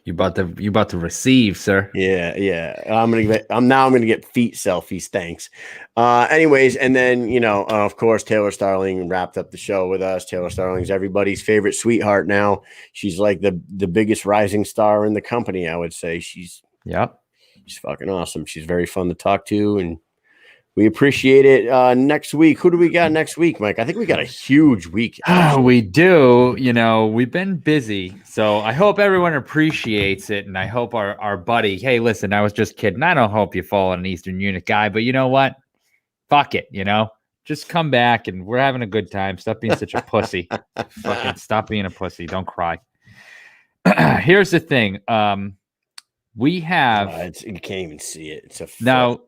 You about to receive, sir. Yeah. I'm gonna get feet selfies. Thanks. Anyways, and then of course, Taylor Starling wrapped up the show with us. Taylor Starling's everybody's favorite sweetheart now. She's like the biggest rising star in the company, I would say. She's fucking awesome. She's very fun to talk to, and we appreciate it. Next week, who do we got next week, Mike? I think we got a huge week. We do. We've been busy. So I hope everyone appreciates it. And I hope our buddy, hey, listen, I was just kidding. I don't hope you fall on an Eastern Unit guy, but you know what? Fuck it. Just come back and we're having a good time. Stop being such a pussy. Fucking stop being a pussy. Don't cry. Here's the thing. We have. You can't even see it. It's a now.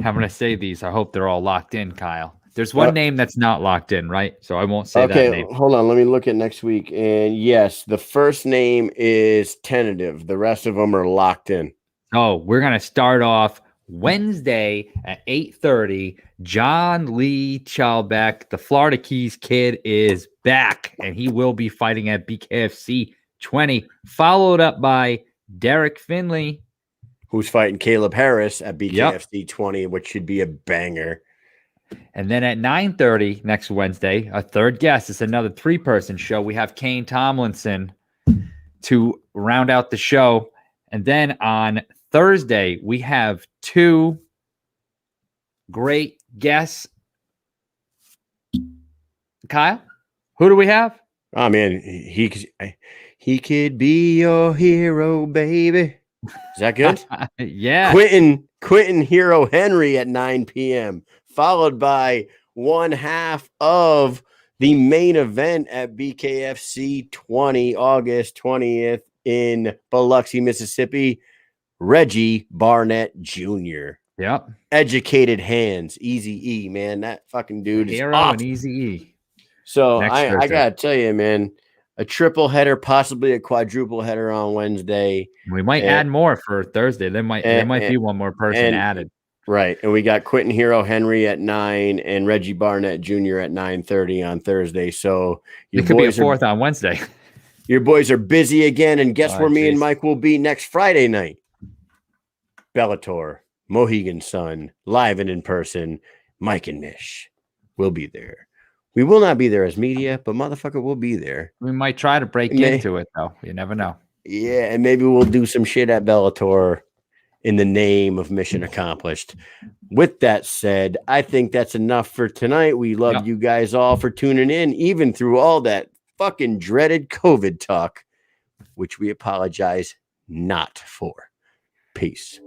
I'm going to say these. I hope they're all locked in, Kyle. There's one name that's not locked in, right? So I won't say that name. Okay, hold on. Let me look at next week. And yes, the first name is tentative. The rest of them are locked in. Oh, we're going to start off Wednesday at 8:30. John Lee Chalbeck, the Florida Keys kid, is back, and he will be fighting at BKFC 20, followed up by Derek Finley, who's fighting Caleb Harris at BKFC 20, which should be a banger. And then at 9:30 next Wednesday, a third guest. It's another 3-person show. We have Kane Tomlinson to round out the show. And then on Thursday, we have 2 great guests Kyle, who do we have? Oh man, he could be your hero, baby. Is that good? Yeah. Quentin Hero Henry at 9 p.m. followed by one half of the main event at BKFC 20, August 20th in Biloxi, Mississippi. Reggie Barnett Jr. Yep. Educated hands. Easy E, man. That fucking dude is Hero awesome. and Easy E. So Next I Thursday. gotta tell you, man, a triple header, possibly a quadruple header on Wednesday. We might add more for Thursday. There might be one more person added. Right. And we got Quentin Hero Henry at 9 and Reggie Barnett Jr. at 9:30 on Thursday. So It could be a fourth on Wednesday. Your boys are busy again. And guess where me and Mike will be next Friday night? Bellator, Mohegan Sun, live and in person. Mike and Mish will be there. We will not be there as media, but motherfucker, we'll be there. We might try to break into it, though. You never know. Yeah, and maybe we'll do some shit at Bellator in the name of mission accomplished. With that said, I think that's enough for tonight. We love you guys all for tuning in, even through all that fucking dreaded COVID talk, which we apologize not for. Peace.